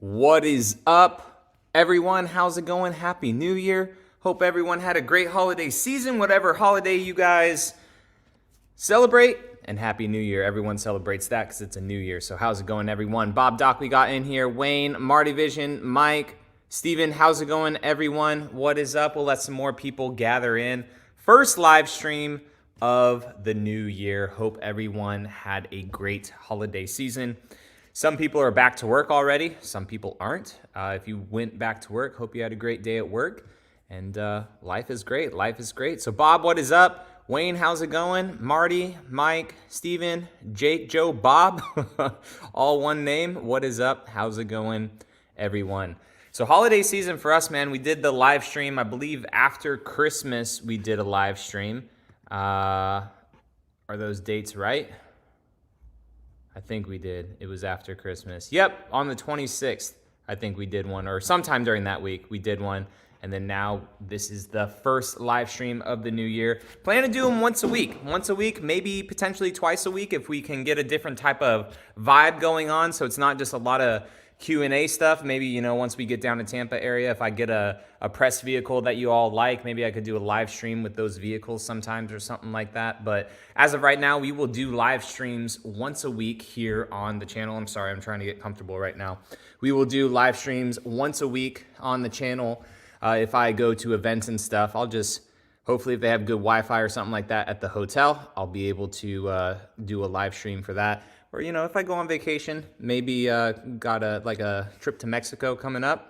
What is up, everyone? How's it going? Happy New Year. Hope everyone had a great holiday season, whatever holiday you guys celebrate. And Happy New Year. Everyone celebrates that because it's a new year. So how's it going, everyone? Bob Doc, we got in here. Wayne, Marty Vision, Mike, Steven, how's it going, everyone? What is up? We'll let some more people gather in. First live stream of the new year. Hope everyone had a great holiday season. Some people are back to work already. Some people aren't. If you went back to work, hope you had a great day at work. And life is great. Life is great. So Bob, what is up? Wayne, how's it going? Marty, Mike, Steven, Jake, Joe, Bob. All one name. What is up? How's it going, everyone? So holiday season for us, man. We did the live stream. I believe after Christmas, we did a live stream. Are those dates right? I think we did. It was after Christmas. Yep, on the 26th, I think we did one, or sometime during that week, we did one. And then now this is the first live stream of the new year. Plan to do them once a week, maybe potentially twice a week if we can get a different type of vibe going on. So it's not just a lot of Q&A stuff. Maybe, you know, once we get down to Tampa area, if I get a press vehicle that you all like, maybe I could do a live stream with those vehicles sometimes or something like that. But as of right now, we will do live streams once a week here on the channel. I'm sorry, I'm trying to get comfortable right now. We will do live streams once a week on the channel. If I go to events and stuff, I'll just, hopefully if they have good Wi-Fi or something like that at the hotel, I'll be able to do a live stream for that. Or, you know, if I go on vacation, maybe got a trip to Mexico coming up.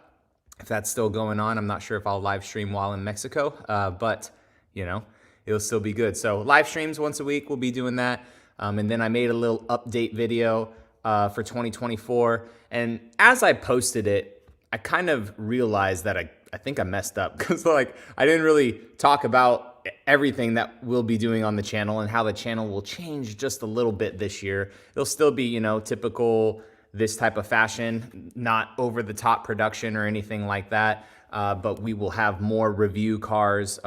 If that's still going on, I'm not sure if I'll live stream while in Mexico, but, you know, it'll still be good. So live streams once a week, we'll be doing that. And then I made a little update video for 2024. And as I posted it, I kind of realized that I think I messed up because like I didn't really talk about everything that we'll be doing on the channel and how the channel will change just a little bit this year. It'll still be, you know, typical this type of fashion, not over the top production or anything like that. But we will have more review cars,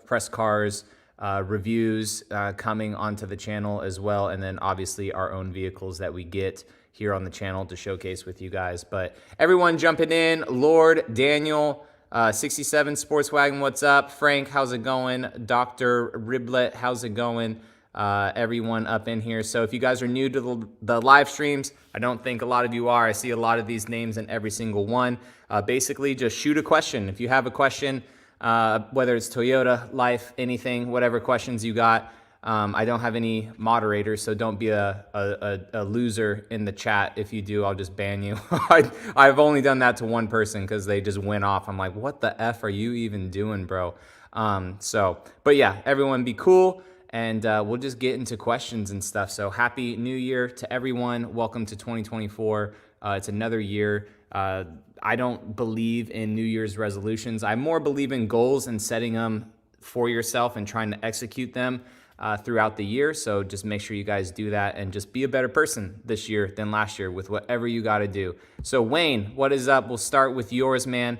press cars, reviews coming onto the channel as well. And then obviously our own vehicles that we get here on the channel to showcase with you guys. But everyone jumping in, Lord, Daniel, 67 Sportswagon, what's up? Frank, how's it going? Dr. Riblet, how's it going? Everyone up in here. So if you guys are new to the live streams, I don't think a lot of you are. I see a lot of these names in every single one. Basically, just shoot a question. If you have a question, whether it's Toyota, life, anything, whatever questions you got. I don't have any moderators, so don't be a loser in the chat. If you do, I'll just ban you. I've only done that to one person because they just went off. I'm like, what the F are you even doing, bro? But yeah, everyone be cool, and we'll just get into questions and stuff. So happy New Year to everyone. Welcome to 2024. It's another year. I don't believe in New Year's resolutions. I more believe in goals and setting them for yourself and trying to execute them throughout the year. So just make sure you guys do that and just be a better person this year than last year with whatever you got to do. So Wayne, what is up? We'll start with yours, man.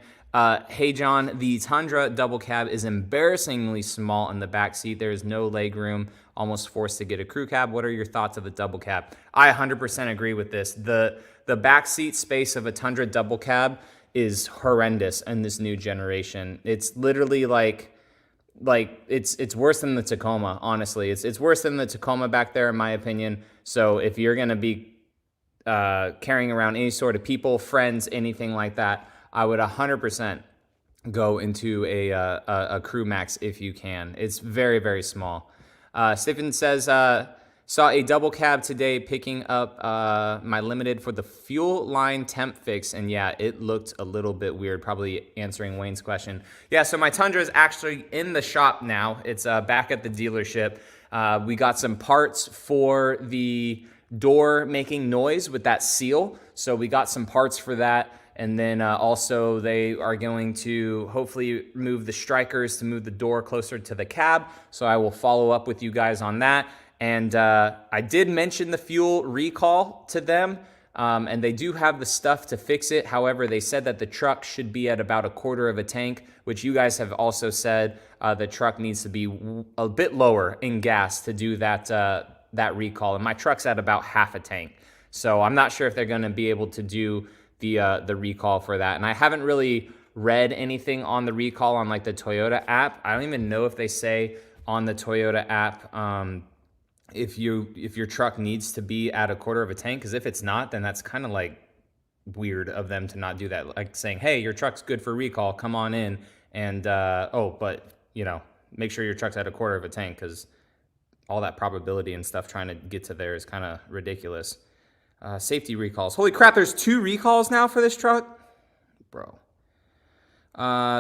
Hey, John, the Tundra double cab is embarrassingly small in the back seat. There is no leg room, almost forced to get a crew cab. What are your thoughts of the double cab? I 100% agree with this. The back seat space of a Tundra double cab is horrendous in this new generation. It's literally like it's worse than the Tacoma, honestly. It's worse than the Tacoma back there, in my opinion. So if you're going to be carrying around any sort of people, friends, anything like that, I would 100% go into a Crew Max if you can. It's very, very small. Stephen says, saw a double cab today picking up my Limited for the fuel line temp fix. And yeah, it looked a little bit weird, probably answering Wayne's question. Yeah, so my Tundra is actually in the shop now. It's back at the dealership. We got some parts for the door making noise with that seal. So we got some parts for that. And then also they are going to hopefully move the strikers to move the door closer to the cab. So I will follow up with you guys on that. And I did mention the fuel recall to them, and they do have the stuff to fix it. However, they said that the truck should be at about 1/4 of a tank, which you guys have also said the truck needs to be a bit lower in gas to do that recall. And my truck's at about 1/2 a tank. So I'm not sure if they're going to be able to do the recall for that. And I haven't really read anything on the recall on like the Toyota app. I don't even know if they say on the Toyota app if your truck needs to be at a quarter of a tank, because if it's not, then that's kind of like weird of them to not do that, like saying, hey, your truck's good for recall, come on in, and but make sure your truck's at a quarter of a tank, because all that probability and stuff trying to get to there is kind of ridiculous. Safety recalls. Holy crap, there's 2 recalls now for this truck? Bro.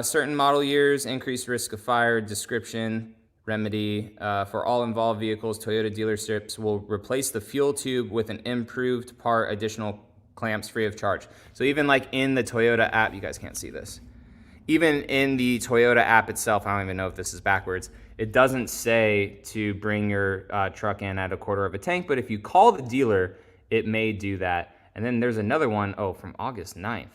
Certain model years, increased risk of fire, description, remedy. For all involved vehicles, Toyota dealerships will replace the fuel tube with an improved part, additional clamps free of charge. So even like in the Toyota app, you guys can't see this. Even in the Toyota app itself, I don't even know if this is backwards, it doesn't say to bring your truck in at a quarter of a tank, but if you call the dealer, it may do that. And then there's another one, from August 9th.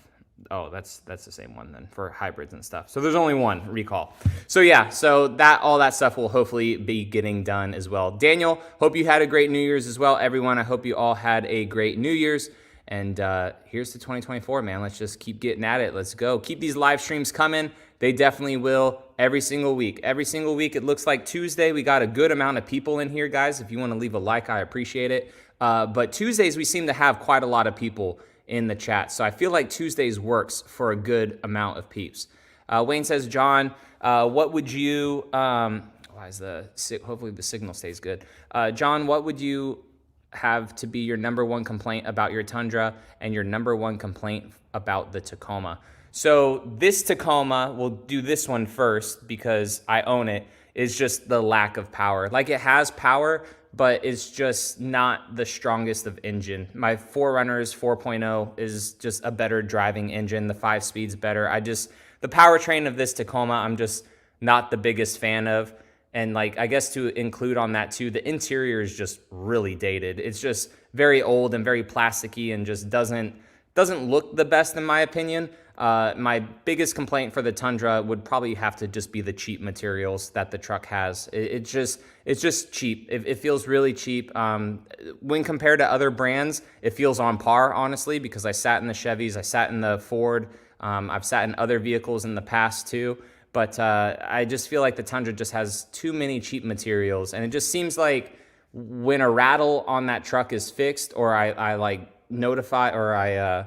Oh, that's the same one then for hybrids and stuff. So there's only one recall. So yeah, so all that stuff will hopefully be getting done as well. Daniel, hope you had a great New Year's as well. Everyone, I hope you all had a great New Year's. And here's to 2024, man. Let's just keep getting at it. Let's go. Keep these live streams coming. They definitely will every single week. Every single week, it looks like Tuesday, we got a good amount of people in here, guys. If you want to leave a like, I appreciate it. But Tuesdays, we seem to have quite a lot of people in the chat. So I feel like Tuesdays works for a good amount of peeps. Wayne says, John, what would you, hopefully the signal stays good. John, what would you have to be your number one complaint about your Tundra and your number one complaint about the Tacoma? So this Tacoma, we'll do this one first because I own it, is just the lack of power. Like, it has power, but it's just not the strongest of engine. My 4Runner's 4.0 is just a better driving engine. The 5-speed's better. The powertrain of this Tacoma, I'm just not the biggest fan of. And like, I guess to include on that too, the interior is just really dated. It's just very old and very plasticky and just doesn't look the best in my opinion. My biggest complaint for the Tundra would probably have to just be the cheap materials that the truck has. It's just cheap. It feels really cheap. When compared to other brands, it feels on par, honestly, because I sat in the Chevys, I sat in the Ford, I've sat in other vehicles in the past too. But I just feel like the Tundra just has too many cheap materials. And it just seems like when a rattle on that truck is fixed, or I like notify, or I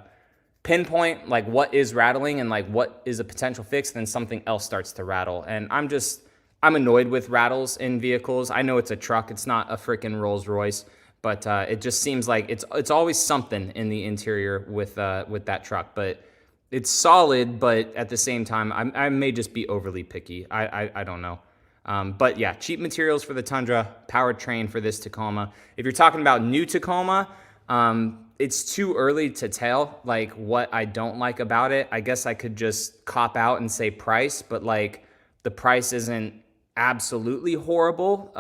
pinpoint like what is rattling and like what is a potential fix, then something else starts to rattle. And I'm annoyed with rattles in vehicles. I know it's a truck, it's not a freaking Rolls Royce, but it just seems like it's always something in the interior with that truck. But it's solid, but at the same time, I may just be overly picky. I don't know. But yeah, cheap materials for the Tundra, powertrain for this Tacoma. If you're talking about new Tacoma, it's too early to tell like what I don't like about it. I guess I could just cop out and say price, but like the price isn't absolutely horrible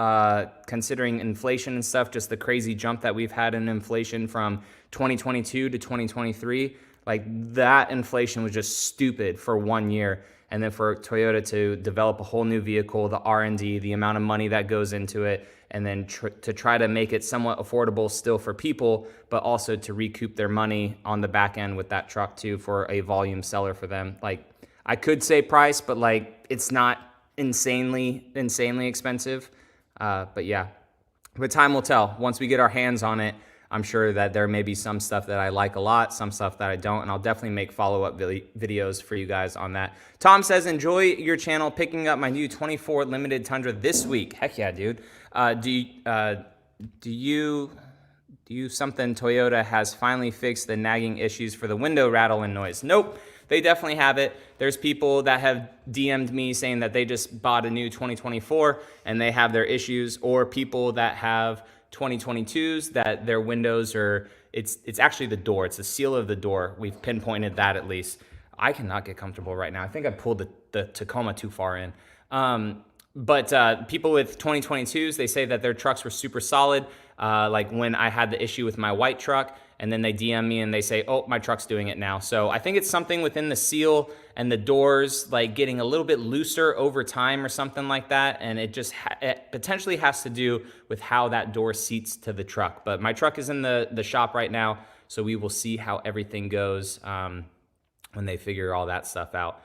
considering inflation and stuff, just the crazy jump that we've had in inflation from 2022 to 2023. Like, that inflation was just stupid for 1 year. And then for Toyota to develop a whole new vehicle, the R&D, the amount of money that goes into it, and then to try to make it somewhat affordable still for people, but also to recoup their money on the back end with that truck too for a volume seller for them. Like, I could say price, but like, it's not insanely expensive. But yeah, but time will tell. Once we get our hands on it, I'm sure that there may be some stuff that I like a lot, some stuff that I don't, and I'll definitely make follow-up videos for you guys on that. Tom says, enjoy your channel, picking up my new 24 Limited Tundra this week. Heck yeah, dude. Do you something Toyota has finally fixed the nagging issues for the window rattle and noise? Nope, they definitely have it. There's people that have DM'd me saying that they just bought a new 2024 and they have their issues, or people that have 2022s that their windows are, it's actually the door, it's the seal of the door. We've pinpointed that at least. I cannot get comfortable right now. I think I pulled the Tacoma too far in. But people with 2022s, they say that their trucks were super solid. Like when I had the issue with my white truck, and then they DM me and they say, oh, my truck's doing it now. So I think it's something within the seal and the doors, like getting a little bit looser over time or something like that. And it just it potentially has to do with how that door seats to the truck. But my truck is in the shop right now. So we will see how everything goes when they figure all that stuff out.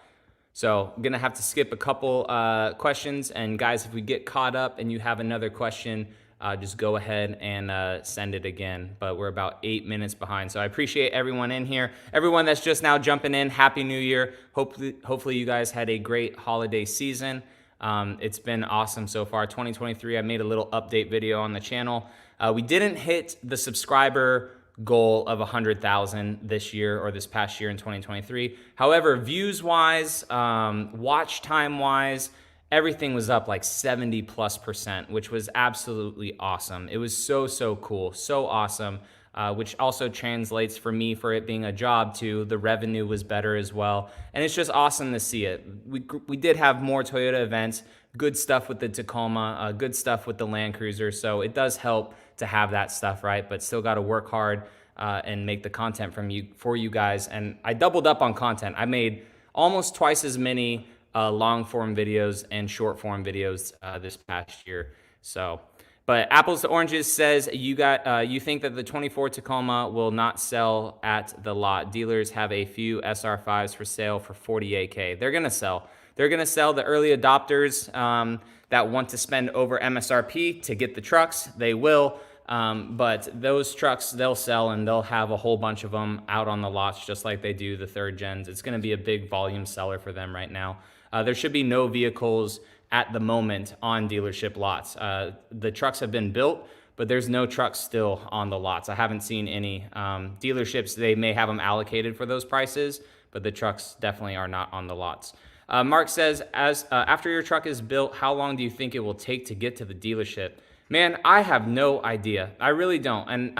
So I'm going to have to skip a couple questions. And guys, if we get caught up and you have another question, just go ahead and send it again. But we're about 8 minutes behind. So I appreciate everyone in here. Everyone that's just now jumping in, Happy New Year. Hopefully you guys had a great holiday season. It's been awesome so far. 2023, I made a little update video on the channel. We didn't hit the subscriber goal of 100,000 this year or this past year in 2023. However, views wise, watch time wise, everything was up like 70+%, which was absolutely awesome. It was so cool, so awesome, which also translates for me for it being a job too. The revenue was better as well. And it's just awesome to see it. We did have more Toyota events, good stuff with the Tacoma, good stuff with the Land Cruiser. So it does help to have that stuff, right? But still got to work hard and make the content for you guys. And I doubled up on content. I made almost twice as many long form videos and short form videos this past year. So, but Apples to Oranges says you think that the 24 Tacoma will not sell at the lot. Dealers have a few SR5s for sale for $48K. They're gonna sell. They're gonna sell. The early adopters that want to spend over MSRP to get the trucks, they will. But those trucks, they'll sell, and they'll have a whole bunch of them out on the lots just like they do the third gens. It's going to be a big volume seller for them right now. There should be no vehicles at the moment on dealership lots. The trucks have been built, but there's no trucks still on the lots. I haven't seen any. Dealerships, they may have them allocated for those prices, but the trucks definitely are not on the lots. Mark says, after your truck is built, how long do you think it will take to get to the dealership? Man, I have no idea. I really don't. And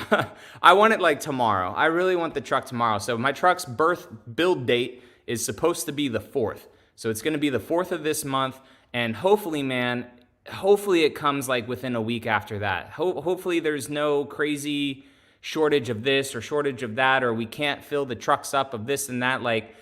I want it like tomorrow. I really want the truck tomorrow. So my truck's build date is supposed to be the 4th. So it's going to be the 4th of this month. And hopefully, man, hopefully it comes like within a week after that. Hopefully there's no crazy shortage of this or shortage of that, or we can't fill the trucks up of this and that. Like,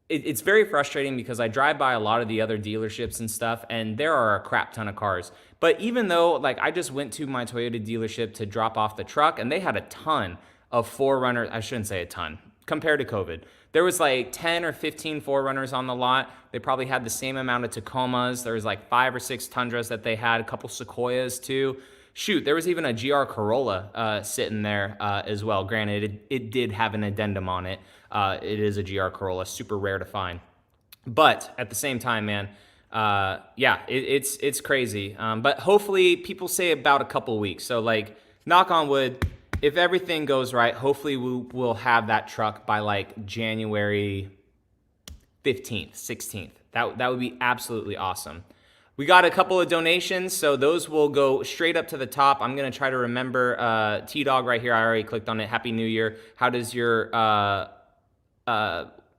it's very frustrating because I drive by a lot of the other dealerships and stuff, and there are a crap ton of cars. But even though, like, I just went to my Toyota dealership to drop off the truck, and they had a ton of 4Runners. I shouldn't say a ton compared to COVID. There was like 10 or 15 4Runners on the lot. They probably had the same amount of Tacomas. There was like 5 or 6 Tundras that they had, a couple Sequoias too. Shoot, there was even a GR Corolla sitting there as well. Granted, it did have an addendum on it. It is a GR Corolla, super rare to find. But at the same time, man, yeah, it's crazy. But hopefully people say about a couple weeks. So like, knock on wood, if everything goes right, hopefully we'll have that truck by like January 15th, 16th. That would be absolutely awesome. We got a couple of donations, so those will go straight up to the top. I'm going to try to remember T-Dog right here. I already clicked on it. Happy New Year. How does your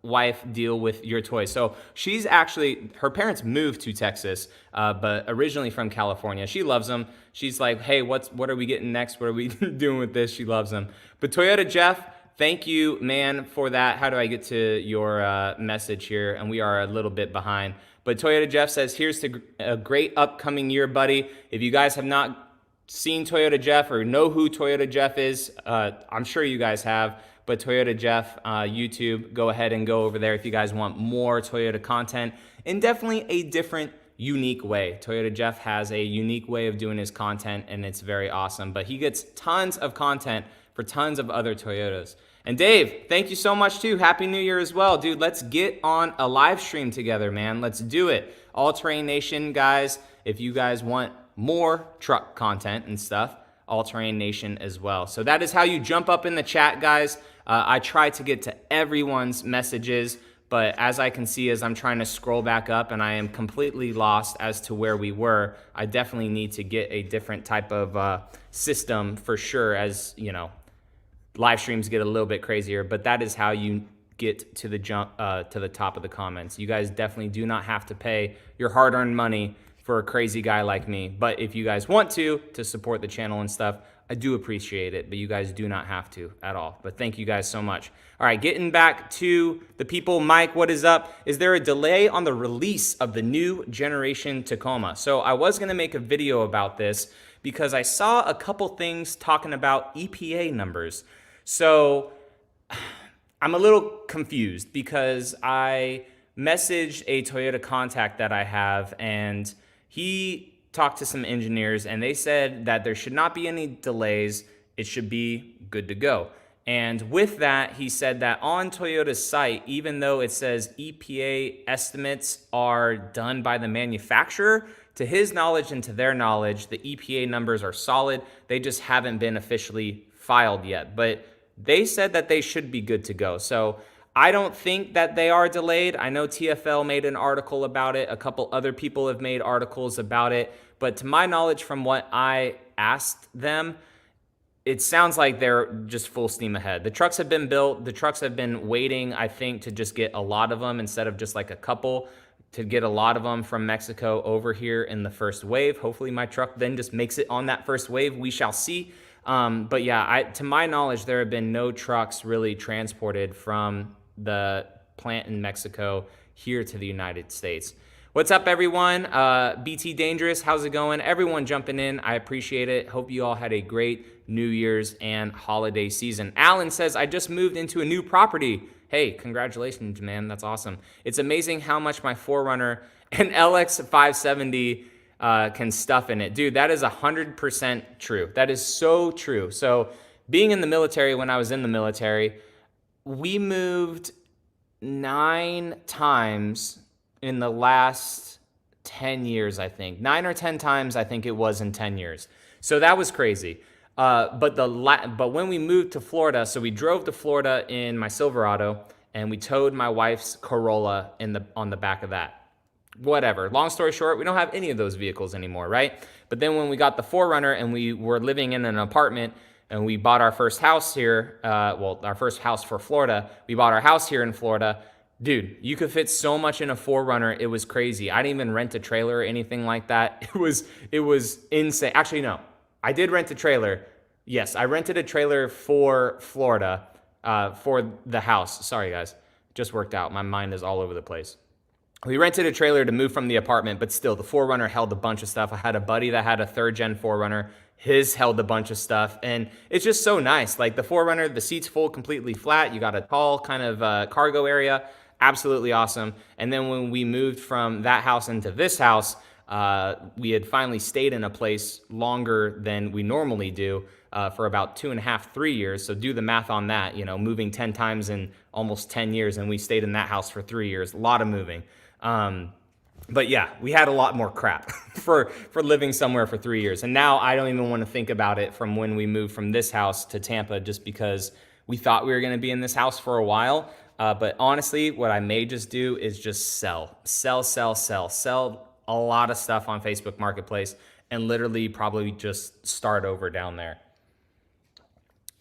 wife deal with your toys? So she's actually, her parents moved to Texas, but originally from California. She loves them. She's like, hey, what are we getting next? What are we doing with this? She loves them. But Toyota Jeff, thank you, man, for that. How do I get to your message here? And we are a little bit behind. But Toyota Jeff says, here's to a great upcoming year, buddy. If you guys have not seen Toyota Jeff or know who Toyota Jeff is, I'm sure you guys have. But Toyota Jeff, YouTube, go ahead and go over there if you guys want more Toyota content in definitely a different, unique way. Toyota Jeff has a unique way of doing his content, and it's very awesome. But he gets tons of content for tons of other Toyotas. And Dave, thank you so much too. Happy New Year as well. Dude, let's get on a live stream together, man. Let's do it. All Terrain Nation, guys, if you guys want more truck content and stuff, All Terrain Nation as well. So that is how you jump up in the chat, guys. I try to get to everyone's messages, but as I can see as I'm trying to scroll back up and I am completely lost as to where we were, I definitely need to get a different type of system for sure, as, you know, live streams get a little bit crazier, but that is how you get to the top of the comments. You guys definitely do not have to pay your hard-earned money for a crazy guy like me. But if you guys want to support the channel and stuff, I do appreciate it, but you guys do not have to at all. But thank you guys so much. All right, getting back to the people. Mike, what is up? Is there a delay on the release of the new generation Tacoma? So I was gonna make a video about this because I saw a couple things talking about EPA numbers. So I'm a little confused because I messaged a Toyota contact that I have, and he talked to some engineers, and they said that there should not be any delays. It should be good to go. And with that, he said that on Toyota's site, even though it says EPA estimates are done by the manufacturer, to his knowledge and to their knowledge, the EPA numbers are solid. They just haven't been officially filed yet. But they said that they should be good to go. So I don't think that they are delayed. I know TFL made an article about it. A couple other people have made articles about it. But to my knowledge, from what I asked them, it sounds like they're just full steam ahead. The trucks have been built. The trucks have been waiting, I think, to just get a lot of them instead of just like a couple, to get a lot of them from Mexico over here in the first wave. Hopefully my truck then just makes it on that first wave. We shall see. But yeah, to my knowledge, there have been no trucks really transported from the plant in Mexico here to the United States. What's up, everyone? BT Dangerous, how's it going? Everyone jumping in, I appreciate it. Hope you all had a great New Year's and holiday season. Alan says, I just moved into a new property. Hey, congratulations, man. That's awesome. It's amazing how much my 4Runner and LX 570 can stuff in it. Dude, that is 100% true. That is so true. So being in the military, when I was in the military, we moved 9 times in the last 10 years, I think. 9 or 10 times, I think it was in 10 years. So that was crazy. But when we moved to Florida, so we drove to Florida in my Silverado, and we towed my wife's Corolla on the back of that. Whatever. Long story short, we don't have any of those vehicles anymore, right? But then when we got the 4Runner and we were living in an apartment, and we bought our first house here, our first house for Florida, we bought our house here in Florida. Dude, you could fit so much in a 4Runner. It was crazy. I didn't even rent a trailer or anything like that. It was insane. Actually, no. I did rent a trailer. Yes, I rented a trailer for Florida for the house. Sorry, guys. Just worked out. My mind is all over the place. We rented a trailer to move from the apartment, but still, the 4Runner held a bunch of stuff. I had a buddy that had a 3rd-gen 4Runner. His held a bunch of stuff, and it's just so nice. Like the 4Runner, the seats full, completely flat. You got a tall kind of cargo area. Absolutely awesome. And then when we moved from that house into this house, we had finally stayed in a place longer than we normally do for about 2.5, 3 years. So do the math on that, moving 10 times in almost 10 years, and we stayed in that house for 3 years. A lot of moving. But yeah, we had a lot more crap for living somewhere for 3 years. And now I don't even want to think about it from when we moved from this house to Tampa, just because we thought we were going to be in this house for a while. But honestly, what I may just do is just sell a lot of stuff on Facebook Marketplace and literally probably just start over down there.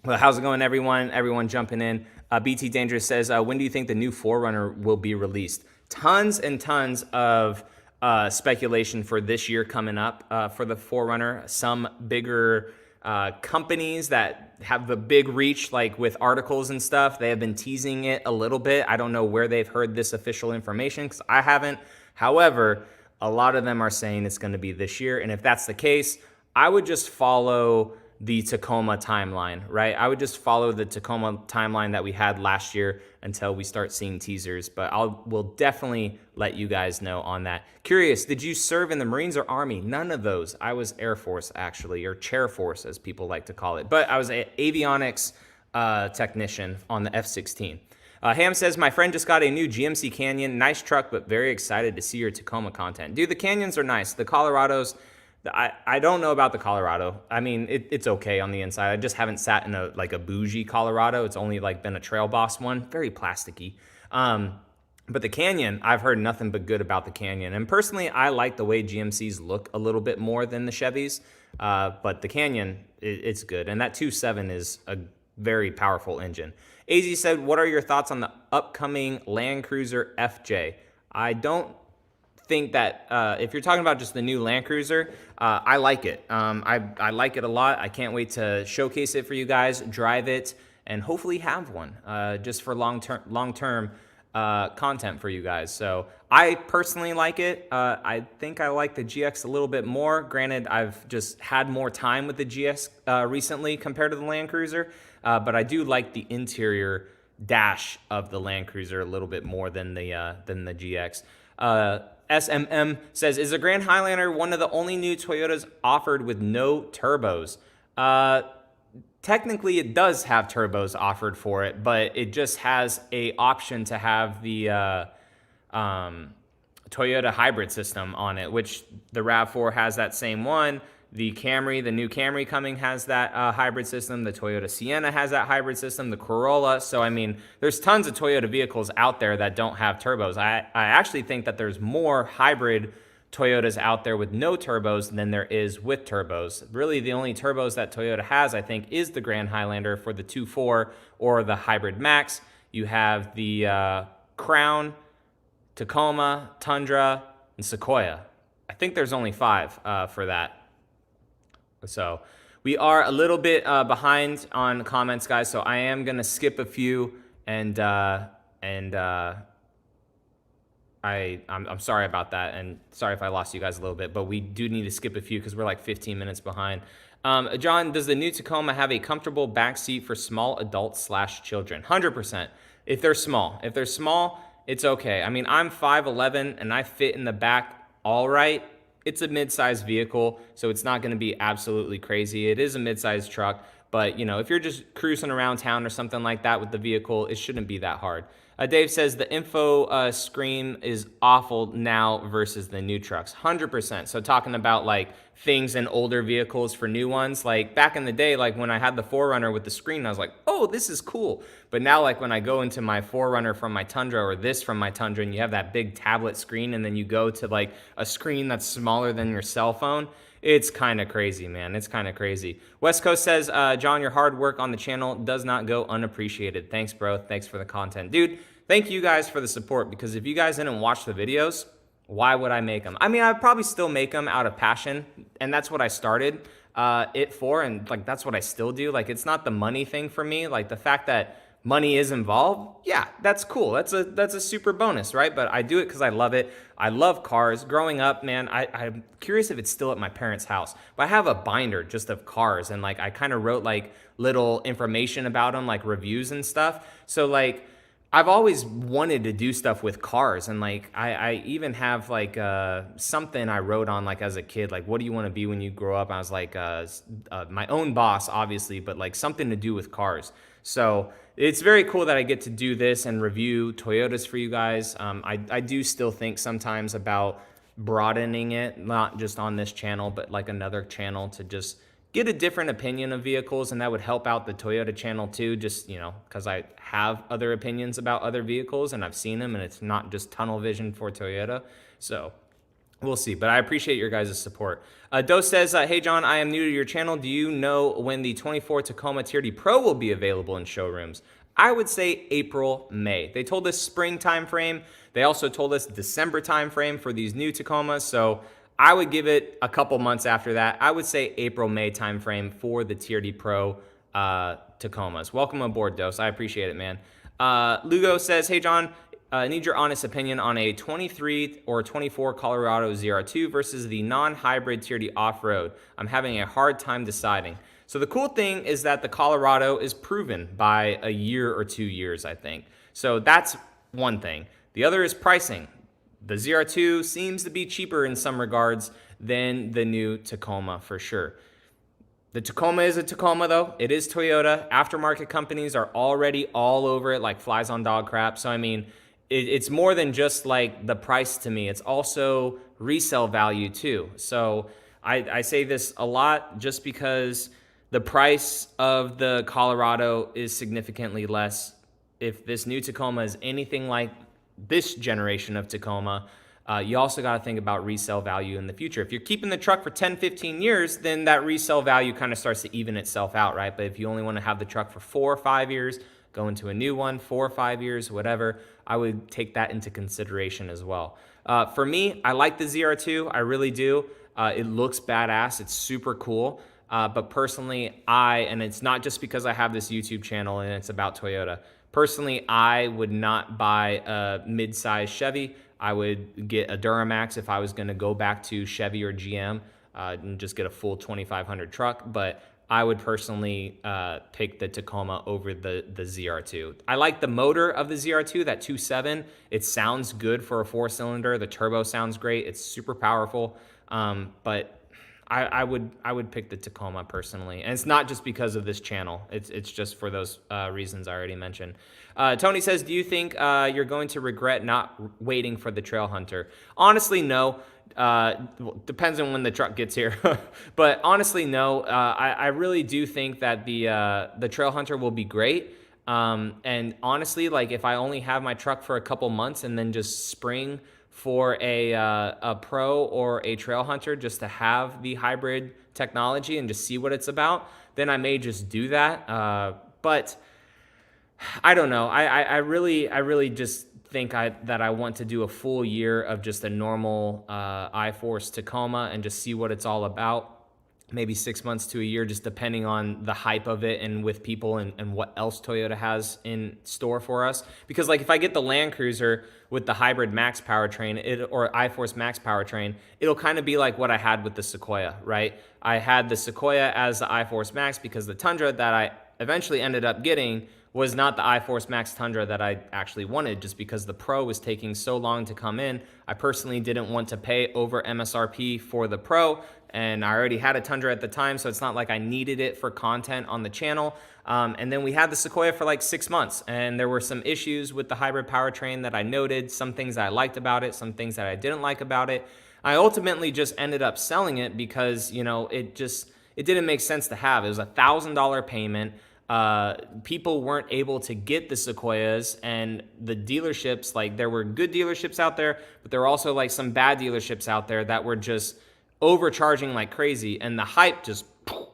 Well, how's it going, everyone? Everyone jumping in. BT Dangerous says, when do you think the new 4Runner will be released? Tons and tons of speculation for this year coming up for the 4Runner. Some bigger companies that have the big reach, like with articles and stuff, they have been teasing it a little bit. I don't know where they've heard this official information because I haven't. However, a lot of them are saying it's going to be this year. And if that's the case, I would just follow the Tacoma timeline, right? I would just follow the Tacoma timeline that we had last year until we start seeing teasers, but we'll definitely let you guys know on that. Curious, did you serve in the Marines or Army? None of those. I was Air Force, actually, or Chair Force, as people like to call it. But I was an avionics technician on the F-16. Ham says, my friend just got a new GMC Canyon. Nice truck, but very excited to see your Tacoma content. Dude, the Canyons are nice. The Colorados, I don't know about the Colorado. I mean, it's okay on the inside. I just haven't sat in a bougie Colorado. It's only been a Trail Boss one, very plasticky. But the Canyon, I've heard nothing but good about the Canyon. And personally, I like the way GMCs look a little bit more than the Chevys. But the Canyon, it's good. And that 2.7 is a very powerful engine. AZ said, what are your thoughts on the upcoming Land Cruiser FJ? I don't think that if you're talking about just the new Land Cruiser, I like it. I like it a lot. I can't wait to showcase it for you guys, drive it, and hopefully have one just for long-term content for you guys. So I personally like it. I think I like the GX a little bit more. Granted, I've just had more time with the GX recently compared to the Land Cruiser, but I do like the interior dash of the Land Cruiser, a little bit more than the GX. SMM says, is the Grand Highlander one of the only new Toyotas offered with no turbos? Technically, it does have turbos offered for it, but it just has a option to have the Toyota hybrid system on it, which the RAV4 has that same one. The Camry, the new Camry coming, has that hybrid system. The Toyota Sienna has that hybrid system. The Corolla. So, I mean, there's tons of Toyota vehicles out there that don't have turbos. I actually think that there's more hybrid Toyotas out there with no turbos than there is with turbos. Really, the only turbos that Toyota has, I think, is the Grand Highlander for the 2.4 or the Hybrid Max. You have the Crown, Tacoma, Tundra, and Sequoia. I think there's only 5 for that. So we are a little bit behind on comments, guys. So I am gonna skip a few, and I'm sorry about that, and sorry if I lost you guys a little bit. But we do need to skip a few because we're like 15 minutes behind. John, does the new Tacoma have a comfortable back seat for small adults / children? 100%. If they're small, it's okay. I mean, I'm 5'11" and I fit in the back all right. It's a mid-sized vehicle, so it's not going to be absolutely crazy. It is a mid-sized truck, but, you know, if you're just cruising around town or something like that with the vehicle, it shouldn't be that hard. Dave says the info screen is awful now versus the new trucks. 100%. So talking about like things in older vehicles for new ones, like back in the day, like when I had the 4Runner with the screen, I was like, oh, this is cool. But now, like when I go into my 4Runner from my Tundra or this from my Tundra, and you have that big tablet screen, and then you go to like a screen that's smaller than your cell phone, it's kind of crazy, man. It's kind of crazy. West Coast says, John, your hard work on the channel does not go unappreciated. Thanks, bro. Thanks for the content. Dude, thank you guys for the support, because if you guys didn't watch the videos, why would I make them? I mean, I'd probably still make them out of passion, and that's what I started it for, and like that's what I still do. Like, it's not the money thing for me. Like, the fact that money is involved, yeah, that's cool. That's a super bonus, right? But I do it because I love it. I love cars. Growing up, man, I'm curious if it's still at my parents' house, but I have a binder just of cars, and like I kind of wrote like little information about them, like reviews and stuff. So like, I've always wanted to do stuff with cars, and like I even have like something I wrote on like as a kid, like what do you want to be when you grow up? I was like my own boss, obviously, but like something to do with cars. So it's very cool that I get to do this and review Toyotas for you guys. I do still think sometimes about broadening it, not just on this channel, but like another channel, to just get a different opinion of vehicles, and that would help out the Toyota channel too, just, you know, because I have other opinions about other vehicles and I've seen them, and it's not just tunnel vision for Toyota. So we'll see, but I appreciate your guys' support. Dose says, hey John, I am new to your channel. Do you know when the 24 Tacoma TRD Pro will be available in showrooms? I would say April, May. They told us spring time frame. They also told us December time frame for these new Tacomas. So I would give it a couple months after that. I would say April, May time frame for the TRD Pro Tacomas. Welcome aboard, Dose. I appreciate it, man. Lugo says, hey John, I need your honest opinion on a 23 or 24 Colorado ZR2 versus the non-hybrid TRD off-road. I'm having a hard time deciding. So the cool thing is that the Colorado is proven by a year or 2 years, I think. So that's one thing. The other is pricing. The ZR2 seems to be cheaper in some regards than the new Tacoma for sure. The Tacoma is a Tacoma though. It is Toyota. Aftermarket companies are already all over it like flies on dog crap. So I mean, it's more than just like the price to me. It's also resale value too. So I say this a lot just because the price of the Colorado is significantly less. If this new Tacoma is anything like this generation of Tacoma, you also got to think about resale value in the future. If you're keeping the truck for 10, 15 years, then that resale value kind of starts to even itself out, right? But if you only want to have the truck for 4 or 5 years, go into a new one, 4 or 5 years, whatever, I would take that into consideration as well. For me, I like the ZR2, I really do. It looks badass, it's super cool. But personally, and it's not just because I have this YouTube channel and it's about Toyota. Personally, I would not buy a mid-size Chevy. I would get a Duramax if I was going to go back to Chevy or GM and just get a full 2500 truck. But I would personally pick the Tacoma over the ZR2. I like the motor of the ZR2, that 2.7. It sounds good for a 4-cylinder. The turbo sounds great. It's super powerful. But I would pick the Tacoma personally. And it's not just because of this channel. It's just for those reasons I already mentioned. Tony says, do you think you're going to regret not waiting for the Trail Hunter? Honestly, no. Depends on when the truck gets here. But honestly, no. I really do think that the Trail Hunter will be great. And honestly, like if I only have my truck for a couple months and then just spring for a Pro or a Trail Hunter just to have the hybrid technology and just see what it's about, then I may just do that. But I don't know. I really just think that I want to do a full year of just a normal iForce Tacoma and just see what it's all about. Maybe 6 months to a year, just depending on the hype of it and with people and what else Toyota has in store for us. Because like if I get the Land Cruiser with the hybrid Max powertrain or iForce Max powertrain, it'll kind of be like what I had with the Sequoia, right? I had the Sequoia as the iForce Max because the Tundra that I eventually ended up getting was not the iForce Max Tundra that I actually wanted, just because the Pro was taking so long to come in. I personally didn't want to pay over MSRP for the Pro, and I already had a Tundra at the time, so it's not like I needed it for content on the channel. And then we had the Sequoia for like 6 months, and there were some issues with the hybrid powertrain that I noted, some things that I liked about it, some things that I didn't like about it. I ultimately just ended up selling it because, you know, it didn't make sense to have. It was $1,000 payment. People weren't able to get the Sequoias, and the dealerships, like there were good dealerships out there, but there were also like some bad dealerships out there that were just overcharging like crazy, and the hype just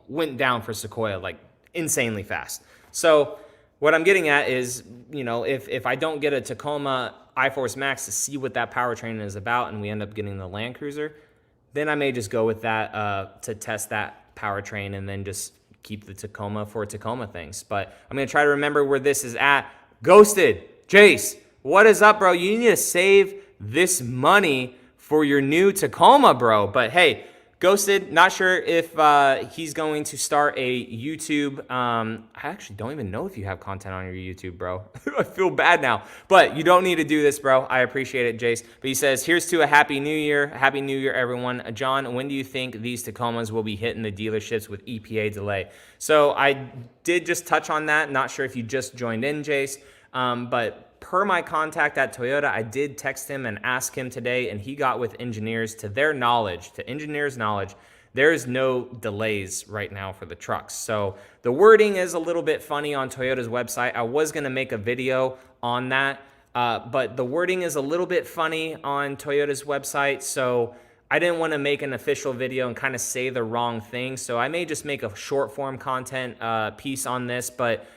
went down for Sequoia like insanely fast. So what I'm getting at is, you know, if I don't get a Tacoma iForce Max to see what that powertrain is about and we end up getting the Land Cruiser, then I may just go with that to test that powertrain and then just keep the Tacoma for Tacoma things. But I'm going to try to remember where this is at. Ghosted, Jace, what is up, bro? You need to save this money for your new Tacoma, bro. But hey, Ghosted, not sure if he's going to start a YouTube. I actually don't even know if you have content on your YouTube, bro. I feel bad now. But you don't need to do this, bro. I appreciate it, Jace. But he says, here's to a Happy New Year. Happy New Year, everyone. John, when do you think these Tacomas will be hitting the dealerships with EPA delay? So I did just touch on that. Not sure if you just joined in, Jace. But per my contact at Toyota, I did text him and ask him today, and he got with engineers. To their knowledge, to engineers' knowledge, there is no delays right now for the trucks. So the wording is a little bit funny on Toyota's website. I was going to make a video on that, but the wording is a little bit funny on Toyota's website, so I didn't want to make an official video and kind of say the wrong thing. So I may just make a short form content piece on this, but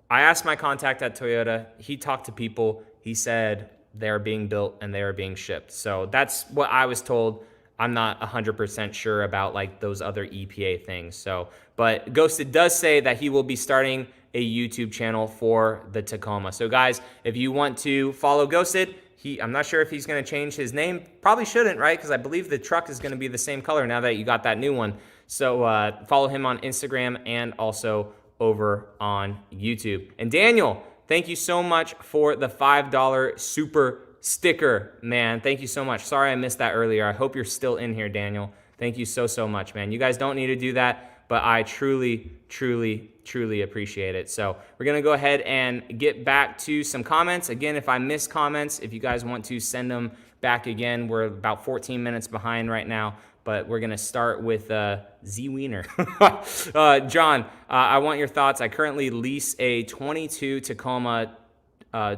I asked my contact at Toyota. He talked to people. He said they are being built and they are being shipped. So that's what I was told. I'm not 100% sure about like those other EPA things. So, but Ghosted does say that he will be starting a YouTube channel for the Tacoma. So guys, if you want to follow Ghosted, I'm not sure if he's going to change his name. Probably shouldn't, right? Because I believe the truck is going to be the same color now that you got that new one. So follow him on Instagram and also over on YouTube. And Daniel, thank you so much for the $5 super sticker, man. Thank you so much. Sorry I missed that earlier. I hope you're still in here, Daniel. Thank you so much, man. You guys don't need to do that, but I truly appreciate it. So we're gonna go ahead and get back to some comments. Again, if I miss comments, if you guys want to send them back again, we're about 14 minutes behind right now. But we're going to start with Z Wiener. John, I want your thoughts. I currently lease a 22 Tacoma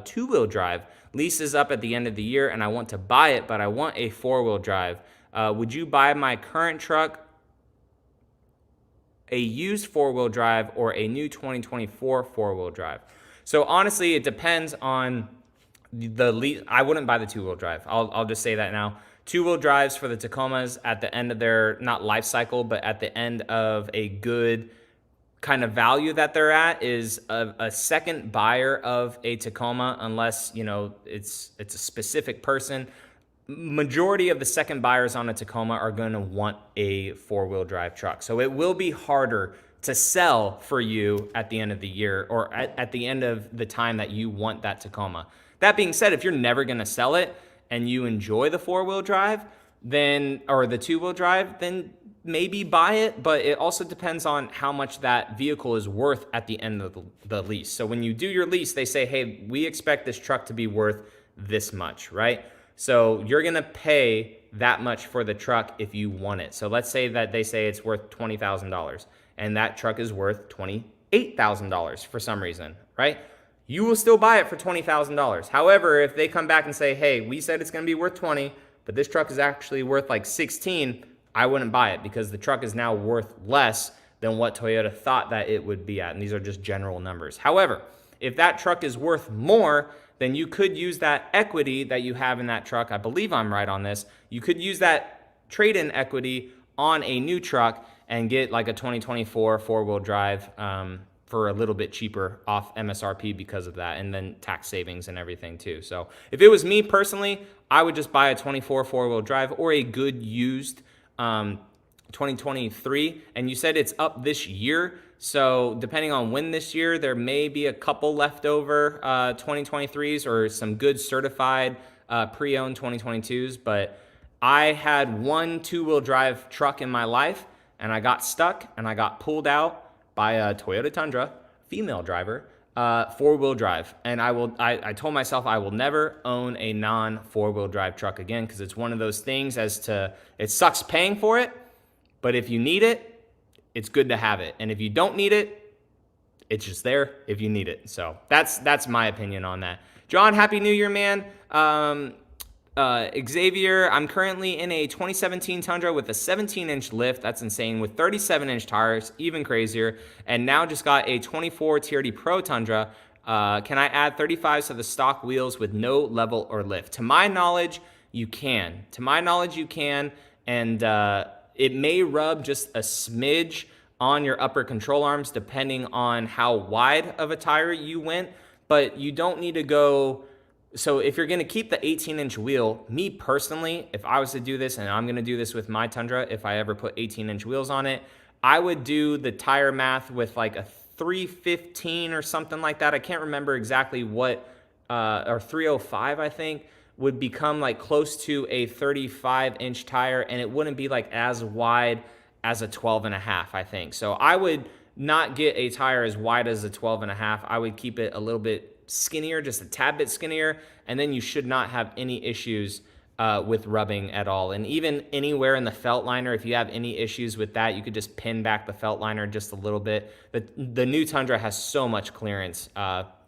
two-wheel drive. Lease is up at the end of the year, and I want to buy it, but I want a four-wheel drive. Would you buy my current truck, a used four-wheel drive, or a new 2024 four-wheel drive? So honestly, it depends on the lease. I wouldn't buy the two-wheel drive. I'll just say that now. Two-wheel drives for the Tacomas at the end of their, not life cycle, but at the end of a good kind of value that they're at is a second buyer of a Tacoma, unless, you know, it's a specific person. majority of the second buyers on a Tacoma are going to want a 4-wheel drive truck. So it will be harder to sell for you at the end of the year, or at the end of the time that you want that Tacoma. That being said, if you're never going to sell it and you enjoy the 4-wheel drive, then, or the 2-wheel drive, then maybe buy it, but it also depends on how much that vehicle is worth at the end of the lease. So when you do your lease, they say, hey, we expect this truck to be worth this much, right? So you're gonna pay that much for the truck if you want it. So let's say that they say it's worth $20,000 and that truck is worth $28,000 for some reason, right? You will still buy it for $20,000. However, if they come back and say, hey, we said it's gonna be worth 20, but this truck is actually worth like 16, I wouldn't buy it because the truck is now worth less than what Toyota thought that it would be at. And these are just general numbers. However, if that truck is worth more, then you could use that equity that you have in that truck. I believe I'm right on this. You could use that trade-in equity on a new truck and get like a 2024 4-wheel drive for a little bit cheaper off MSRP because of that, and then tax savings and everything too. So if it was me personally, I would just buy a 24 4-wheel drive or a good used 2023, and you said it's up this year, so depending on when this year, there may be a couple leftover 2023s or some good certified pre-owned 2022s, but I had one 2-wheel drive truck in my life, and I got stuck and I got pulled out by a Toyota Tundra, female driver, 4-wheel drive. And I told myself I will never own a non 4-wheel drive truck again, because it's one of those things as to, it sucks paying for it, but if you need it, it's good to have it. And if you don't need it, it's just there if you need it. So that's my opinion on that. John, Happy New Year, man. Xavier, I'm currently in a 2017 Tundra with a 17-inch lift. That's insane. With 37-inch tires, even crazier. And now just got a 24 TRD Pro Tundra. Can I add 35s to the stock wheels with no level or lift? To my knowledge, you can. To my knowledge, you can. And it may rub just a smidge on your upper control arms depending on how wide of a tire you went. But you don't need to go... So if you're going to keep the 18-inch wheel, me personally, if I was to do this, and I'm going to do this with my Tundra, if I ever put 18-inch wheels on it, I would do the tire math with like a 315 or something like that. I can't remember exactly what, or 305, I think, would become like close to a 35-inch tire, and it wouldn't be like as wide as a 12.5, I think. So I would not get a tire as wide as a 12.5. I would keep it a little bit skinnier, just a tad bit skinnier, and then you should not have any issues with rubbing at all. And even anywhere in the felt liner, if you have any issues with that, you could just pin back the felt liner just a little bit. The new Tundra has so much clearance up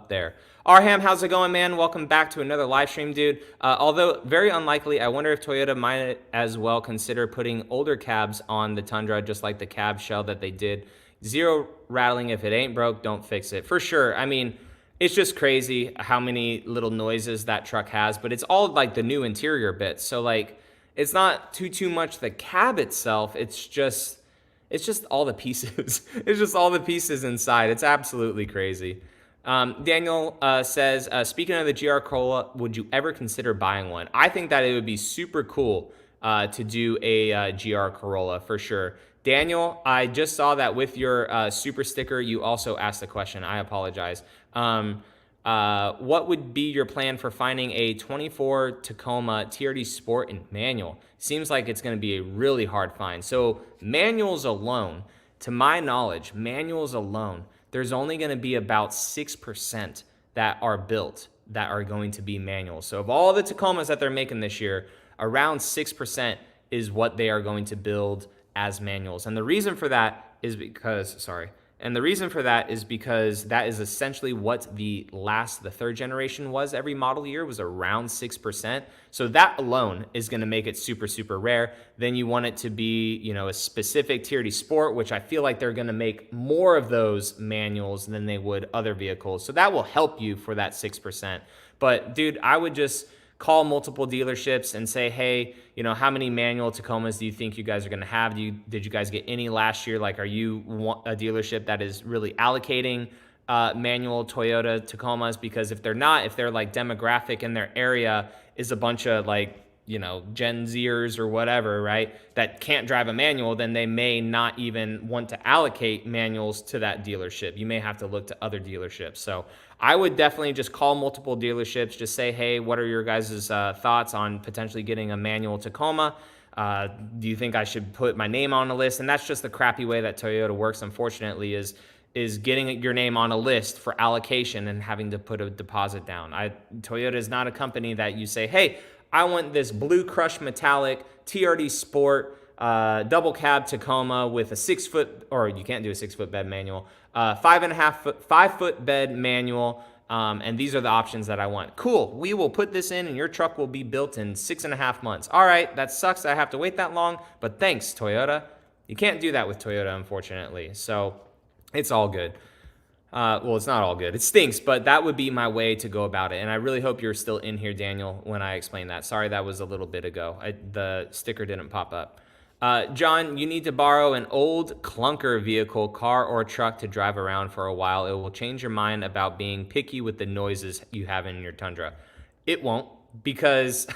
there. Arham, how's it going, man? Welcome back to another live stream, dude. Although very unlikely, I wonder if Toyota might as well consider putting older cabs on the Tundra, just like the cab shell that they did. Zero rattling. If it ain't broke, don't fix it. For sure. I mean, it's just crazy how many little noises that truck has, but it's all like the new interior bits. So like, it's not too much the cab itself. It's just all the pieces. It's just all the pieces inside. It's absolutely crazy. Daniel says, speaking of the GR Corolla, would you ever consider buying one? I think that it would be super cool to do a GR Corolla for sure. Daniel, I just saw that with your super sticker, you also asked a question. I apologize. What would be your plan for finding a 24 Tacoma TRD Sport in manual? Seems like it's going to be a really hard find. So manuals alone, to my knowledge, manuals alone, there's only going to be about 6% that are built that are going to be manual. So of all the Tacomas that they're making this year, around 6% is what they are going to build as manuals. And the reason for that is because, that is essentially what the third generation was every model year, was around 6%. So that alone is going to make it super, super rare. Then you want it to be, you know, a specific TRD Sport, which I feel like they're going to make more of those manuals than they would other vehicles. So that will help you for that 6%. But dude, I would just call multiple dealerships and say, hey, you know, how many manual Tacomas do you think you guys are going to have? Did you guys get any last year? Like, are you a dealership that is really allocating manual Toyota Tacomas, because if they're not, if they're like demographic in their area is a bunch of like, you know, Gen Zers or whatever, right, that can't drive a manual, then they may not even want to allocate manuals to that dealership. You may have to look to other dealerships. So I would definitely just call multiple dealerships, just say, hey, what are your guys' thoughts on potentially getting a manual Tacoma? Do you think I should put my name on a list? And that's just the crappy way that Toyota works, unfortunately, is getting your name on a list for allocation and having to put a deposit down. Toyota is not a company that you say, hey, I want this blue crushed metallic TRD Sport double cab Tacoma with a 6 foot, or you can't do a 6 foot bed manual, 5 foot bed manual. And these are the options that I want. Cool. We will put this in and your truck will be built in 6.5 months. All right. That sucks. I have to wait that long, but thanks, Toyota. You can't do that with Toyota, unfortunately. So it's all good. Well, it's not all good. It stinks, but that would be my way to go about it. And I really hope you're still in here, Daniel, when I explain that. Sorry, that was a little bit ago. The sticker didn't pop up. John, you need to borrow an old clunker vehicle, car or truck to drive around for a while. It will change your mind about being picky with the noises you have in your Tundra. It won't, because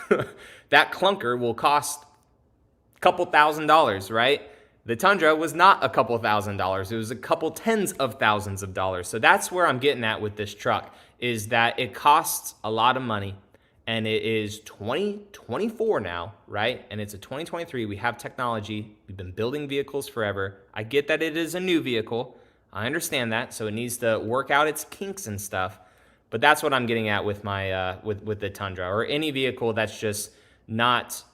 that clunker will cost a couple $1,000s, right? The Tundra was not a couple $1,000s. It was a couple tens of thousands of dollars. So that's where I'm getting at with this truck, is that it costs a lot of money, and it is 2024 now, right? And it's a 2023. We have technology. We've been building vehicles forever. I get that it is a new vehicle. I understand that. So it needs to work out its kinks and stuff. But that's what I'm getting at with my with the Tundra, or any vehicle that's just not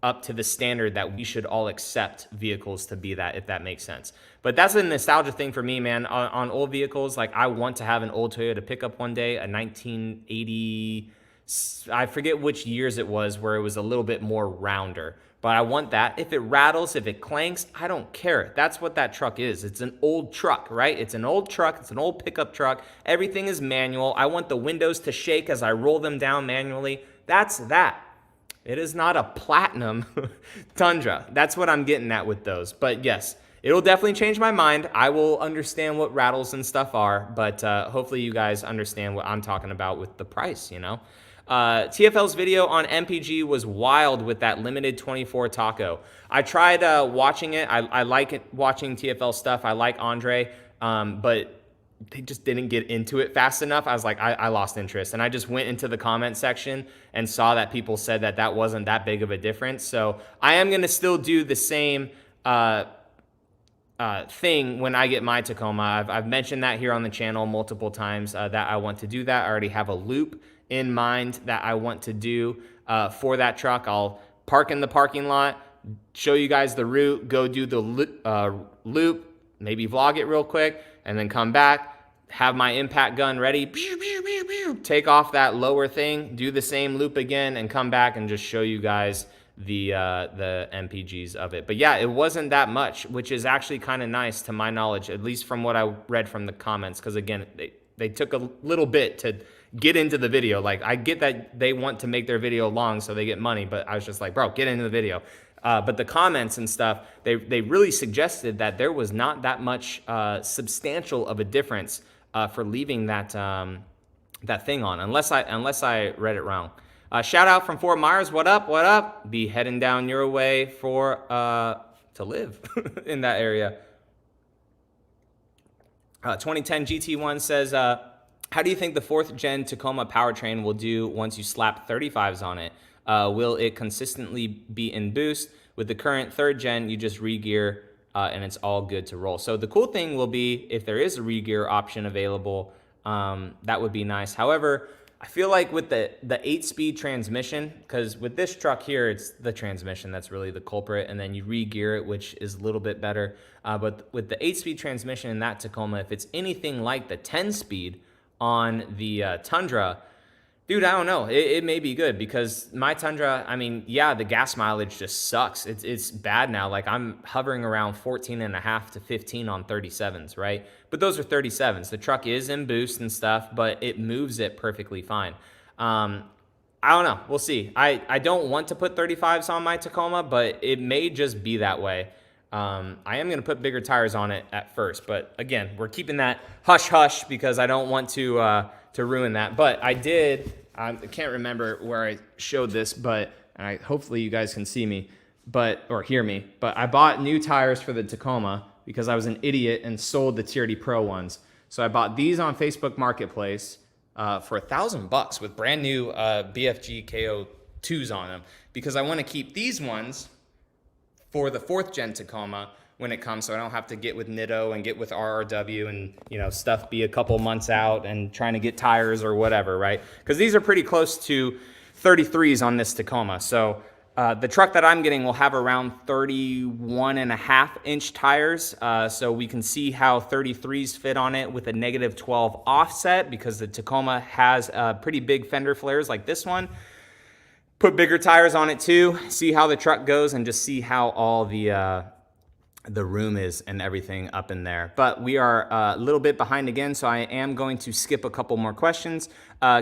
up to the standard that we should all accept vehicles to be, that, if that makes sense. But that's a nostalgia thing for me, man. On old vehicles, like I want to have an old Toyota pickup one day, a 1980, I forget which years it was, where it was a little bit more rounder. But I want that. If it rattles, if it clanks, I don't care. That's what that truck is. It's an old truck, right? It's an old truck. It's an old pickup truck. Everything is manual. I want the windows to shake as I roll them down manually. That's that. It is not a platinum Tundra. That's what I'm getting at with those. But yes, it'll definitely change my mind. I will understand what rattles and stuff are, but hopefully you guys understand what I'm talking about with the price, you know? TFL's video on MPG was wild with that limited 24 taco. I tried watching it. I like it, watching TFL stuff. I like Andre, but they just didn't get into it fast enough. I was like, I lost interest. And I just went into the comment section and saw that people said that that wasn't that big of a difference. So I am going to still do the same thing when I get my Tacoma. I've mentioned that here on the channel multiple times, that I want to do that. I already have a loop in mind that I want to do for that truck. I'll park in the parking lot, show you guys the route, go do the loop, maybe vlog it real quick, and then come back, have my impact gun ready, take off that lower thing, do the same loop again, and come back and just show you guys the MPGs of it. But yeah, it wasn't that much, which is actually kind of nice to my knowledge, at least from what I read from the comments, because again, they took a little bit to get into the video. Like, I get that they want to make their video long so they get money, but I was just like, bro, get into the video. But the comments and stuff, they really suggested that there was not that much substantial of a difference for leaving that that thing on, unless I read it wrong. Shout out from Fort Myers. What up? What up? Be heading down your way for to live in that area. 2010 GT1 says, how do you think the 4th gen Tacoma powertrain will do once you slap 35s on it? Will it consistently be in boost? With the current 3rd gen, you just regear and it's all good to roll. So the cool thing will be, if there is a regear option available, that would be nice. However, I feel like with the 8-speed transmission, because with this truck here, it's the transmission that's really the culprit, and then you re-gear it, which is a little bit better. But with the 8-speed transmission in that Tacoma, if it's anything like the 10-speed on the Tundra, dude, I don't know. It may be good, because my Tundra, I mean, yeah, the gas mileage just sucks. It's bad now. Like, I'm hovering around 14.5 to 15 on 37s, right? But those are 37s. The truck is in boost and stuff, but it moves it perfectly fine. I don't know. We'll see. I don't want to put 35s on my Tacoma, but it may just be that way. I am going to put bigger tires on it at first, but again, we're keeping that hush hush because I don't want to ruin that. But I did, I can't remember where I showed this, but hopefully you guys can see me, or hear me, but I bought new tires for the Tacoma because I was an idiot and sold the TRD Pro ones. So I bought these on Facebook Marketplace for $1,000 with brand new BFG KO2s on them because I want to keep these ones for the 4th gen Tacoma when it comes, so I don't have to get with Nitto and get with RRW and stuff be a couple months out and trying to get tires or whatever, right? Because these are pretty close to 33s on this Tacoma. So the truck that I'm getting will have around 31.5-inch tires, so we can see how 33s fit on it with a -12 offset because the Tacoma has pretty big fender flares like this one. Put bigger tires on it too, see how the truck goes, and just see how all the room is and everything up in there. But we are a little bit behind again, so I am going to skip a couple more questions.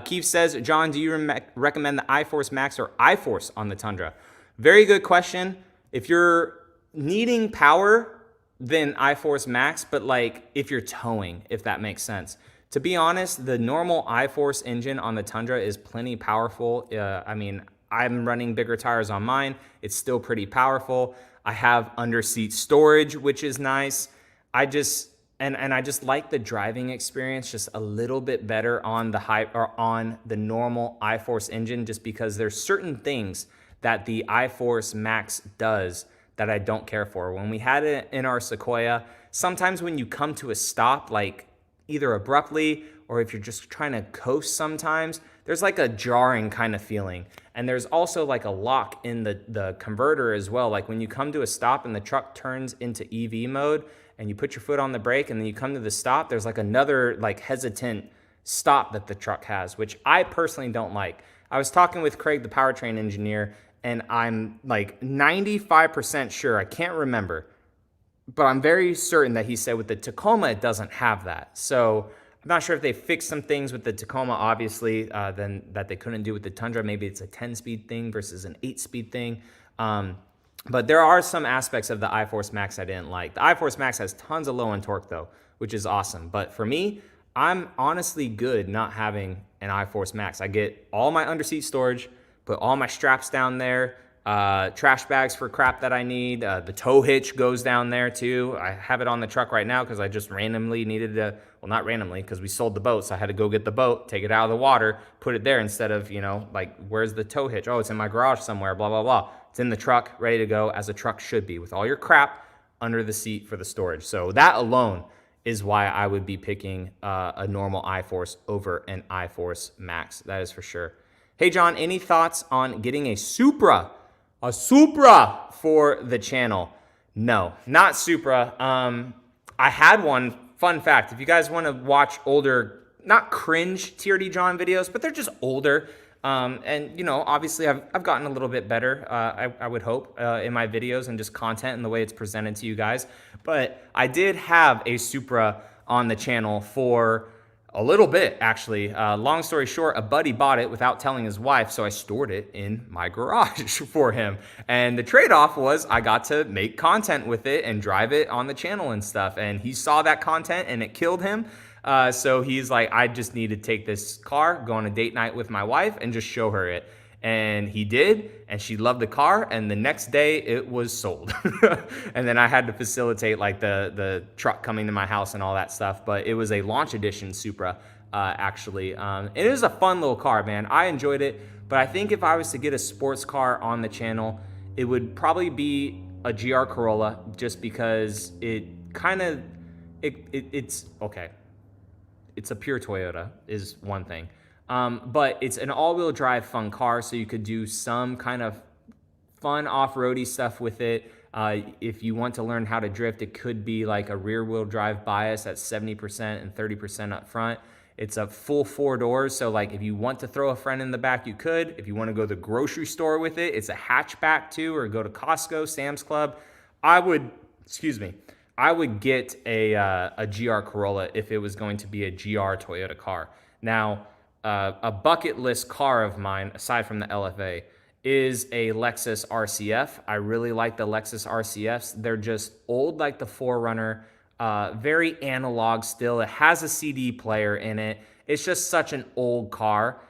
Keith says, John, do you recommend the iForce Max or iForce on the Tundra? Very good question. If you're needing power, then iForce Max, but like if you're towing, if that makes sense. To be honest, the normal iForce engine on the Tundra is plenty powerful. I mean, I'm running bigger tires on mine. It's still pretty powerful. I have under-seat storage, which is nice. I just like the driving experience just a little bit better on the normal iForce engine, just because there's certain things that the iForce Max does that I don't care for. When we had it in our Sequoia, sometimes when you come to a stop, like either abruptly or if you're just trying to coast sometimes, there's like a jarring kind of feeling. And there's also like a lock in the converter as well. Like when you come to a stop and the truck turns into EV mode and you put your foot on the brake and then you come to the stop, there's like another like hesitant stop that the truck has, which I personally don't like. I was talking with Craig, the powertrain engineer, and I'm like 95% sure, I can't remember, but I'm very certain that he said with the Tacoma, it doesn't have that. So I'm not sure if they fixed some things with the Tacoma, obviously, then that they couldn't do with the Tundra. Maybe it's a 10-speed thing versus an 8-speed thing. But there are some aspects of the iForce Max I didn't like. The iForce Max has tons of low-end torque, though, which is awesome. But for me, I'm honestly good not having an iForce Max. I get all my under-seat storage, put all my straps down there, trash bags for crap that I need. The tow hitch goes down there too. I have it on the truck right now because I just randomly needed to, well, not randomly, because we sold the boat, so I had to go get the boat, take it out of the water, put it there instead of, like, where's the tow hitch? Oh, it's in my garage somewhere, blah, blah, blah. It's in the truck, ready to go, as a truck should be, with all your crap under the seat for the storage. So that alone is why I would be picking a normal iForce over an iForce Max. That is for sure. Hey, John, any thoughts on getting a Supra? A Supra for the channel? No, not Supra. I had one. Fun fact, if you guys want to watch older, not cringe TRDJON videos, but they're just older. And, obviously I've gotten a little bit better, I would hope, in my videos and just content and the way it's presented to you guys. But I did have a Supra on the channel for a little bit, actually. Long story short, a buddy bought it without telling his wife, so I stored it in my garage for him. And the trade-off was I got to make content with it and drive it on the channel and stuff. And he saw that content and it killed him. So he's like, I just need to take this car, go on a date night with my wife, and just show her it. And he did, and she loved the car, and the next day it was sold. And then I had to facilitate like the truck coming to my house and all that stuff, but it was a launch edition Supra, actually. It is a fun little car, man. I enjoyed it, but I think if I was to get a sports car on the channel, it would probably be a GR Corolla, just because it kind of, it's okay. It's a pure Toyota is one thing. But it's an all-wheel drive fun car, so you could do some kind of fun off-roady stuff with it. If you want to learn how to drift, it could be like a rear-wheel drive bias at 70% and 30% up front. It's a full 4 doors, so like if you want to throw a friend in the back, you could. If you want to go to the grocery store with it, it's a hatchback too, or go to Costco, Sam's Club. I would get a GR Corolla if it was going to be a GR Toyota car. Now, a bucket list car of mine, aside from the LFA, is a Lexus RCF. I really like the Lexus RCFs. They're just old like the 4Runner, very analog still. It has a CD player in it. It's just such an old car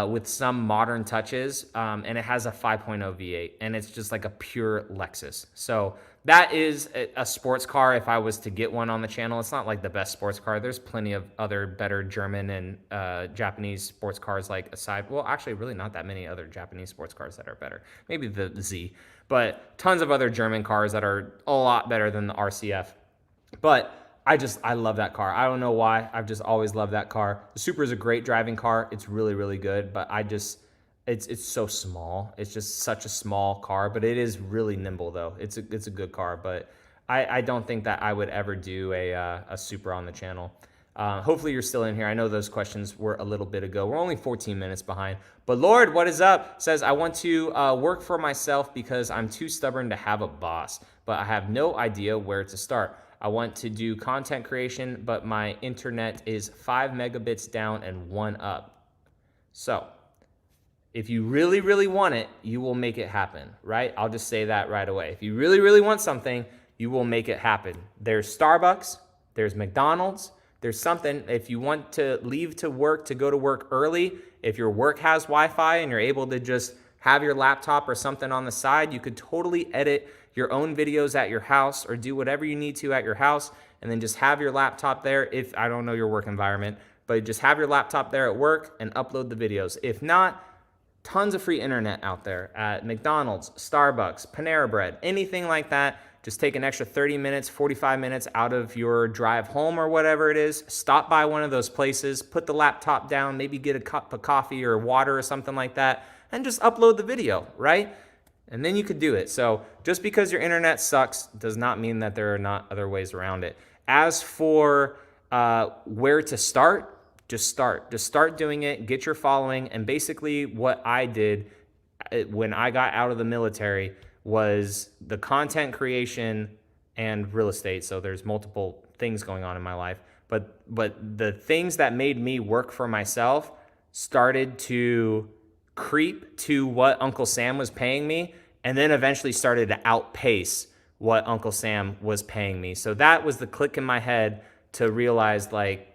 with some modern touches, and it has a 5.0 V8, and it's just like a pure Lexus. So that is a sports car if I was to get one on the channel. It's not like the best sports car. There's plenty of other better German and Japanese sports cars like aside. Well, actually really not that many other Japanese sports cars that are better. Maybe the Z, but tons of other German cars that are a lot better than the RCF. But I love that car. I don't know why. I've just always loved that car. The Supra is a great driving car. It's really, really good, but it's so small. It's just such a small car, but it is really nimble though. It's a good car, but I don't think that I would ever do a Supra on the channel. Hopefully you're still in here. I know those questions were a little bit ago. We're only 14 minutes behind. But Lord, what is up? Says, I want to work for myself because I'm too stubborn to have a boss, but I have no idea where to start. I want to do content creation, but my internet is 5 megabits down and 1 up. So if you really, really want it, you will make it happen, right? I'll just say that right away. If you really, really want something, you will make it happen. There's Starbucks, there's McDonald's, there's something. If you want to leave to work, to go to work early, if your work has Wi-Fi and you're able to just have your laptop or something on the side, you could totally edit your own videos at your house or do whatever you need to at your house, and then just have your laptop there. If I don't know your work environment, but just have your laptop there at work and upload the videos. If not, tons of free internet out there at McDonald's, Starbucks, Panera Bread, anything like that. Just take an extra 30 minutes, 45 minutes out of your drive home or whatever it is. Stop by one of those places, put the laptop down, maybe get a cup of coffee or water or something like that, and just upload the video, right? And then you could do it. So just because your internet sucks does not mean that there are not other ways around it. As for where to start, just start. Just start doing it, get your following. And basically what I did when I got out of the military was the content creation and real estate. So there's multiple things going on in my life. But the things that made me work for myself started to creep to what Uncle Sam was paying me, and then eventually started to outpace what Uncle Sam was paying me. So that was the click in my head to realize like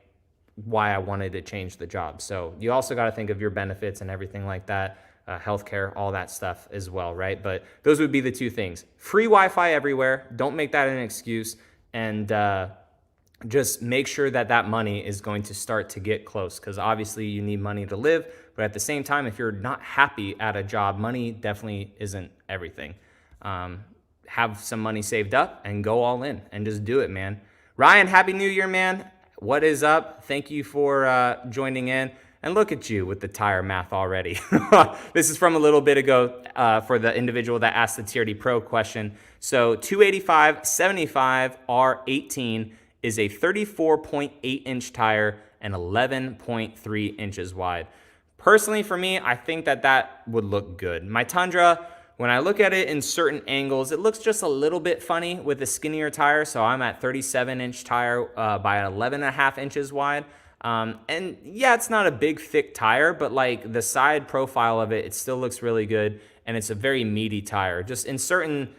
why I wanted to change the job. So you also got to think of your benefits and everything like that, healthcare, all that stuff as well, right? But those would be the two things. Free Wi-Fi everywhere. Don't make that an excuse, and just make sure that that money is going to start to get close, because obviously you need money to live. But at the same time, if you're not happy at a job, money definitely isn't everything. Have some money saved up and go all in and just do it, man. Ryan, Happy New Year, man. What is up? Thank you for joining in. And look at you with the tire math already. This is from a little bit ago for the individual that asked the TRD Pro question. So 285 75 R18 is a 34.8 inch tire and 11.3 inches wide. Personally, for me, I think that that would look good. My Tundra, when I look at it in certain angles, it looks just a little bit funny with a skinnier tire. So I'm at 37-inch tire by 11.5 inches wide. And yeah, it's not a big, thick tire, but like the side profile of it, it still looks really good. And it's a very meaty tire. Just in certain,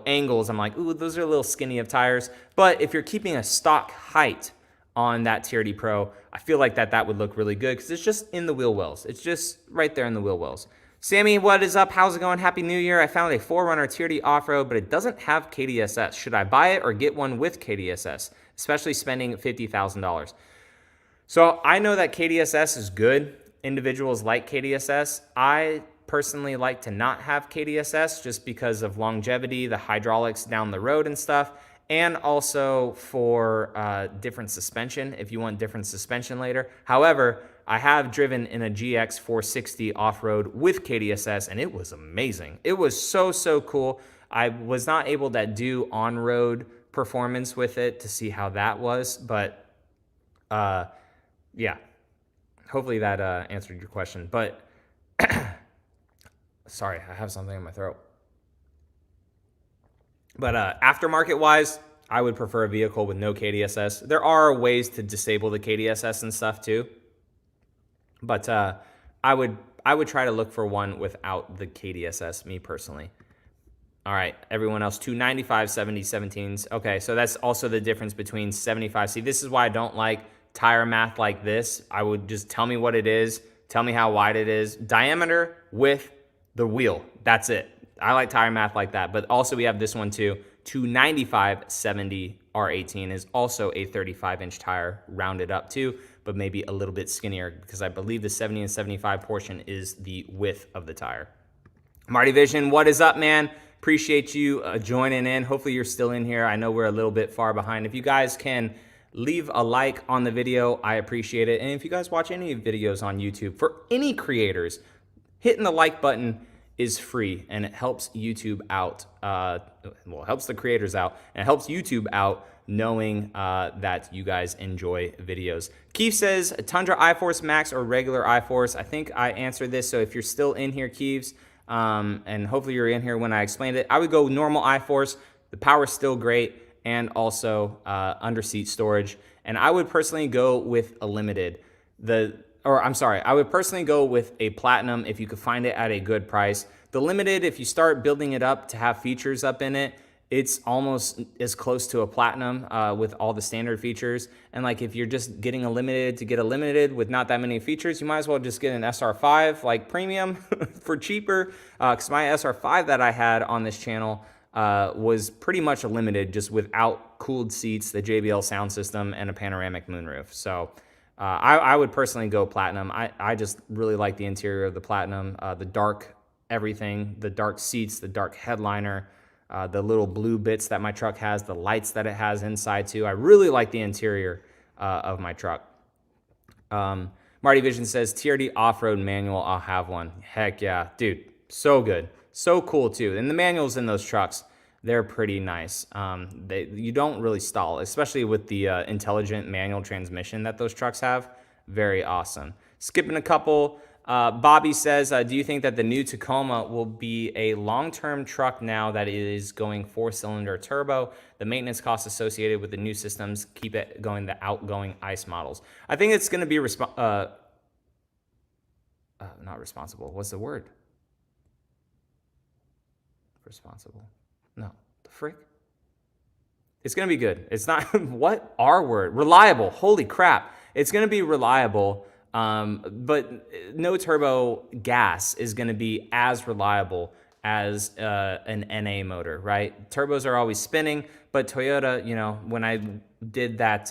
angles, I'm like, ooh, those are a little skinny of tires. But if you're keeping a stock height on that TRD Pro, I feel like that would look really good because it's just in the wheel wells. It's just right there in the wheel wells. Sammy, what is up? How's it going? Happy New Year. I found a 4Runner TRD off-road, but it doesn't have KDSS. Should I buy it or get one with KDSS, especially spending $50,000? So I know that KDSS is good. Individuals like KDSS. I personally like to not have KDSS just because of longevity, the hydraulics down the road and stuff. And also for different suspension, if you want different suspension later. However, I have driven in a GX 460 off-road with KDSS, and it was amazing. It was so cool. I was not able to do on-road performance with it to see how that was, but yeah. Hopefully that answered your question. But sorry, I have something in my throat. But aftermarket-wise, I would prefer a vehicle with no KDSS. There are ways to disable the KDSS and stuff too. But I would I would try to look for one without the KDSS, me personally. All right, everyone else, 295, 70, 17s. Okay, so that's also the difference between 75. See, this is why I don't like tire math like this. I would just tell me what it is, tell me how wide it is, diameter, width, the wheel. That's it. I like tire math like that. But also we have this one too, 295, 70 R18 is also a 35-inch tire, rounded up too, but maybe a little bit skinnier because I believe the 70 and 75 portion is the width of the tire. Marty Vision, what is up, man? Appreciate you joining in. Hopefully you're still in here. I know we're a little bit far behind. If you guys can leave a like on the video, I appreciate it. And if you guys watch any videos on YouTube, for any creators, hitting the like button is free and it helps YouTube out. Well, it helps the creators out and it helps YouTube out knowing that you guys enjoy videos. Keith says Tundra iForce Max or regular iForce. I think I answered this. So if you're still in here, Keeves, and hopefully you're in here when I explained it, I would go normal iForce. The power's still great, and also under seat storage. And I would personally go with a limited. I would personally go with a platinum if you could find it at a good price. The limited, if you start building it up to have features up in it, it's almost as close to a platinum with all the standard features. And like if you're just getting a limited to get a limited with not that many features, you might as well just get an SR5 like premium for cheaper. Because my SR5 that I had on this channel was pretty much a limited just without cooled seats, the JBL sound system, and a panoramic moonroof. So I would personally go platinum. I just really like the interior of the platinum, the dark everything, the dark seats, the dark headliner, the little blue bits that my truck has, the lights that it has inside too. I really like the interior of my truck. Marty Vision says, TRD off-road manual, I'll have one. Heck yeah, dude, so good. So cool too. And the manuals in those trucks, they're pretty nice. You don't really stall, especially with the intelligent manual transmission that those trucks have. Very awesome. Skipping a couple, Bobby says, do you think that the new Tacoma will be a long-term truck now that it is going 4-cylinder turbo? The maintenance costs associated with the new systems keep it going the outgoing ICE models. I think it's going to be not responsible. What's the word? Responsible. No, the frick? It's going to be good. It's not, what R word? Reliable. Holy crap. It's going to be reliable. But no turbo gas is going to be as reliable as an NA motor, right? Turbos are always spinning, but Toyota, you know, when I did that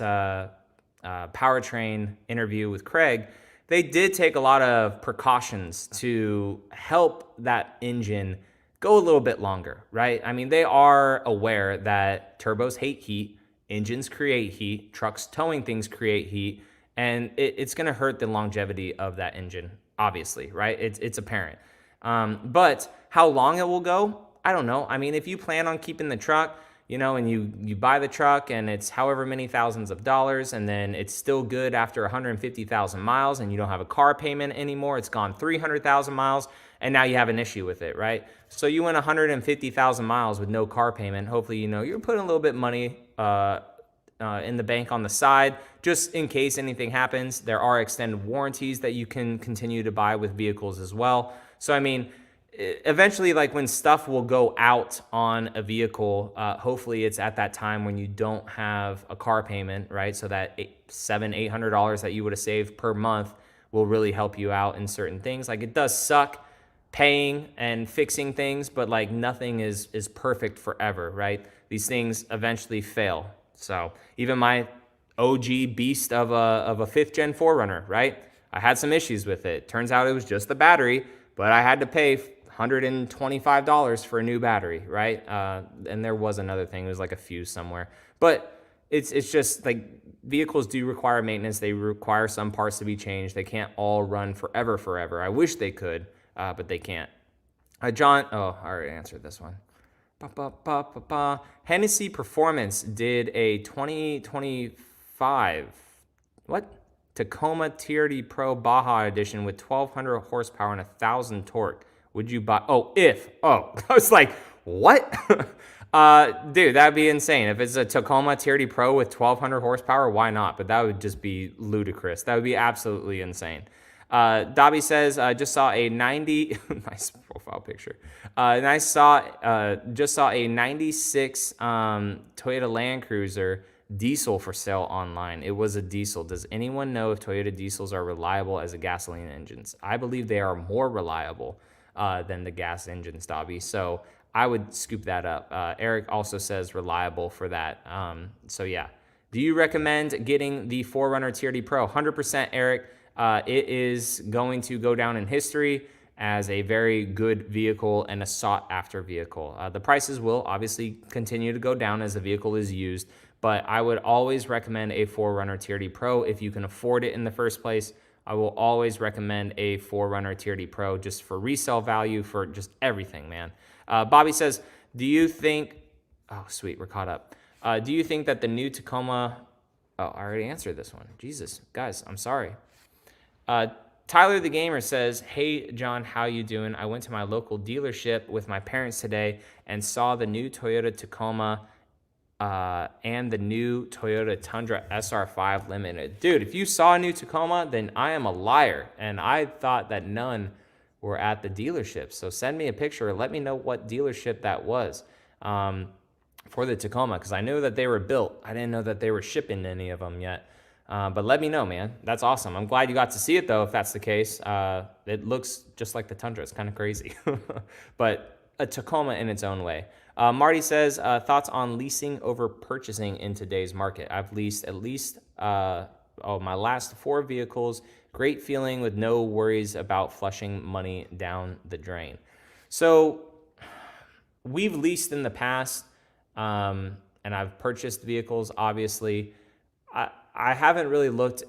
powertrain interview with Craig, they did take a lot of precautions to help that engine go a little bit longer, right? I mean, they are aware that turbos hate heat, engines create heat, trucks towing things create heat, and it's going to hurt the longevity of that engine, obviously, right? It's apparent. But how long it will go, I don't know. I mean, if you plan on keeping the truck, you know, and you buy the truck and it's however many thousands of dollars, and then it's still good after 150,000 miles and you don't have a car payment anymore, it's gone 300,000 miles, and now you have an issue with it, right? So you went 150,000 miles with no car payment. Hopefully, you know, you're putting a little bit of money in the bank on the side, just in case anything happens. There are extended warranties that you can continue to buy with vehicles as well. So, I mean, eventually, like when stuff will go out on a vehicle, hopefully it's at that time when you don't have a car payment, right? So that $700-800 that you would have saved per month will really help you out in certain things. Like, it does suck paying and fixing things, but like nothing is perfect forever, right? These things eventually fail. So even my OG beast of a 5th gen 4Runner, right? I had some issues with it. Turns out it was just the battery, but I had to pay $125 for a new battery, right? And there was another thing. It was like a fuse somewhere. But it's just like vehicles do require maintenance. They require some parts to be changed. They can't all run forever. I wish they could, but they can't. John, I already answered this one. Hennessy Performance did a 2025, Tacoma TRD Pro Baja Edition with 1,200 horsepower and 1,000 torque. Would you buy? I was like, what? Dude, that'd be insane. If it's a Tacoma TRD Pro with 1,200 horsepower, why not? But that would just be ludicrous. That would be absolutely insane. Dobby says, just saw a 90, nice profile picture. And I just saw a 96 Toyota Land Cruiser diesel for sale online. It was a diesel. Does anyone know if Toyota diesels are reliable as a gasoline engines? I believe they are more reliable than the gas engines, Dobby. So I would scoop that up. Eric also says reliable for that. So yeah. Do you recommend getting the 4Runner TRD Pro? 100%, Eric. It is going to go down in history as a very good vehicle and a sought-after vehicle. The prices will obviously continue to go down as the vehicle is used, but I would always recommend a 4Runner TRD Pro if you can afford it in the first place. I will always recommend a 4Runner TRD Pro just for resale value, for just everything, man. Bobby says, do you think... Oh, sweet, we're caught up. Do you think that the new Tacoma... Oh, I already answered this one. Jesus, guys, I'm sorry. Tyler the Gamer says, hey, John, how you doing? I went to my local dealership with my parents today and saw the new Toyota Tacoma and the new Toyota Tundra SR5 Limited. Dude, if you saw a new Tacoma, then I am a liar, and I thought that none were at the dealership. So send me a picture or let me know what dealership that was for the Tacoma, because I knew that they were built. I didn't know that they were shipping any of them yet. But let me know, man. That's awesome. I'm glad you got to see it, though, if that's the case. It looks just like the Tundra. It's kind of crazy. But a Tacoma in its own way. Marty says, thoughts on leasing over purchasing in today's market? I've leased at least my last 4 vehicles. Great feeling with no worries about flushing money down the drain. So we've leased in the past, and I've purchased vehicles, obviously. I haven't really looked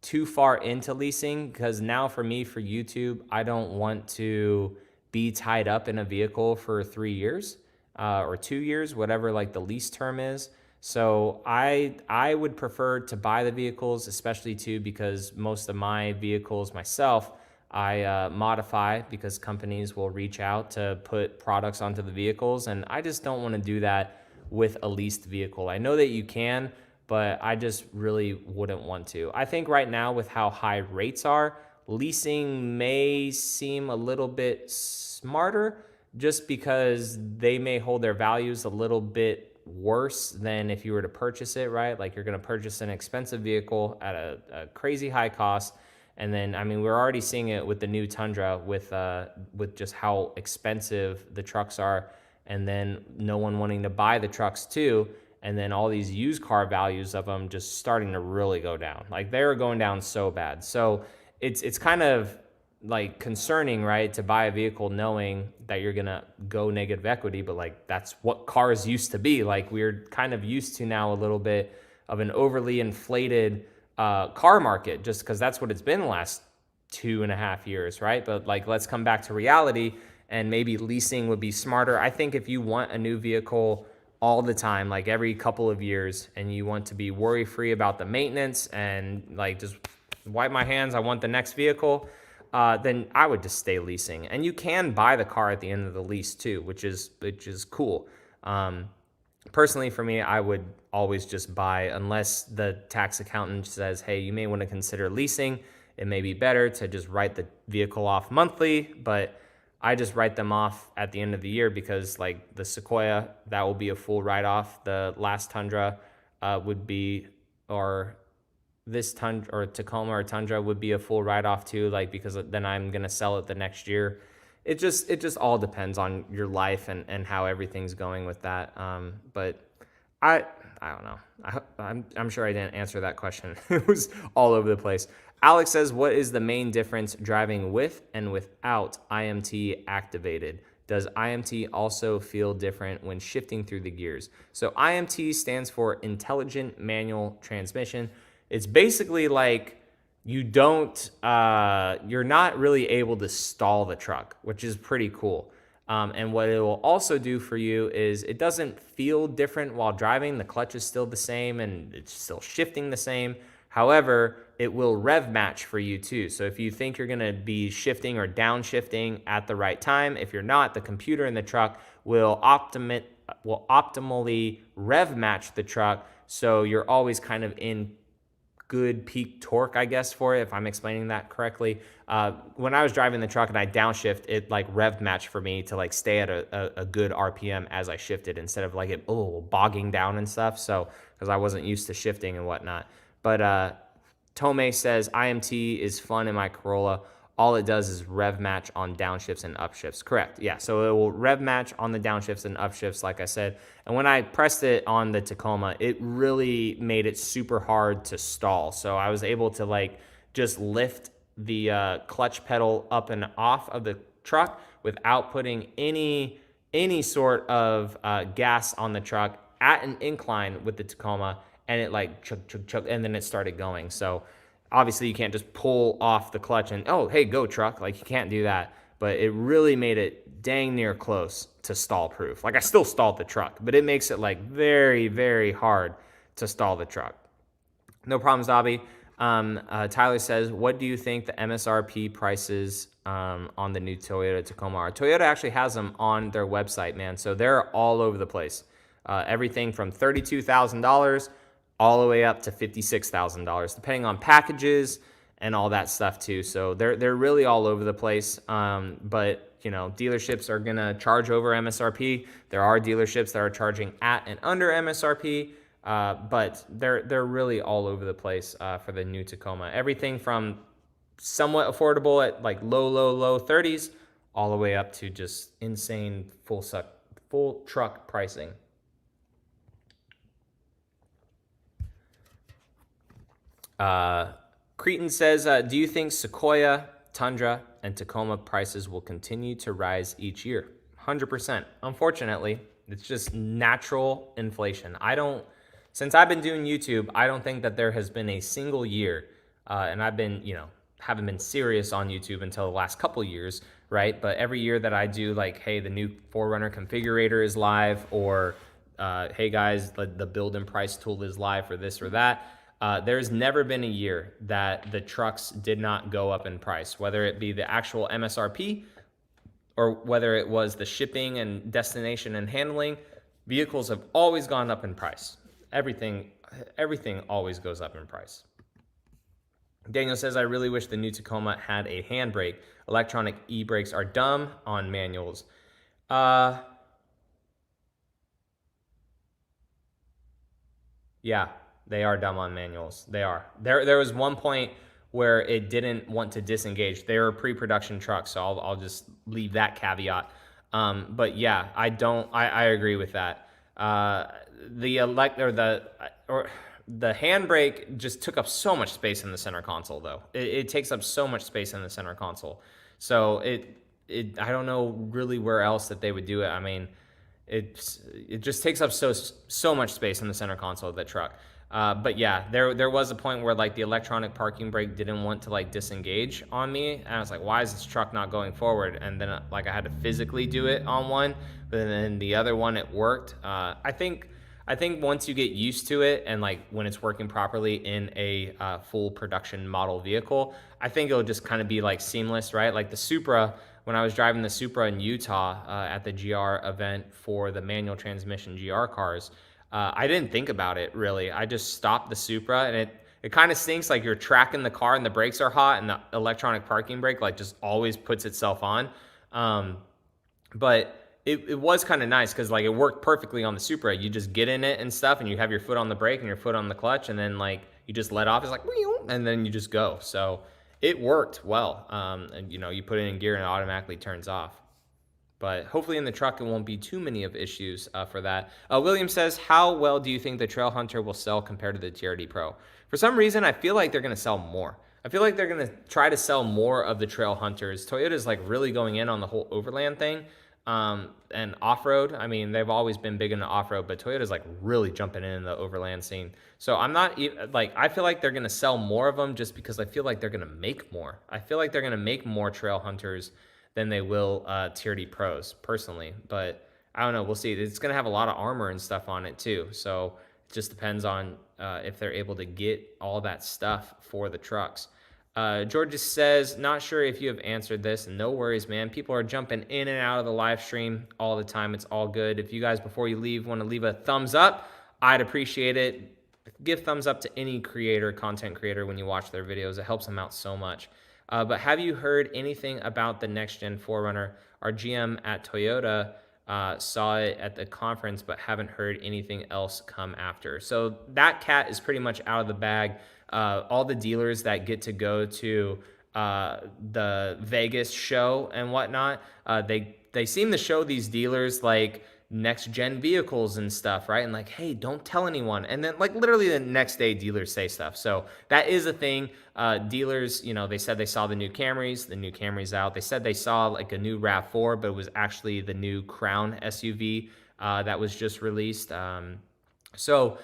too far into leasing because now for me, for YouTube, I don't want to be tied up in a vehicle for 3 years or 2 years, whatever like the lease term is. So I would prefer to buy the vehicles, especially too because most of my vehicles myself, I modify because companies will reach out to put products onto the vehicles, and I just don't want to do that with a leased vehicle. I know that you can, but I just really wouldn't want to. I think right now with how high rates are, leasing may seem a little bit smarter just because they may hold their values a little bit worse than if you were to purchase it, right? Like you're gonna purchase an expensive vehicle at a crazy high cost. And then, I mean, we're already seeing it with the new Tundra with just how expensive the trucks are, and then no one wanting to buy the trucks too. And then all these used car values of them just starting to really go down. Like they're going down so bad. So it's kind of like concerning, right? To buy a vehicle knowing that you're gonna go negative equity, but like that's what cars used to be. Like we're kind of used to now a little bit of an overly inflated car market, just because that's what it's been the last 2.5 years, right? But like let's come back to reality, and maybe leasing would be smarter. I think if you want a new vehicle all the time, like every couple of years, and you want to be worry-free about the maintenance and like just wipe my hands, I want the next vehicle, then I would just stay leasing. And you can buy the car at the end of the lease too, which is cool. Personally, for me, I would always just buy, unless the tax accountant says, hey, you may want to consider leasing. It may be better to just write the vehicle off monthly, but I just write them off at the end of the year because like the Sequoia, that will be a full write-off. The last Tundra would be, or this Tundra or Tacoma or Tundra would be a full write-off too, like because then I'm going to sell it the next year. It just all depends on your life and how everything's going with that. But I don't know. I'm sure I didn't answer that question. It was all over the place. Alex says, what is the main difference driving with and without IMT activated? Does IMT also feel different when shifting through the gears? So IMT stands for Intelligent Manual Transmission. It's basically like you're not really able to stall the truck, which is pretty cool. And what it will also do for you is it doesn't feel different while driving. The clutch is still the same and it's still shifting the same. However, it will rev match for you too. So if you think you're gonna be shifting or downshifting at the right time, if you're not, the computer in the truck will optimally rev match the truck, so you're always kind of in good peak torque, I guess, for it, if I'm explaining that correctly. When I was driving the truck and I downshift, it like rev matched for me to like stay at a good RPM as I shifted instead of like it bogging down and stuff. So because I wasn't used to shifting and whatnot. But Tomei says IMT is fun in my Corolla. All it does is rev match on downshifts and upshifts. Correct. Yeah. So it will rev match on the downshifts and upshifts, like I said. And when I pressed it on the Tacoma, it really made it super hard to stall. So I was able to like just lift the clutch pedal up and off of the truck without putting any sort of gas on the truck at an incline with the Tacoma, and it like chug, and then it started going. So obviously you can't just pull off the clutch and, oh, hey, go truck. Like you can't do that. But it really made it dang near close to stall proof. Like I still stalled the truck, but it makes it like very, very hard to stall the truck. No problems, Dobby. Tyler says, what do you think the MSRP prices on the new Toyota Tacoma are? Toyota actually has them on their website, man. So they're all over the place. Everything from $32,000 all the way up to $56,000, depending on packages and all that stuff too. So they're really all over the place. But you know, dealerships are gonna charge over MSRP. There are dealerships that are charging at and under MSRP, but they're really all over the place for the new Tacoma. Everything from somewhat affordable at like low 30s, all the way up to just insane full truck pricing. Cretan says, do you think Sequoia, Tundra, and Tacoma prices will continue to rise each year? 100%. Unfortunately, it's just natural inflation. Since I've been doing YouTube, I don't think that there has been a single year, and I've been, haven't been serious on YouTube until the last couple years, right? But every year that I do, like, hey, the new 4Runner configurator is live, or hey guys, the build and price tool is live for this or that. There's never been a year that the trucks did not go up in price, whether it be the actual MSRP or whether it was the shipping and destination and handling. Vehicles have always gone up in price. Everything always goes up in price. Daniel says, I really wish the new Tacoma had a handbrake. Electronic e-brakes are dumb on manuals. Yeah. They are dumb on manuals. They are. There was one point where it didn't want to disengage. They were pre-production trucks, so I'll just leave that caveat. But yeah, I agree with that. The handbrake just took up so much space in the center console, though. It takes up so much space in the center console. So I don't know really where else that they would do it. I mean, it just takes up so much space in the center console of the truck. But yeah, there was a point where like the electronic parking brake didn't want to like disengage on me, and I was like, why is this truck not going forward? And then like I had to physically do it on one, but then the other one it worked. I think once you get used to it and like when it's working properly in a full production model vehicle, I think it'll just kind of be like seamless, right? Like the Supra, when I was driving the Supra in Utah at the GR event for the manual transmission GR cars, I didn't think about it really. I just stopped the Supra, and it kind of stinks. Like you're tracking the car and the brakes are hot, and the electronic parking brake like just always puts itself on. But it was kind of nice because like it worked perfectly on the Supra. You just get in it and stuff, and you have your foot on the brake and your foot on the clutch, and then like you just let off. It's like, and then you just go. So it worked well. And you put it in gear and it automatically turns off. But hopefully in the truck, it won't be too many of issues for that. William says, how well do you think the Trail Hunter will sell compared to the TRD Pro? For some reason, I feel like they're going to sell more. I feel like they're going to try to sell more of the Trail Hunters. Toyota's like really going in on the whole overland thing and off-road. I mean, they've always been big into off-road, but Toyota's like really jumping in the overland scene. So I'm not like, I feel like they're going to sell more of them just because I feel like they're going to make more. I feel like they're going to make more Trail Hunters than they will TRD Pros, personally. But I don't know. We'll see. It's going to have a lot of armor and stuff on it, too. So it just depends on if they're able to get all that stuff for the trucks. George says, not sure if you have answered this. No worries, man. People are jumping in and out of the live stream all the time. It's all good. If you guys, before you leave, want to leave a thumbs up, I'd appreciate it. give thumbs up to any content creator when you watch their videos. It helps them out so much. But have you heard anything about the next gen 4Runner? Our GM at Toyota saw it at the conference, but haven't heard anything else come after. So that cat is pretty much out of the bag. All the dealers that get to go to the Vegas show and whatnot, they seem to show these dealers like next gen vehicles and stuff, right? And like, hey, don't tell anyone. And then like literally the next day dealers say stuff. So that is a thing. Dealers, you know, they said they saw the new Camry's out. They said they saw like a new RAV4, but it was actually the new Crown SUV that was just released. So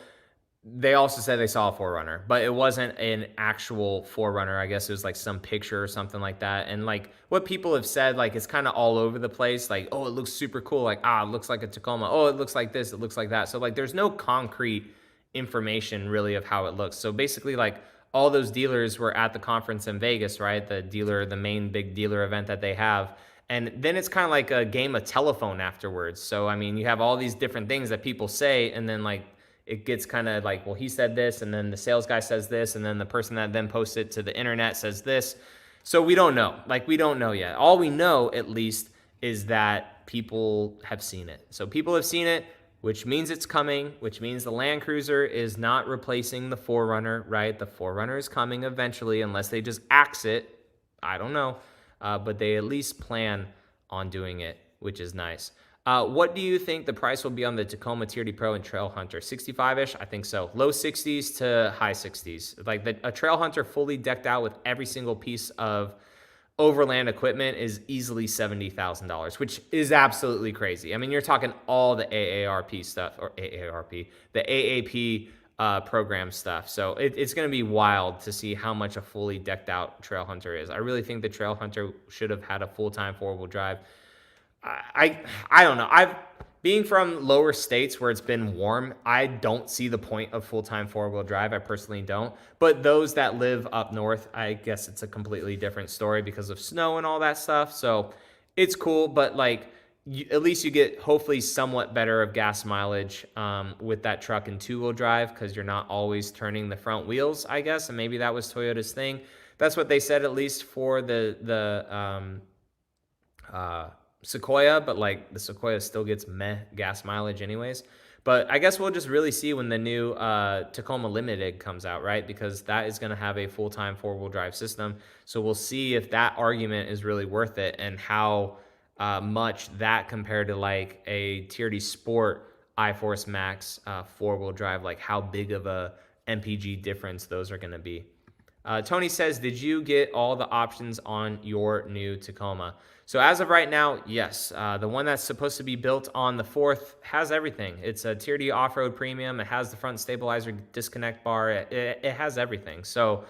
they also said they saw a 4Runner, but it wasn't an actual 4Runner. I guess it was like some picture or something like that. And like what people have said, like it's kind of all over the place. Like, oh, it looks super cool. Like, it looks like a Tacoma. Oh, it looks like this. It looks like that. So like there's no concrete information really of how it looks. So basically like all those dealers were at the conference in Vegas, right? The main big dealer event that they have. And then it's kind of like a game of telephone afterwards. So, I mean, you have all these different things that people say, and then like it gets kind of like, well, he said this, and then the sales guy says this, and then the person that then posts it to the internet says this. So we don't know. Like, we don't know yet. All we know, at least, is that people have seen it. So people have seen it, which means it's coming, which means the Land Cruiser is not replacing the 4Runner, right? The 4Runner is coming eventually, unless they just axe it. I don't know. But they at least plan on doing it, which is nice. What do you think the price will be on the Tacoma TRD Pro and Trail Hunter? 65-ish? I think so. Low 60s to high 60s. Like a Trail Hunter fully decked out with every single piece of overland equipment is easily $70,000, which is absolutely crazy. I mean, you're talking all the AARP stuff, or AARP, the AAP program stuff. So it's going to be wild to see how much a fully decked out Trail Hunter is. I really think the Trail Hunter should have had a full-time four-wheel drive. I don't know. Being from lower states where it's been warm, I don't see the point of full-time four-wheel drive. I personally don't. But those that live up north, I guess it's a completely different story because of snow and all that stuff. So it's cool, but like at least you get hopefully somewhat better of gas mileage with that truck and two-wheel drive because you're not always turning the front wheels, I guess. And maybe that was Toyota's thing. That's what they said, at least for the Sequoia, but like the Sequoia still gets meh gas mileage anyways. But I guess we'll just really see when the new Tacoma Limited comes out, right? Because that is going to have a full-time four-wheel drive system. So we'll see if that argument is really worth it and how much that compared to like a TRD Sport iForce Max four-wheel drive, like how big of a MPG difference those are going to be. Tony says, did you get all the options on your new Tacoma? So as of right now, yes. The one that's supposed to be built on the 4th has everything. It's a TRD off-road premium. It has the front stabilizer disconnect bar. It has everything. So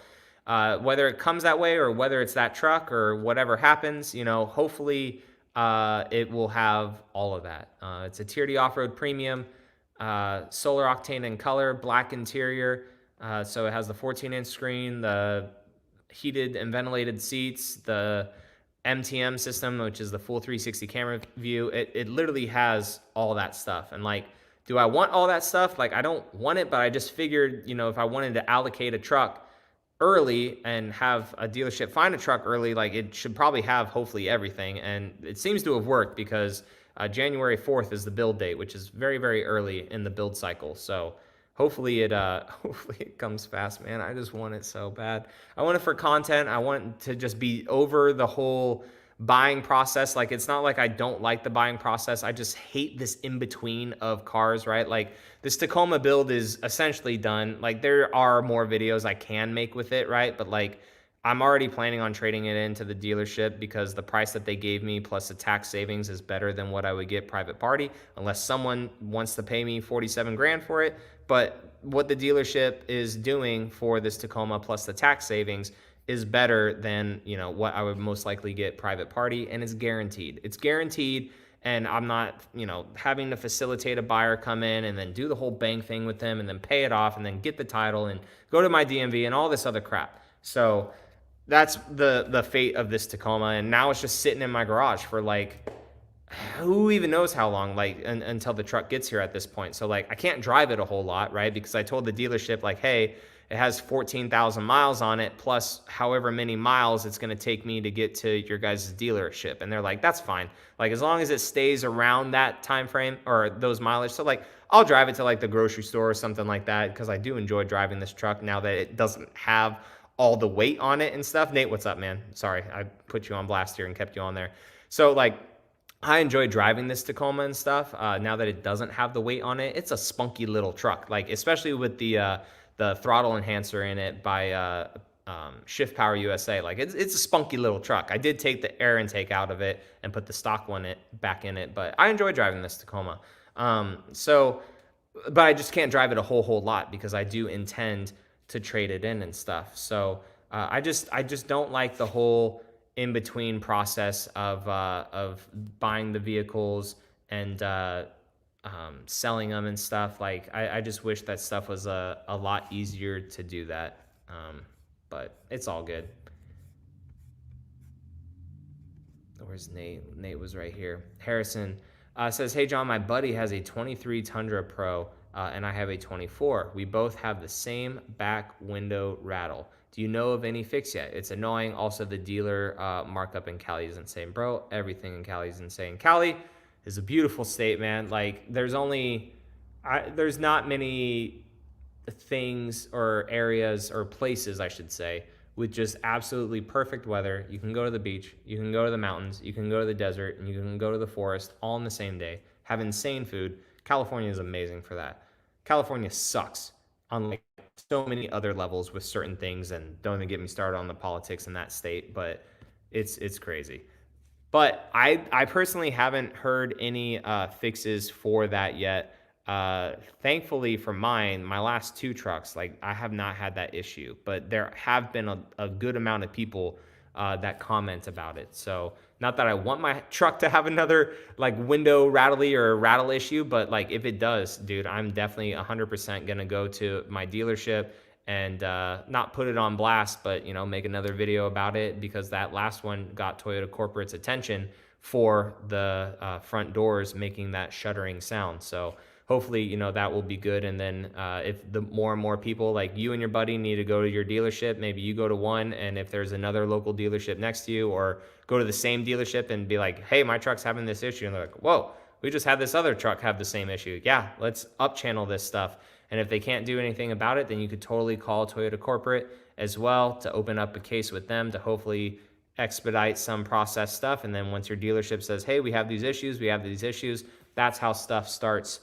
whether it comes that way or whether it's that truck or whatever happens, you know, hopefully it will have all of that. It's a TRD off-road premium, solar octane in color, black interior. So it has the 14-inch screen, the heated and ventilated seats, the MTM system, which is the full 360 camera view. It literally has all that stuff. And like, do I want all that stuff? Like, I don't want it, but I just figured, you know, if I wanted to allocate a truck early and have a dealership find a truck early, like it should probably have hopefully everything. And it seems to have worked because January 4th is the build date, which is very, very early in the build cycle. So hopefully it comes fast, man. I just want it so bad. I want it for content. I want it to just be over the whole buying process. Like, it's not like I don't like the buying process. I just hate this in-between of cars, right? Like, this Tacoma build is essentially done. Like, there are more videos I can make with it, right? But like, I'm already planning on trading it into the dealership because the price that they gave me plus the tax savings is better than what I would get private party, unless someone wants to pay me 47 grand for it. But what the dealership is doing for this Tacoma plus the tax savings is better than, you know, what I would most likely get private party, and it's guaranteed. It's guaranteed, and I'm not, you know, having to facilitate a buyer come in and then do the whole bank thing with them and then pay it off and then get the title and go to my DMV and all this other crap. So that's the fate of this Tacoma, and now it's just sitting in my garage for like who even knows how long, like until the truck gets here at this point. So like I can't drive it a whole lot, right? Because I told the dealership like, hey, it has 14,000 miles on it plus however many miles it's going to take me to get to your guys' dealership. And they're like, that's fine. Like as long as it stays around that time frame or those mileage. So like I'll drive it to like the grocery store or something like that because I do enjoy driving this truck now that it doesn't have all the weight on it and stuff. Nate, what's up, man? Sorry, I put you on blast here and kept you on there. So like I enjoy driving this Tacoma and stuff. Now that it doesn't have the weight on it, it's a spunky little truck. Like especially with the throttle enhancer in it by Shift Power USA. Like it's a spunky little truck. I did take the air intake out of it and put the stock one back in it, but I enjoy driving this Tacoma. But I just can't drive it a whole lot because I do intend to trade it in and stuff. So I just don't like the whole in between process of buying the vehicles and selling them and stuff. Like I just wish that stuff was a lot easier to do that. But it's all good. Where's Nate? Nate was right here. Harrison says, hey, John, my buddy has a 23 Tundra Pro and I have a 24. We both have the same back window rattle. Do you know of any fix yet? It's annoying. Also, the dealer markup in Cali is insane. Bro, everything in Cali is insane. Cali is a beautiful state, man. Like, there's not many things or areas or places, I should say, with just absolutely perfect weather. You can go to the beach, you can go to the mountains, you can go to the desert, and you can go to the forest all in the same day. Have insane food. California is amazing for that. California sucks on like so many other levels with certain things, and don't even get me started on the politics in that state, but it's crazy. But I personally haven't heard any fixes for that yet. Thankfully for mine, my last two trucks, like I have not had that issue, but there have been a good amount of people that comment about it. So not that I want my truck to have another like window rattly or rattle issue, but like if it does, dude, I'm definitely 100% gonna go to my dealership and not put it on blast, but make another video about it because that last one got Toyota Corporate's attention for the front doors making that shuddering sound. So hopefully, that will be good. And then if the more and more people like you and your buddy need to go to your dealership, maybe you go to one, and if there's another local dealership next to you, or go to the same dealership and be like, hey, my truck's having this issue. And they're like, whoa, we just had this other truck have the same issue. Yeah, let's up channel this stuff. And if they can't do anything about it, then you could totally call Toyota Corporate as well to open up a case with them to hopefully expedite some process stuff. And then once your dealership says, hey, we have these issues, that's how stuff starts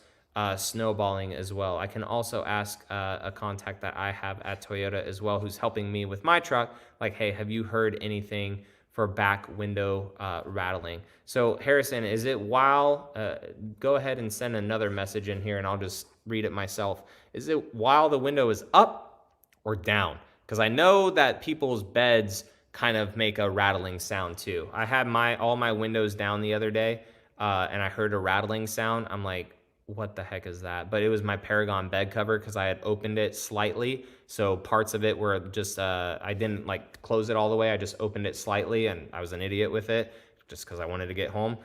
snowballing as well. I can also ask a contact that I have at Toyota as well who's helping me with my truck, like, hey, have you heard anything for back window rattling? So Harrison, is it while, go ahead and send another message in here and I'll just read it myself. Is it while the window is up or down? Because I know that people's beds kind of make a rattling sound too. I had all my windows down the other day and I heard a rattling sound. I'm like, what the heck is that? But it was my Paragon bed cover because I had opened it slightly. So parts of it were just, I didn't like close it all the way. I just opened it slightly and I was an idiot with it just because I wanted to get home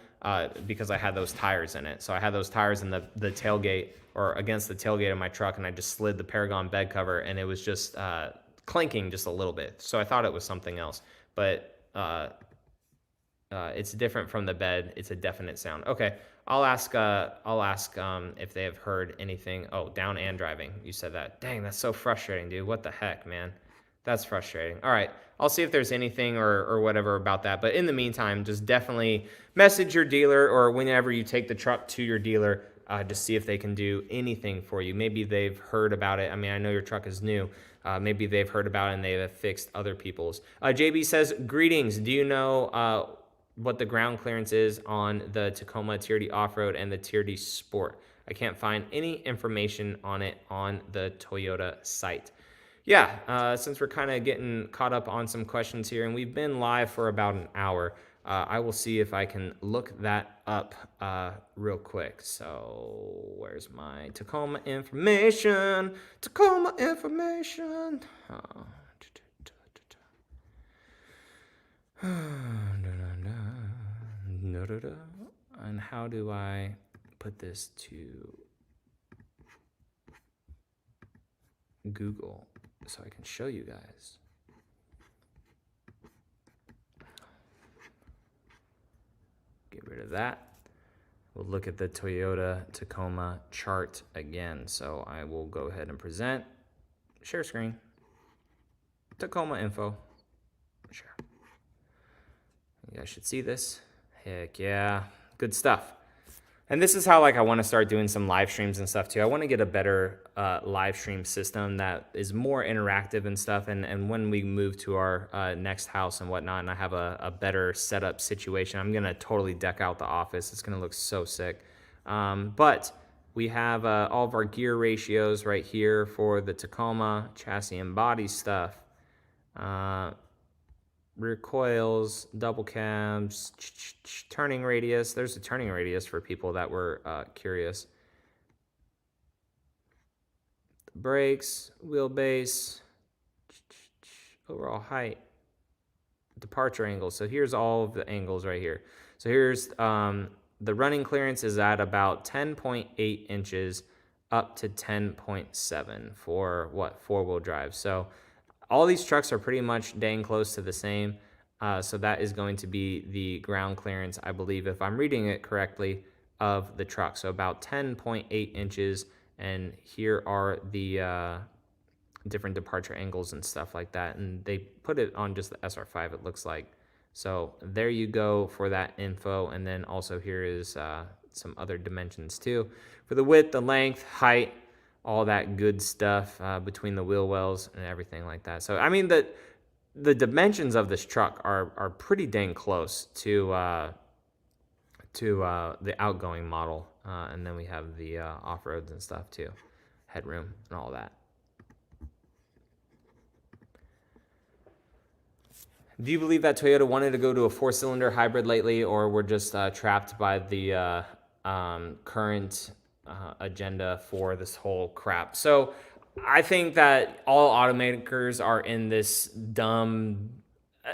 because I had those tires in it. So I had those tires in the tailgate or against the tailgate of my truck, and I just slid the Paragon bed cover and it was just clinking just a little bit. So I thought it was something else, but it's different from the bed. It's a definite sound. Okay. I'll ask if they have heard anything. Oh, down and driving. You said that. Dang, that's so frustrating, dude. What the heck, man? That's frustrating. All right. I'll see if there's anything or whatever about that. But in the meantime, just definitely message your dealer or whenever you take the truck to your dealer, just see if they can do anything for you. Maybe they've heard about it. I mean, I know your truck is new. Maybe they've heard about it and they have fixed other people's. JB says, greetings. Do you know what the ground clearance is on the Tacoma TRD Off-Road and the TRD Sport? I can't find any information on it on the Toyota site. Yeah, since we're kind of getting caught up on some questions here, and we've been live for about an hour, I will see if I can look that up real quick. So where's my Tacoma information? Tacoma information. And how do I put this to Google so I can show you guys? Get rid of that. We'll look at the Toyota Tacoma chart again. So I will go ahead and present, share screen, Tacoma info, share. You guys should see this. Heck yeah, good stuff. And this is how I want to start doing some live streams and stuff too. I want to get a better live stream system that is more interactive and stuff. And when we move to our next house and whatnot, and I have a better setup situation, I'm going to totally deck out the office. It's going to look so sick. But we have all of our gear ratios right here for the Tacoma, chassis and body stuff. Rear coils, double cabs, turning radius. There's a turning radius for people that were curious. Brakes, wheelbase, overall height, departure angles. So here's all of the angles right here. So here's the running clearance is at about 10.8 inches up to 10.7 for what, four-wheel drive. So all these trucks are pretty much dang close to the same. So that is going to be the ground clearance, I believe, if I'm reading it correctly, of the truck. So about 10.8 inches. And here are the different departure angles and stuff like that. And they put it on just the SR5, it looks like. So there you go for that info. And then also here is some other dimensions too. For the width, the length, height, all that good stuff between the wheel wells and everything like that. So, I mean, the dimensions of this truck are pretty dang close to the outgoing model. And then we have the off-roads and stuff too, headroom and all that. Do you believe that Toyota wanted to go to a 4-cylinder hybrid lately, or we're just trapped by the current agenda for this whole crap? So I think that all automakers are in this dumb.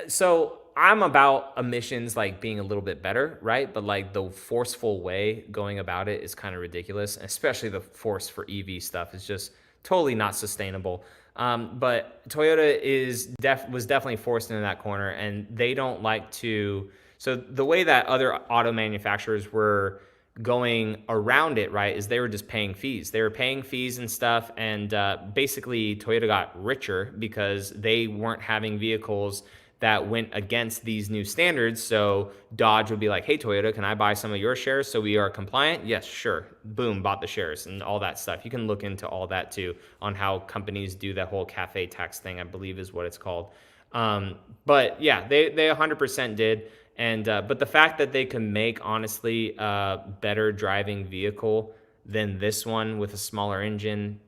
So I'm about emissions being a little bit better, right? But the forceful way going about it is kind of ridiculous, especially the force for EV stuff is just totally not sustainable. But Toyota was definitely forced into that corner, and they don't like to. So the way that other auto manufacturers were going around it, right, is they were just paying fees. They were paying fees and stuff, and basically Toyota got richer because they weren't having vehicles that went against these new standards. So Dodge would be like, hey, Toyota, can I buy some of your shares so we are compliant? Yes, sure. Boom, bought the shares and all that stuff. You can look into all that too on how companies do that whole cafe tax thing, I believe is what it's called. But yeah, they 100% did. And but the fact that they can make, honestly, a better driving vehicle than this one with a smaller engine,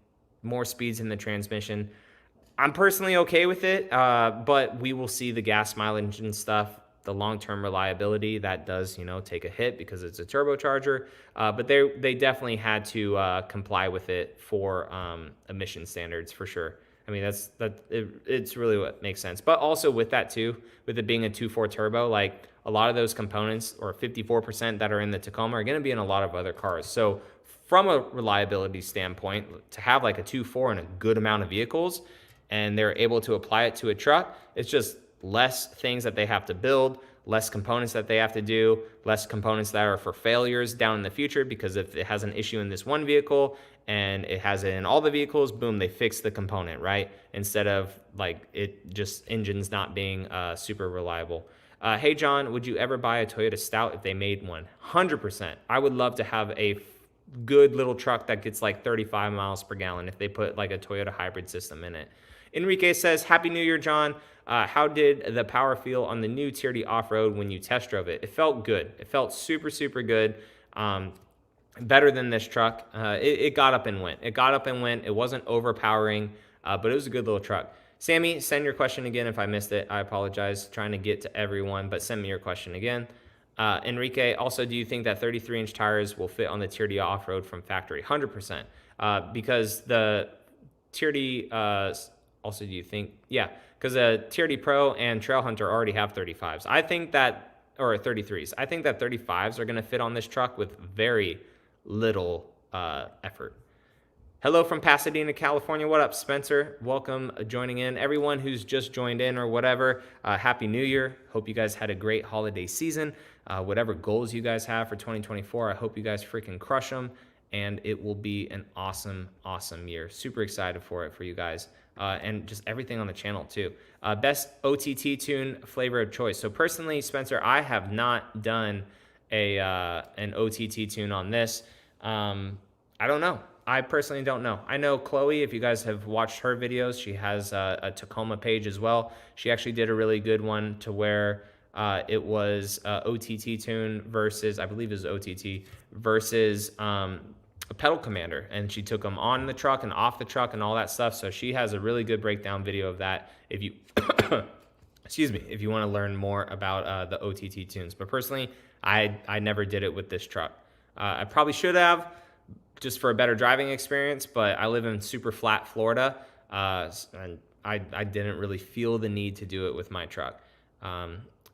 more speeds in the transmission, I'm personally okay with it, but we will see the gas mileage and stuff, the long-term reliability, that does, take a hit because it's a turbocharger. But they definitely had to comply with it for emission standards for sure. I mean, it's really what makes sense. But also with that too, with it being a 2.4 turbo, a lot of those components, or 54% that are in the Tacoma, are going to be in a lot of other cars. So from a reliability standpoint, to have a 2.4 in a good amount of vehicles, and they're able to apply it to a truck, it's just less things that they have to build, less components that they have to do, less components that are for failures down in the future, because if it has an issue in this one vehicle and it has it in all the vehicles, boom, they fix the component, right? Instead of it just engines not being super reliable. Hey, John, would you ever buy a Toyota Stout if they made one? 100%. I would love to have a good little truck that gets 35 miles per gallon if they put a Toyota hybrid system in it. Enrique says, Happy New Year, John. How did the power feel on the new TRD off-road when you test drove it? It felt good. It felt super, super good. Better than this truck. It got up and went. It got up and went. It wasn't overpowering, but it was a good little truck. Sammy, send your question again if I missed it. I apologize. Trying to get to everyone, but send me your question again. Enrique, also, do you think that 33-inch tires will fit on the TRD off-road from factory? 100%. Because the TRD... also, do you think, yeah, because the TRD Pro and Trail Hunter already have 35s. I think that or 33s. I think that 35s are going to fit on this truck with very little effort. Hello from Pasadena, California. What up, Spencer? Welcome joining in. Everyone who's just joined in or whatever, Happy New Year. Hope you guys had a great holiday season. Whatever goals you guys have for 2024, I hope you guys freaking crush them. And it will be an awesome, awesome year. Super excited for it for you guys. And just everything on the channel too. Best OTT tune flavor of choice. So personally, Spencer, I have not done an OTT tune on this. I don't know. I personally don't know. I know Chloe, if you guys have watched her videos, she has a Tacoma page as well. She actually did a really good one to where it was OTT tune versus, I believe it was OTT, versus a pedal commander. And she took them on the truck and off the truck and all that stuff. So she has a really good breakdown video of that if you, excuse me, if you want to learn more about the OTT tunes. But personally, I never did it with this truck. I probably should have, just for a better driving experience, but I live in super flat Florida, and I didn't really feel the need to do it with my truck.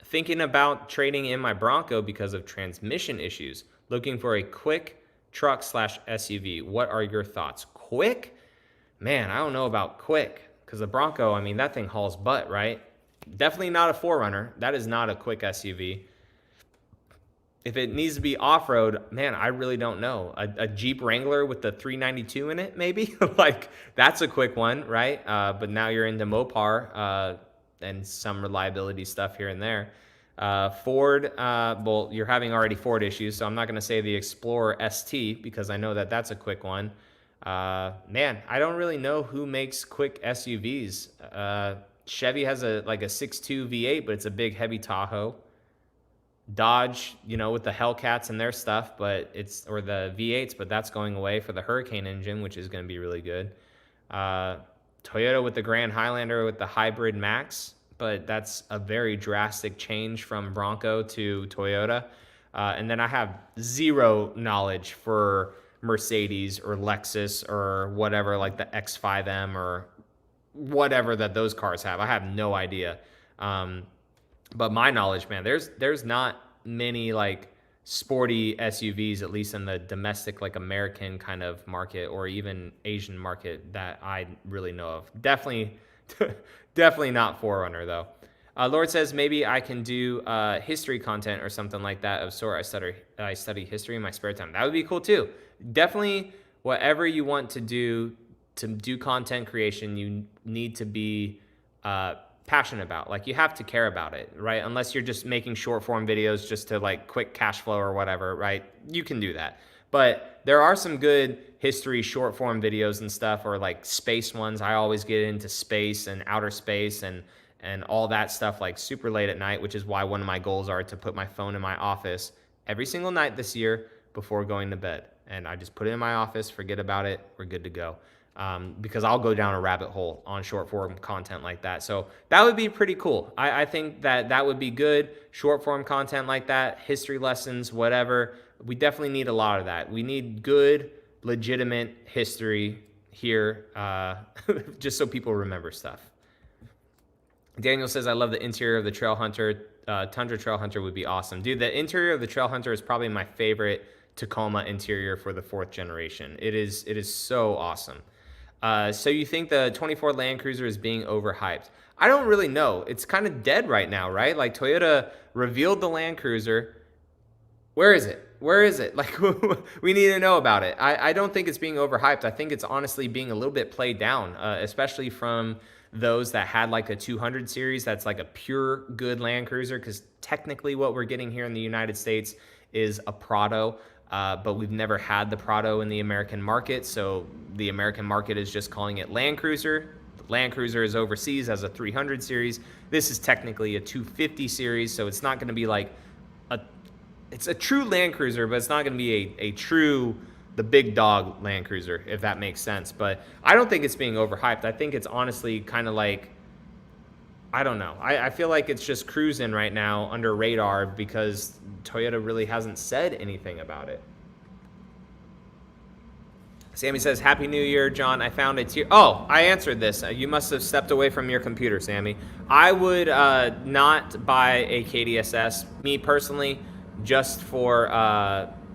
Thinking about trading in my Bronco because of transmission issues, looking for a quick truck / SUV. What are your thoughts? Quick? Man, I don't know about quick, because the Bronco, I mean, that thing hauls butt, right? Definitely not a 4Runner. That is not a quick SUV. If it needs to be off-road, man, I really don't know. A Jeep Wrangler with the 392 in it, maybe? Like, that's a quick one, right? But now you're into Mopar and some reliability stuff here and there. Ford, well, you're having already Ford issues, so I'm not going to say the Explorer ST because I know that that's a quick one. Man, I don't really know who makes quick SUVs. Chevy has a 6.2 V8, but it's a big, heavy Tahoe. Dodge, you know, with the Hellcats and their stuff, but or the V8s, but that's going away for the Hurricane engine, which is going to be really good. Toyota with the Grand Highlander with the Hybrid Max, but that's a very drastic change from Bronco to Toyota. And then I have zero knowledge for Mercedes or Lexus or whatever, like the X5M or whatever that those cars have. I have no idea. But my knowledge, man, there's not many like sporty SUVs, at least in the domestic, like American kind of market or even Asian market that I really know of. Definitely not 4Runner though. Lord says maybe I can do history content or something like that of sort. I study history in my spare time. That would be cool too. Definitely whatever you want to do content creation, you need to be passionate about. Like, you have to care about it, right? Unless you're just making short form videos just to like quick cash flow or whatever, right? You can do that. But there are some good history short form videos and stuff, or like space ones. I always get into space and outer space and all that stuff like super late at night, which is why one of my goals are to put my phone in my office every single night this year before going to bed. And I just put it in my office, forget about it, we're good to go. Because I'll go down a rabbit hole on short form content like that. So that would be pretty cool. I think that would be good. Short form content like that, history lessons, whatever. We definitely need a lot of that. We need good, legitimate history here, just so people remember stuff. Daniel says, I love the interior of the Trail Hunter. Tundra Trail Hunter would be awesome. Dude, the interior of the Trail Hunter is probably my favorite Tacoma interior for the 4th generation. It is so awesome. So you think the 24 Land Cruiser is being overhyped? I don't really know. It's kind of dead right now, right? Like, Toyota revealed the Land Cruiser. Where is it? Where is it? Like, we need to know about it. I don't think it's being overhyped. I think it's honestly being a little bit played down, especially from those that had like a 200 series. That's like a pure good Land Cruiser, because technically what we're getting here in the United States is a Prado. But we've never had the Prado in the American market, so the American market is just calling it Land Cruiser. The Land Cruiser is overseas as a 300 series. This is technically a 250 series, so it's not going to be like it's a true Land Cruiser, but it's not going to be a true, the big dog Land Cruiser, if that makes sense. But I don't think it's being overhyped. I think it's honestly kind of like, I don't know. I feel like it's just cruising right now under radar because Toyota really hasn't said anything about it. Sammy says, Happy New Year, John. I found a tier. Oh, I answered this. You must have stepped away from your computer, Sammy. I would not buy a KDSS, me personally, just for,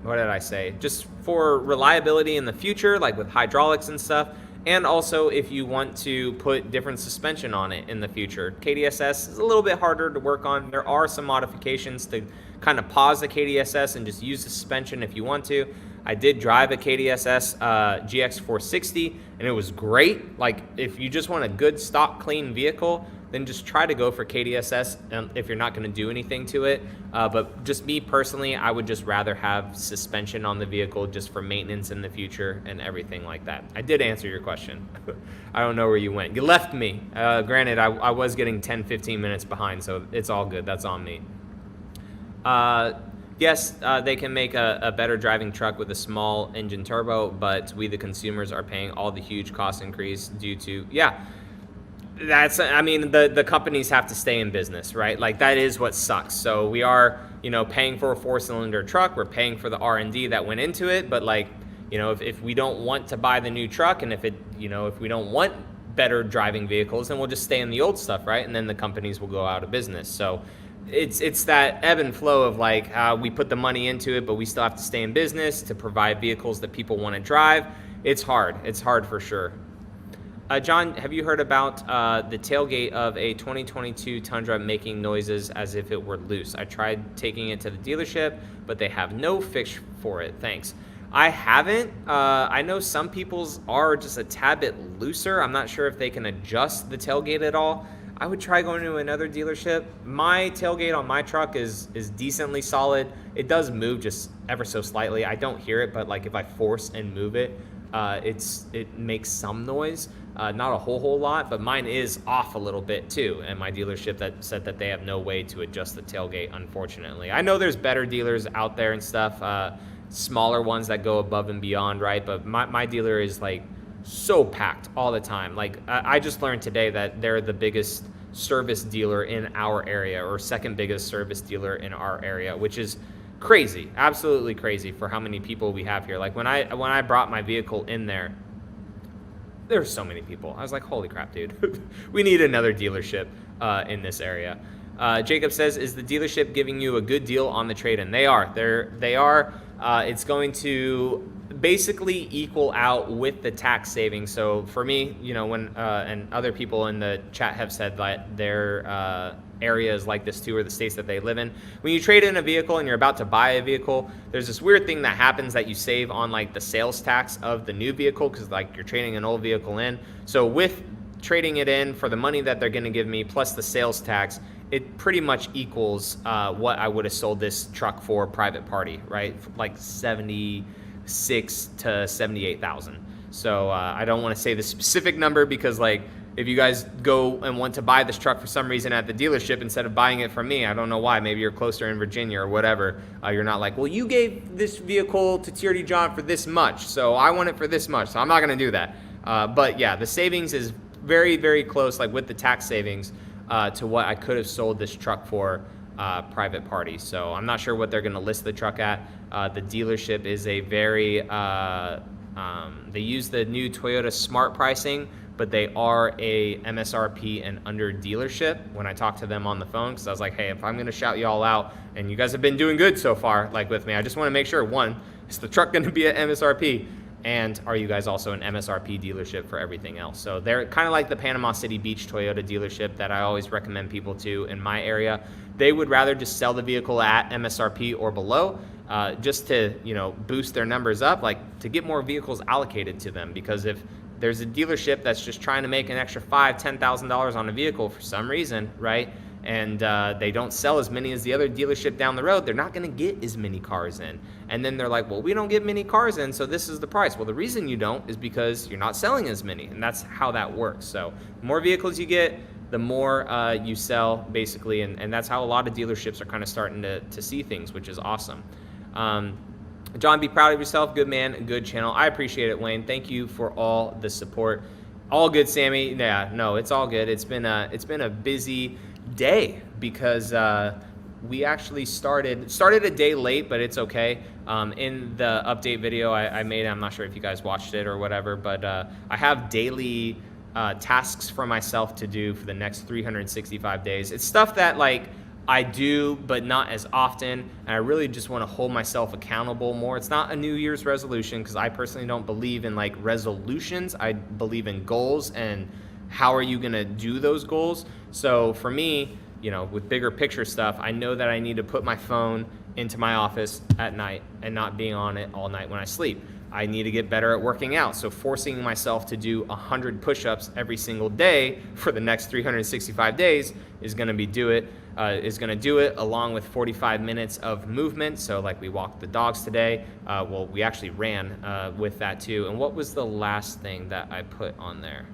what did I say? Just for reliability in the future, like with hydraulics and stuff. And also if you want to put different suspension on it in the future. KDSS is a little bit harder to work on. There are some modifications to kind of pause the KDSS and just use the suspension if you want to. I did drive a KDSS GX460 and it was great. Like if you just want a good stock clean vehicle, then just try to go for KDSS if you're not going to do anything to it. But just me personally, I would just rather have suspension on the vehicle just for maintenance in the future and everything like that. I did answer your question. I don't know where you went. You left me. Granted, I was getting 10-15 minutes behind, so it's all good. That's on me. Yes, they can make a better driving truck with a small engine turbo, but we, the consumers, are paying all the huge cost increase due to, I mean, the companies have to stay in business, right? Like that is what sucks. So we are, paying for a 4-cylinder truck. We're paying for the R&D that went into it. But like, if we don't want to buy the new truck and if we don't want better driving vehicles, then we'll just stay in the old stuff, right? And then the companies will go out of business. So it's that ebb and flow of like we put the money into it, but we still have to stay in business to provide vehicles that people want to drive. It's hard. It's hard for sure. John, have you heard about the tailgate of a 2022 Tundra making noises as if it were loose? I tried taking it to the dealership, but they have no fix for it. Thanks. I haven't. I know some people's are just a tad bit looser. I'm not sure if they can adjust the tailgate at all. I would try going to another dealership. My tailgate on my truck is decently solid. It does move just ever so slightly. I don't hear it, but like if I force and move it, it makes some noise. Not a whole lot, but mine is off a little bit too. And my dealership that said that they have no way to adjust the tailgate, unfortunately. I know there's better dealers out there and stuff, smaller ones that go above and beyond, right? But my dealer is like so packed all the time. Like I just learned today that they're the biggest service dealer in our area, or second biggest service dealer in our area, which is crazy, absolutely crazy for how many people we have here. Like when I brought my vehicle in there were so many people. I was like, holy crap, dude. We need another dealership in this area. Jacob says, is the dealership giving you a good deal on the trade-in? They are. They are. It's going to basically equal out with the tax savings. So for me, when and other people in the chat have said that their areas like this too, or the states that they live in, when you trade in a vehicle and you're about to buy a vehicle, there's this weird thing that happens that you save on like the sales tax of the new vehicle, because like you're trading an old vehicle in. So with trading it in for the money that they're going to give me plus the sales tax, it pretty much equals what I would have sold this truck for private party, right? Like 76 to 78,000. So I don't want to say the specific number, because like if you guys go and want to buy this truck for some reason at the dealership instead of buying it from me, I don't know why, maybe you're closer in Virginia or whatever, you're not like, well, you gave this vehicle to TRDJON for this much, so I want it for this much, so I'm not going to do that. But yeah, the savings is very, very close, like with the tax savings, to what I could have sold this truck for private party. So I'm not sure what they're going to list the truck at. The dealership is a very, they use the new Toyota Smart pricing, but they are a MSRP and under dealership when I talked to them on the phone, because I was like, hey, if I'm going to shout you all out, and you guys have been doing good so far, like with me, I just want to make sure, one, is the truck going to be at MSRP? And are you guys also an MSRP dealership for everything else? So they're kind of like the Panama City Beach Toyota dealership that I always recommend people to in my area. They would rather just sell the vehicle at MSRP or below, just to boost their numbers up, like to get more vehicles allocated to them. Because if there's a dealership that's just trying to make an extra $5,000-$10,000 on a vehicle for some reason, right? And they don't sell as many as the other dealership down the road, they're not going to get as many cars in. And then they're like, well, we don't get many cars in, so this is the price. Well, the reason you don't is because you're not selling as many, and that's how that works. So the more vehicles you get, the more you sell, basically, and that's how a lot of dealerships are kind of starting to see things, which is awesome. John, be proud of yourself. Good man, good channel. I appreciate it, Wayne. Thank you for all the support. All good, Sammy. Yeah, no, it's all good. It's been a busy day because we actually started a day late, but it's okay. In the update video I made, I'm not sure if you guys watched it or whatever, but I have daily tasks for myself to do for the next 365 days. It's stuff that like I do, but not as often, and I really just want to hold myself accountable more. It's not a New Year's resolution, because I personally don't believe in like resolutions. I believe in goals, and how are you gonna do those goals? So for me, you know, with bigger picture stuff, I know that I need to put my phone into my office at night and not being on it all night when I sleep. I need to get better at working out. So forcing myself to do 100 push-ups every single day for the next 365 days is gonna do it along with 45 minutes of movement. So like we walked the dogs today. Well, we actually ran with that too. And what was the last thing that I put on there?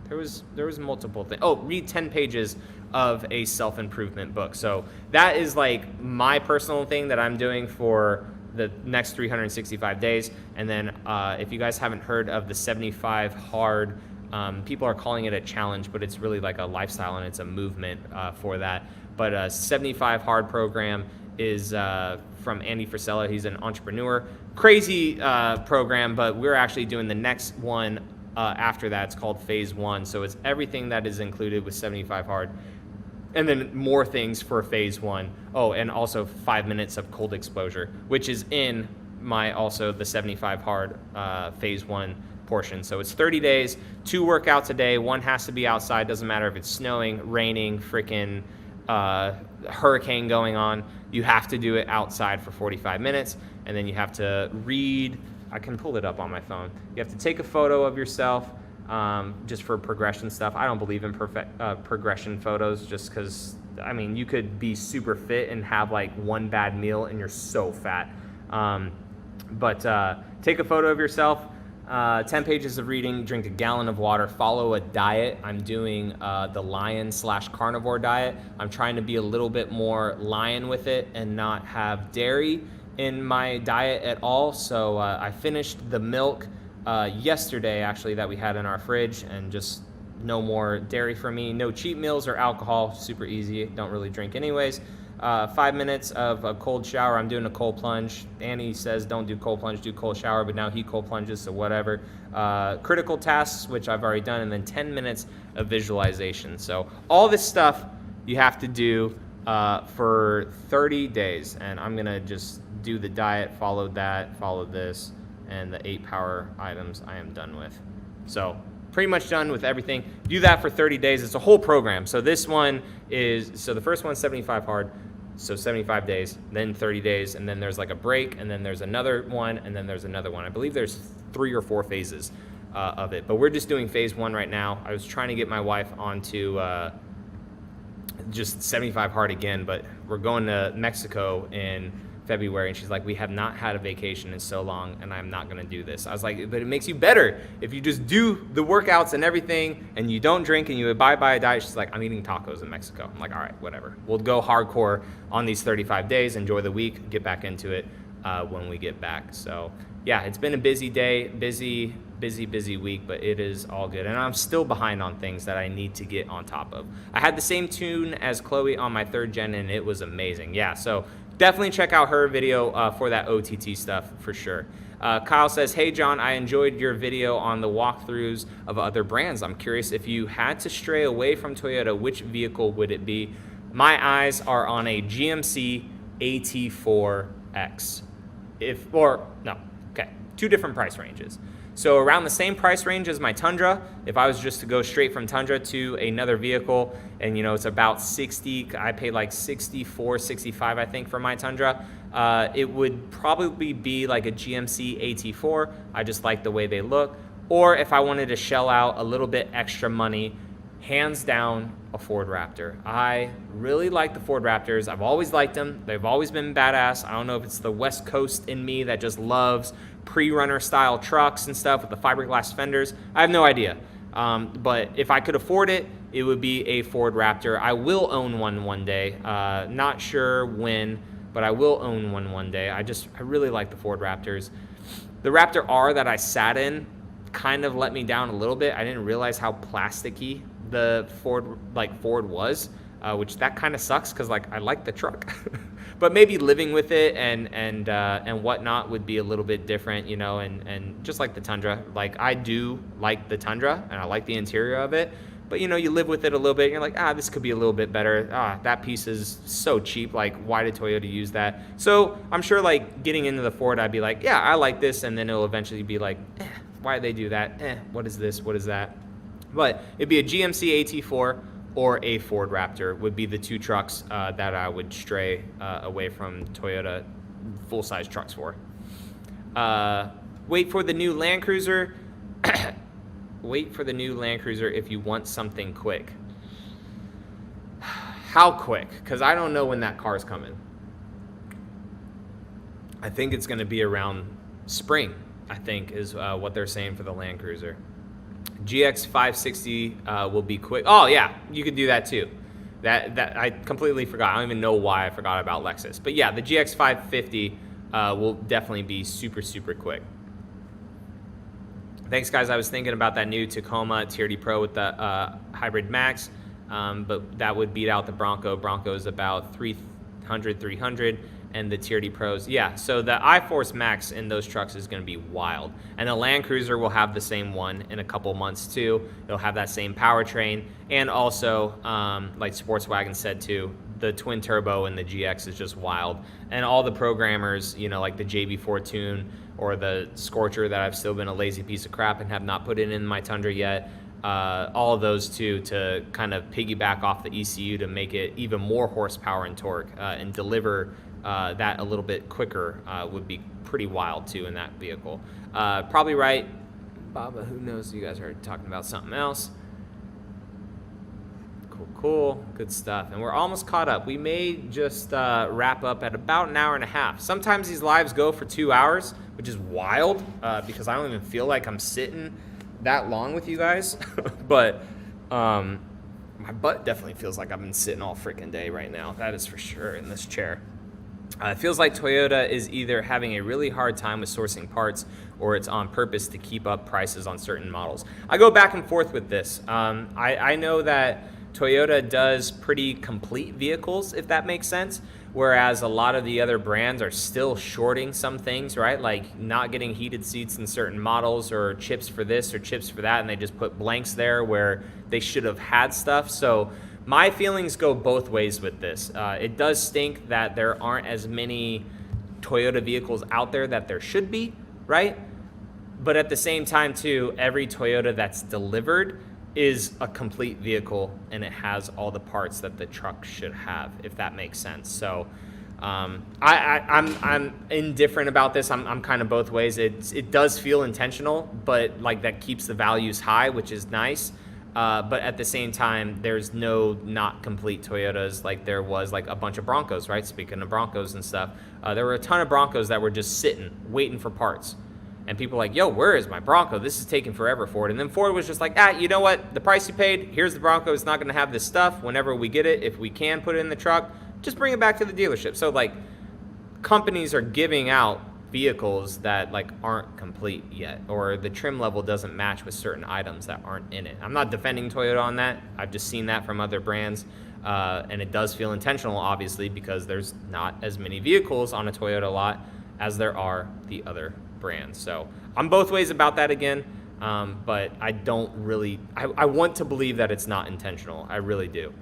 There was multiple things. Oh, read 10 pages of a self-improvement book. So that is like my personal thing that I'm doing for the next 365 days. And then if you guys haven't heard of the 75 hard, people are calling it a challenge, but it's really like a lifestyle and it's a movement for that. But a 75 hard program is from Andy Frisella. He's an entrepreneur. Crazy program, but we're actually doing the next one after that. It's called phase 1. So it's everything that is included with 75 hard. And then more things for phase 1. Oh, and also 5 minutes of cold exposure, which is in the 75 hard phase 1 portion. So it's 30 days, 2 workouts a day. One has to be outside. Doesn't matter if it's snowing, raining, freaking hurricane going on. You have to do it outside for 45 minutes. And then you have to read. I can pull it up on my phone. You have to take a photo of yourself. Just for progression stuff. I don't believe in progression photos, just because, I mean, you could be super fit and have like one bad meal and you're so fat. But take a photo of yourself, 10 pages of reading, drink a gallon of water, follow a diet. I'm doing the lion/carnivore diet. I'm trying to be a little bit more lion with it and not have dairy in my diet at all. So I finished the milk yesterday actually that we had in our fridge, and just no more dairy for me, no cheat meals or alcohol, super easy, don't really drink anyways. 5 minutes of a cold shower. I'm doing a cold plunge. Annie says don't do cold plunge, do cold shower, but now he cold plunges, so whatever. Critical tasks, which I've already done, and then 10 minutes of visualization. So all this stuff you have to do for 30 days, and I'm gonna just do the diet, follow this, and the 8 power items I am done with. So pretty much done with everything. Do that for 30 days. It's a whole program. So this one is, so the first one's 75 hard, so 75 days, then 30 days, and then there's like a break, and then there's another one, and then there's another one. I believe there's 3 or 4 phases of it, but we're just doing phase 1 right now. I was trying to get my wife onto just 75 hard again, but we're going to Mexico in February, and she's like, we have not had a vacation in so long, and I'm not going to do this. I was like, but it makes you better if you just do the workouts and everything, and you don't drink, and you abide by a diet. She's like, I'm eating tacos in Mexico. I'm like, all right, whatever. We'll go hardcore on these 35 days, enjoy the week, get back into it when we get back. So yeah, it's been a busy day, busy week, but it is all good. And I'm still behind on things that I need to get on top of. I had the same tune as Chloe on my 3rd gen, and it was amazing. Yeah, so definitely check out her video for that OTT stuff for sure. Kyle says, hey John, I enjoyed your video on the walkthroughs of other brands. I'm curious, if you had to stray away from Toyota, which vehicle would it be? My eyes are on a GMC AT4X. 2 different price ranges. So around the same price range as my Tundra, if I was just to go straight from Tundra to another vehicle, and you know, it's about 60, I paid like 64, 65, I think, for my Tundra, it would probably be like a GMC AT4. I just like the way they look. Or if I wanted to shell out a little bit extra money, hands down, a Ford Raptor. I really like the Ford Raptors. I've always liked them. They've always been badass. I don't know if it's the West Coast in me that just loves pre-runner style trucks and stuff with the fiberglass fenders. I have no idea. But if I could afford it, it would be a Ford Raptor. I will own one day. Not sure when, but I will own one day. I really like the Ford Raptors. The Raptor R that I sat in kind of let me down a little bit. I didn't realize how plasticky the Ford was. which that kind of sucks because like I like the truck. But maybe living with it and whatnot would be a little bit different, you know, and just like the Tundra, like I do like the Tundra and I like the interior of it, but you know, you live with it a little bit and you're like, this could be a little bit better. That piece is so cheap. Like, why did Toyota use that? So I'm sure like getting into the Ford, I'd be like, yeah, I like this. And then it'll eventually be like, why did they do that? What is this? What is that? But it'd be a GMC AT4 or a Ford Raptor would be the two trucks that I would stray away from Toyota full-size trucks for. Wait for the new Land Cruiser. Wait for the new Land Cruiser if you want something quick. How quick? Because I don't know when that car's coming. I think it's going to be around spring, I think, is what they're saying for the Land Cruiser. GX 560 will be quick. Oh yeah, you could do that too. That I completely forgot. I don't even know why I forgot about Lexus. But yeah, the GX 550 will definitely be super, super quick. Thanks, guys. I was thinking about that new Tacoma TRD Pro with the Hybrid Max, but that would beat out the Bronco. Bronco is about 300, and the TRD Pros. Yeah, so the iForce Max in those trucks is going to be wild. And the Land Cruiser will have the same one in a couple months too. It'll have that same powertrain. And also, like Sportswagon said too, the twin turbo in the GX is just wild. And all the programmers, you know, like the JB4 Tune or the Scorcher that I've still been a lazy piece of crap and have not put it in my Tundra yet. All of those two to kind of piggyback off the ECU to make it even more horsepower and torque and deliver that a little bit quicker would be pretty wild too in that vehicle. Probably right. Baba, who knows? You guys are talking about something else. Cool. Good stuff. And we're almost caught up. We may just wrap up at about an hour and a half. Sometimes these lives go for 2 hours, which is wild because I don't even feel like I'm sitting that long with you guys. But my butt definitely feels like I've been sitting all freaking day right now. That is for sure in this chair. It feels like Toyota is either having a really hard time with sourcing parts or it's on purpose to keep up prices on certain models. I go back and forth with this. I know that Toyota does pretty complete vehicles, if that makes sense, whereas a lot of the other brands are still shorting some things, right? Like not getting heated seats in certain models or chips for this or chips for that, and they just put blanks there where they should have had stuff. So my feelings go both ways with this. It does stink that there aren't as many Toyota vehicles out there that there should be, right? But at the same time too, every Toyota that's delivered is a complete vehicle and it has all the parts that the truck should have, if that makes sense. So I'm indifferent about this. I'm kind of both ways. It does feel intentional, but like that keeps the values high, which is nice. But at the same time, there's no not complete Toyotas like there was like a bunch of Broncos, right? Speaking of Broncos and stuff, there were a ton of Broncos that were just sitting, waiting for parts. And people were like, yo, where is my Bronco? This is taking forever, Ford. And then Ford was just like, you know what? The price you paid, here's the Bronco. It's not going to have this stuff. Whenever we get it, if we can put it in the truck, just bring it back to the dealership. So like companies are giving out vehicles that like aren't complete yet, or the trim level doesn't match with certain items that aren't in it. I'm not defending Toyota on that. I've just seen that from other brands. And it does feel intentional, obviously, because there's not as many vehicles on a Toyota lot as there are the other brands. So I'm both ways about that again, but I don't really, I want to believe that it's not intentional. I really do.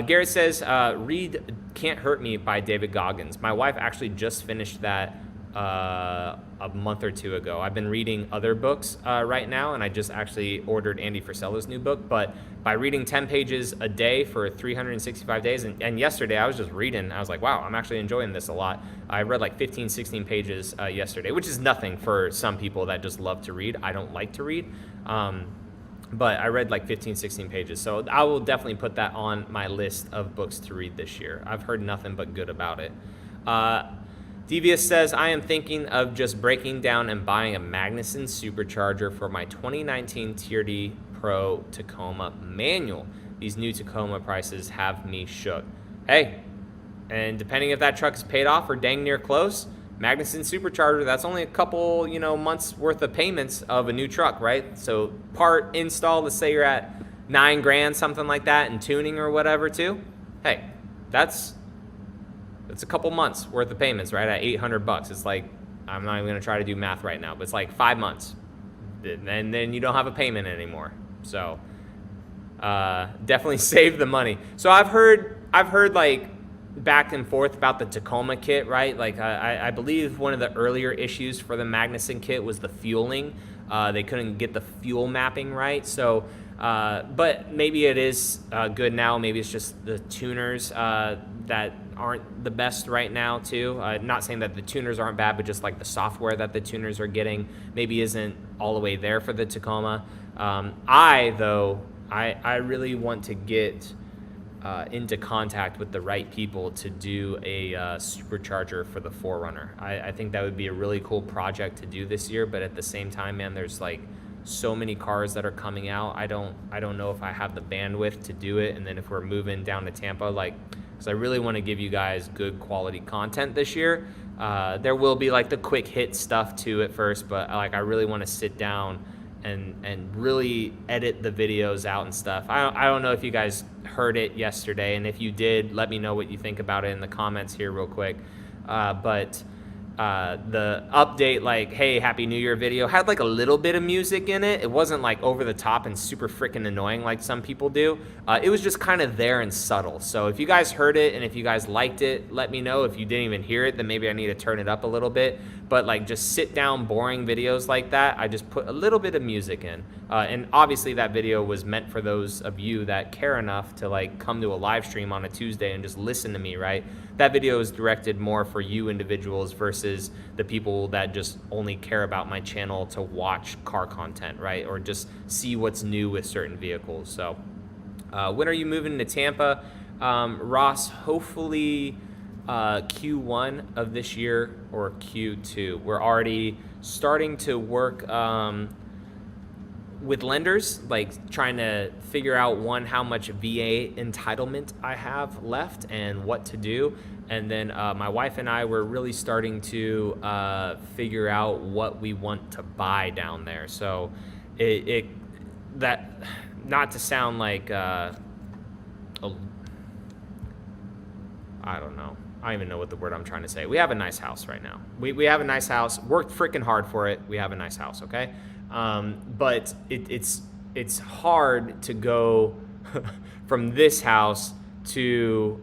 Garrett says, read Can't Hurt Me by David Goggins. My wife actually just finished that a month or two ago. I've been reading other books right now, and I just actually ordered Andy Frisella's new book, but by reading 10 pages a day for 365 days, and yesterday I was just reading, I was like, wow, I'm actually enjoying this a lot. I read like 15, 16 pages yesterday, which is nothing for some people that just love to read. I don't like to read, but I read like 15, 16 pages, so I will definitely put that on my list of books to read this year. I've heard nothing but good about it. Devious says, I am thinking of just breaking down and buying a Magnuson supercharger for my 2019 TRD Pro Tacoma manual. These new Tacoma prices have me shook. Hey, and depending if that truck is paid off or dang near close, Magnuson supercharger, that's only a couple, months worth of payments of a new truck, right? So part install, let's say you're at 9 grand, something like that, in tuning or whatever too, hey, that's a couple months worth of payments, right? At $800. It's like, I'm not even gonna try to do math right now, but it's like 5 months. And then you don't have a payment anymore. So definitely save the money. So I've heard like back and forth about the Tacoma kit, right? Like I believe one of the earlier issues for the Magnuson kit was the fueling. They couldn't get the fuel mapping right. So, but maybe it is good now. Maybe it's just the tuners that aren't the best right now too. Not saying that the tuners aren't bad, but just like the software that the tuners are getting maybe isn't all the way there for the Tacoma. I really want to get into contact with the right people to do a supercharger for the 4Runner. I think that would be a really cool project to do this year, but at the same time, man, there's like so many cars that are coming out. I don't know if I have the bandwidth to do it. And then if we're moving down to Tampa, like, because I really want to give you guys good quality content this year. There will be like the quick hit stuff too at first, but like I really want to sit down and really edit the videos out and stuff. I don't know if you guys heard it yesterday, and if you did, let me know what you think about it in the comments here real quick. But the update, like, hey, Happy New Year video, had like a little bit of music in it. It wasn't like over the top and super freaking annoying like some people do. It was just kind of there and subtle. So if you guys heard it and if you guys liked it, let me know. If you didn't even hear it, then maybe I need to turn it up a little bit. But like just sit down boring videos like that, I just put a little bit of music in. And obviously that video was meant for those of you that care enough to like come to a live stream on a Tuesday and just listen to me, right? That video is directed more for you individuals versus the people that just only care about my channel to watch car content, right? Or just see what's new with certain vehicles. So when are you moving to Tampa? Ross, hopefully Q1 of this year or Q2. We're already starting to work with lenders, like trying to figure out how much VA entitlement I have left and what to do. And then my wife and I were really starting to figure out what we want to buy down there. So that, not to sound like I don't know. I don't even know what the word I'm trying to say. We have a nice house right now. We have a nice house. Worked freaking hard for it. We have a nice house, okay? But it's hard to go from this house to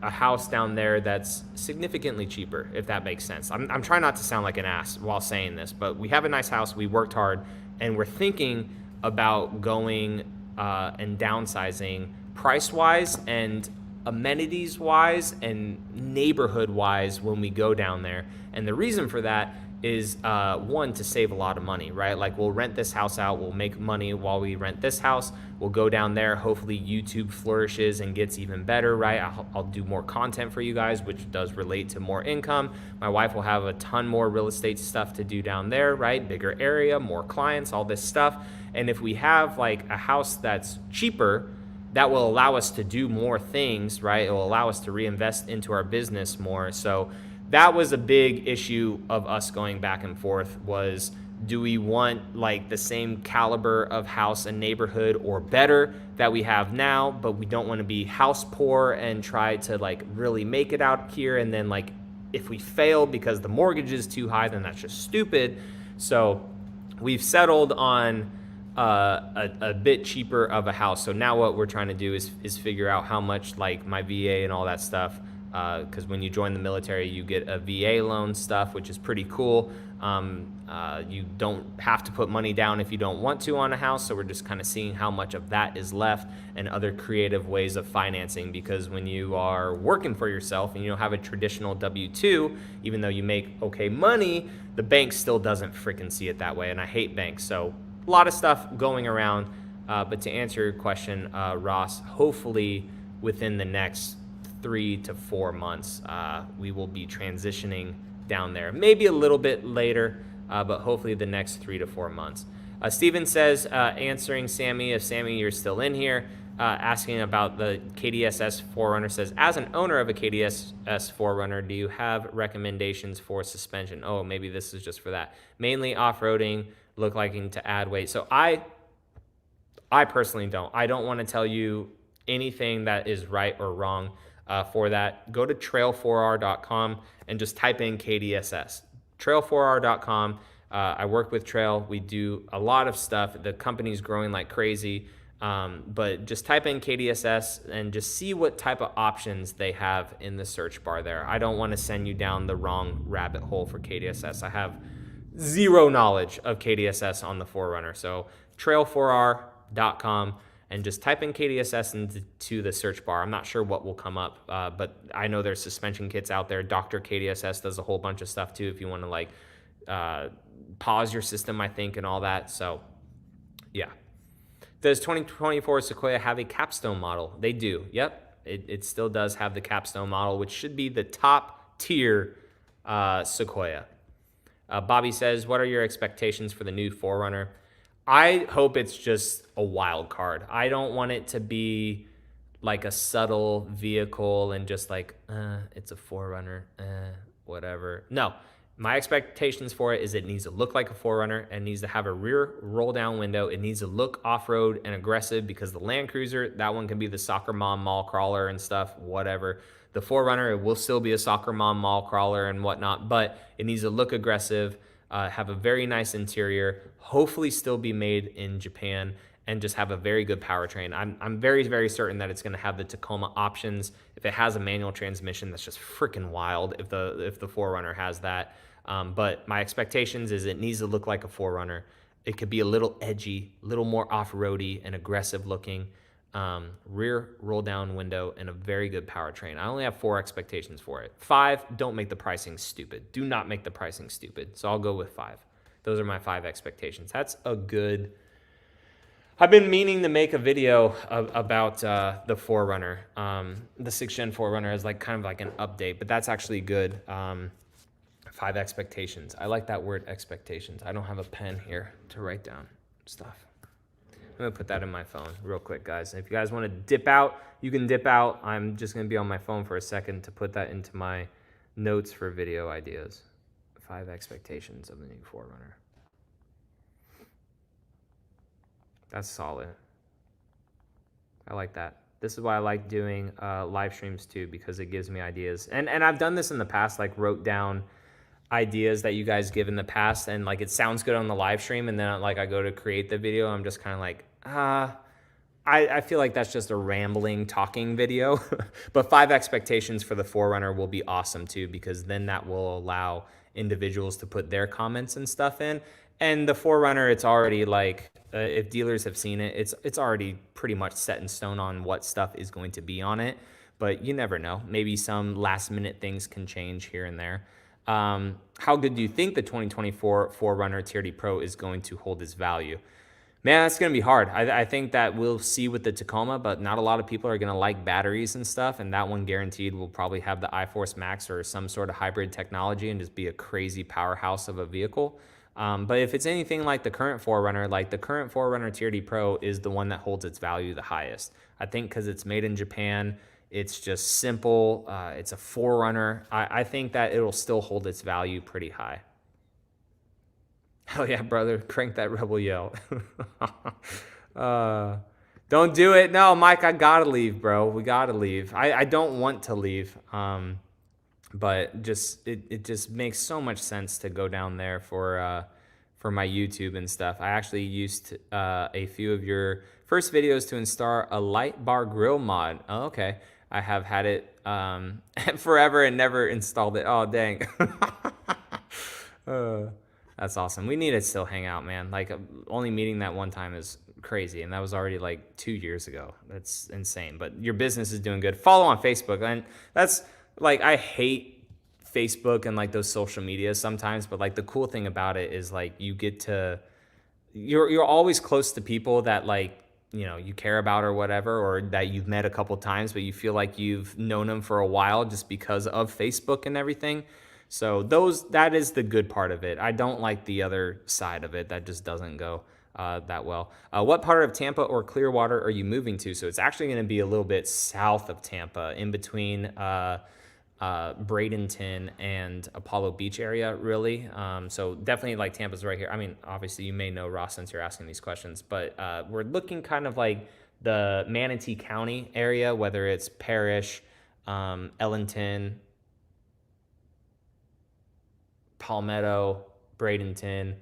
a house down there that's significantly cheaper, if that makes sense. I'm trying not to sound like an ass while saying this, but we have a nice house. We worked hard, and we're thinking about going and downsizing price-wise and amenities-wise and neighborhood-wise when we go down there. And the reason for that is one, to save a lot of money, right? Like we'll rent this house out, we'll make money while we rent this house, we'll go down there, hopefully YouTube flourishes and gets even better, right? I'll do more content for you guys, which does relate to more income. My wife will have a ton more real estate stuff to do down there, right? Bigger area, more clients, all this stuff. And if we have like a house that's cheaper, that will allow us to do more things, right? It will allow us to reinvest into our business more. So that was a big issue of us going back and forth, was do we want like the same caliber of house and neighborhood or better that we have now, but we don't want to be house poor and try to like really make it out here. And then like if we fail because the mortgage is too high, then that's just stupid. So we've settled on a bit cheaper of a house. So now what we're trying to do is figure out how much like my VA and all that stuff, because when you join the military, you get a VA loan stuff, which is pretty cool. You don't have to put money down if you don't want to on a house. So we're just kind of seeing how much of that is left and other creative ways of financing, because when you are working for yourself and you don't have a traditional W-2, even though you make okay money, the bank still doesn't freaking see it that way. And I hate banks. So a lot of stuff going around, but to answer your question, Ross, hopefully within the next 3 to 4 months, we will be transitioning down there. Maybe a little bit later, but hopefully the next 3 to 4 months. Steven says, answering Sammy, if Sammy, you're still in here, asking about the KDSS 4Runner, says, as an owner of a KDSS 4Runner, do you have recommendations for suspension? Oh, maybe this is just for that. Mainly off-roading, look liking to add weight. So I I personally don't. I don't want to tell you anything that is right or wrong for that. Go to trail4r.com and just type in KDSS. Trail4r.com. I work with Trail. We do a lot of stuff. The company's growing like crazy. But just type in KDSS and just see what type of options they have in the search bar there. I don't want to send you down the wrong rabbit hole for KDSS. I have zero knowledge of KDSS on the 4Runner. So trail4r.com and just type in KDSS into the search bar. I'm not sure what will come up, but I know there's suspension kits out there. Dr. KDSS does a whole bunch of stuff too if you want to like pause your system, I think, and all that. So yeah. Does 2024 Sequoia have a capstone model? They do. Yep. It still does have the capstone model, which should be the top tier Sequoia. Bobby says, what are your expectations for the new 4Runner? I hope it's just a wild card. I don't want it to be like a subtle vehicle and just like, it's a 4Runner, whatever. No. My expectations for it is it needs to look like a 4Runner and needs to have a rear roll down window. It needs to look off-road and aggressive because the Land Cruiser, that one can be the soccer mom mall crawler and stuff, whatever. The 4Runner, it will still be a soccer mom mall crawler and whatnot, but it needs to look aggressive, have a very nice interior, hopefully still be made in Japan, and just have a very good powertrain. I'm very, very certain that it's going to have the Tacoma options. If it has a manual transmission, that's just freaking wild if the 4Runner has that. But my expectations is it needs to look like a 4Runner. It could be a little edgy, a little more off-roady and aggressive looking. Rear roll down window and a very good powertrain. I only have 4 expectations for it. 5, don't make the pricing stupid. Do not make the pricing stupid. So I'll go with 5. Those are my 5 expectations. That's a good... I've been meaning to make a video about the 4Runner. The 6th Gen 4Runner is like kind of like an update, but that's actually good. 5 expectations. I like that word, expectations. I don't have a pen here to write down stuff. I'm going to put that in my phone real quick, guys. If you guys want to dip out, you can dip out. I'm just going to be on my phone for a second to put that into my notes for video ideas. 5 expectations of the new 4Runner. That's solid. I like that. This is why I like doing live streams too, because it gives me ideas. And I've done this in the past, like wrote down ideas that you guys give in the past, and like it sounds good on the live stream, and then like I go to create the video, I'm just kind of like, I feel like that's just a rambling talking video. But 5 expectations for the 4Runner will be awesome too, because then that will allow individuals to put their comments and stuff in. And the 4Runner, it's already like, if dealers have seen it, it's already pretty much set in stone on what stuff is going to be on it. But you never know. Maybe some last minute things can change here and there. How good do you think the 2024 4Runner TRD Pro is going to hold its value? Man, that's going to be hard. I think that we'll see with the Tacoma, but not a lot of people are going to like batteries and stuff. And that one guaranteed will probably have the iForce Max or some sort of hybrid technology and just be a crazy powerhouse of a vehicle. But if it's anything like the current 4Runner, like the current 4Runner TRD Pro is the one that holds its value the highest. I think because it's made in Japan, it's just simple. It's a 4Runner. I think that it'll still hold its value pretty high. Hell yeah, brother. Crank that rebel yell. Don't do it. No, Mike, I gotta leave, bro. We gotta leave. I don't want to leave. But just it just makes so much sense to go down there for my YouTube and stuff. I actually used a few of your first videos to install a light bar grill mod. Oh, okay. I have had it forever and never installed it. Oh, dang. That's awesome. We need to still hang out, man. Like, only meeting that one time is crazy, and that was already like 2 years ago. That's insane. But your business is doing good. Follow on Facebook, and that's like, I hate Facebook and like those social medias sometimes, but like the cool thing about it is like you get to, you're always close to people that like, you know, you care about or whatever, or that you've met a couple times, but you feel like you've known them for a while just because of Facebook and everything. So that is the good part of it. I don't like the other side of it. That just doesn't go that well. What part of Tampa or Clearwater are you moving to? So it's actually going to be a little bit south of Tampa, in between Bradenton and Apollo Beach area, really. So definitely like Tampa's right here. I mean, obviously you may know Ross since you're asking these questions, but we're looking kind of like the Manatee County area, whether it's Parrish, Ellington, Palmetto, Bradenton,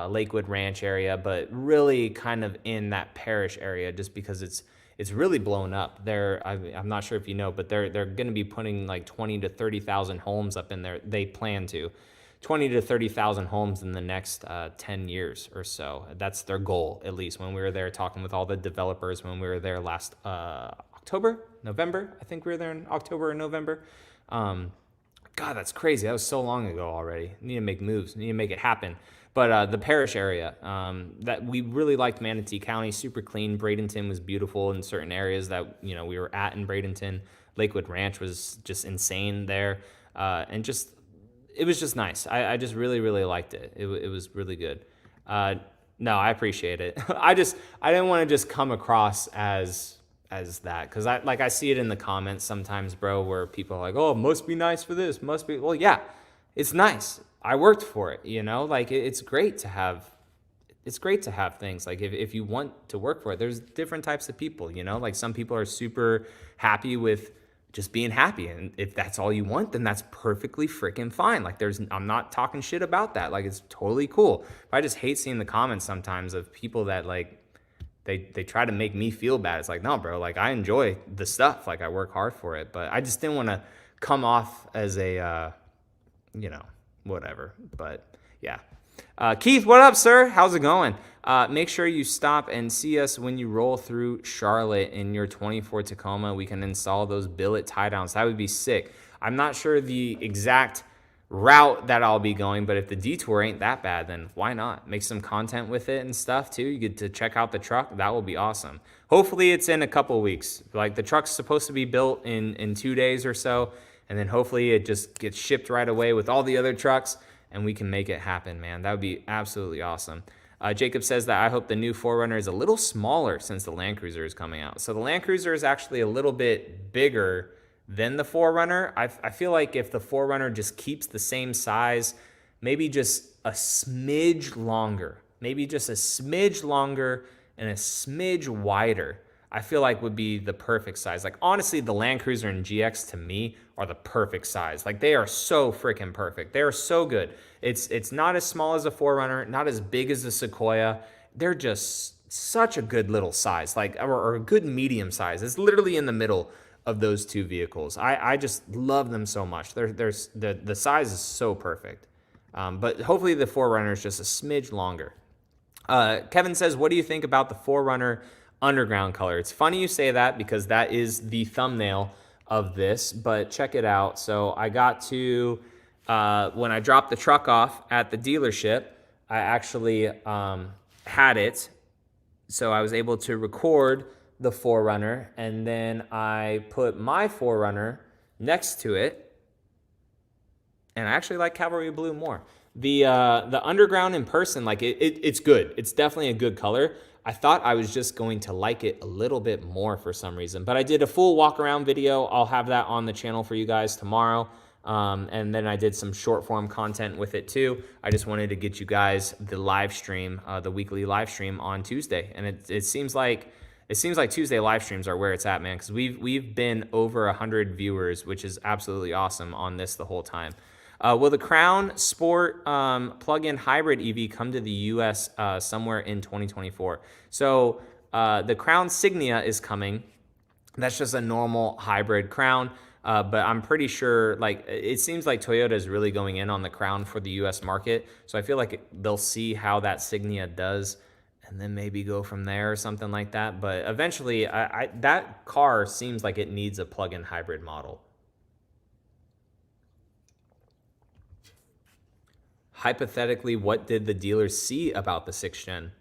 Lakewood Ranch area, but really kind of in that Parrish area, just because it's really blown up. I'm not sure if you know, but they're going to be putting like 20 to 30,000 homes up in there. They plan to 20 to 30,000 homes in the next 10 years or so. That's their goal, at least. When we were there talking with all the developers, when we were there last November. I think we were there in October or November. God, that's crazy. That was so long ago already. Need to make moves. Need to make it happen. But the Parrish area, that we really liked Manatee County, super clean. Bradenton was beautiful in certain areas that we were at in Bradenton. Lakewood Ranch was just insane there, and it was just nice. I just really, really liked it. It was really good. No, I appreciate it. I didn't want to just come across as that, because I see it in the comments sometimes, bro, where people are like, oh, it must be nice for this, must be. Well, yeah, it's nice. I worked for it, like it's great to have things. Like if you want to work for it, there's different types of people, like some people are super happy with just being happy. And if that's all you want, then that's perfectly freaking fine. Like I'm not talking shit about that. Like it's totally cool. But I just hate seeing the comments sometimes of people that like, they try to make me feel bad. It's like, no, bro, like I enjoy the stuff. Like I work hard for it, but I just didn't want to come off as a, whatever. But yeah. Keith, what up, sir? How's it going? Make sure you stop and see us when you roll through Charlotte in your 24 Tacoma. We can install those billet tie downs. That would be sick. I'm not sure the exact route that I'll be going, but if the detour ain't that bad, then why not make some content with it and stuff too? You get to check out the truck. That will be awesome. Hopefully it's in a couple weeks. Like the truck's supposed to be built in 2 days or so, and then hopefully it just gets shipped right away with all the other trucks and we can make it happen, man. That would be absolutely awesome. Jacob says that I hope the new 4Runner is a little smaller since the Land Cruiser is coming out. So the Land Cruiser is actually a little bit bigger than the 4Runner. I feel like if the 4Runner just keeps the same size, maybe just a smidge longer, and a smidge wider, I feel like would be the perfect size. Like honestly, the Land Cruiser and GX to me are the perfect size. Like they are so freaking perfect. They are so good. It's not as small as a 4Runner, not as big as the Sequoia. They're just such a good little size, like or a good medium size. It's literally in the middle of those two vehicles. I just love them so much. The size is so perfect. But hopefully the 4Runner is just a smidge longer. Kevin says, what do you think about the 4Runner underground color? It's funny you say that because that is the thumbnail of this, but check it out. So I got to, when I dropped the truck off at the dealership, I actually had it. So I was able to record the 4Runner, and then I put my 4Runner next to it, and I actually like Cavalry Blue more. The underground in person, like it's good. It's definitely a good color. I thought I was just going to like it a little bit more for some reason, but I did a full walk around video. I'll have that on the channel for you guys tomorrow. And then I did some short form content with it too. I just wanted to get you guys the live stream, the weekly live stream on Tuesday. And it seems like Tuesday live streams are where it's at, man, because we've been over 100 viewers, which is absolutely awesome on this the whole time. Will the Crown Sport plug-in hybrid EV come to the U.S. Somewhere in 2024? So the Crown Signia is coming. That's just a normal hybrid Crown, but I'm pretty sure, like, it seems like Toyota is really going in on the Crown for the U.S. market. So I feel like they'll see how that Signia does and then maybe go from there or something like that. But eventually, that car seems like it needs a plug-in hybrid model. Hypothetically, what did the dealers see about the 6th gen?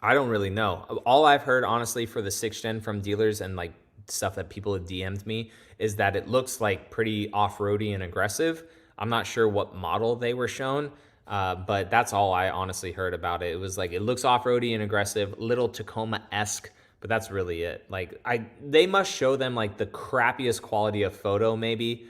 I don't really know. All I've heard, honestly, for the 6th gen from dealers and like stuff that people have DM'd me is that it looks like pretty off-roady and aggressive. I'm not sure what model they were shown, but that's all I honestly heard about it. It was like, it looks off-roady and aggressive, little Tacoma-esque, but that's really it. Like they must show them like the crappiest quality of photo maybe,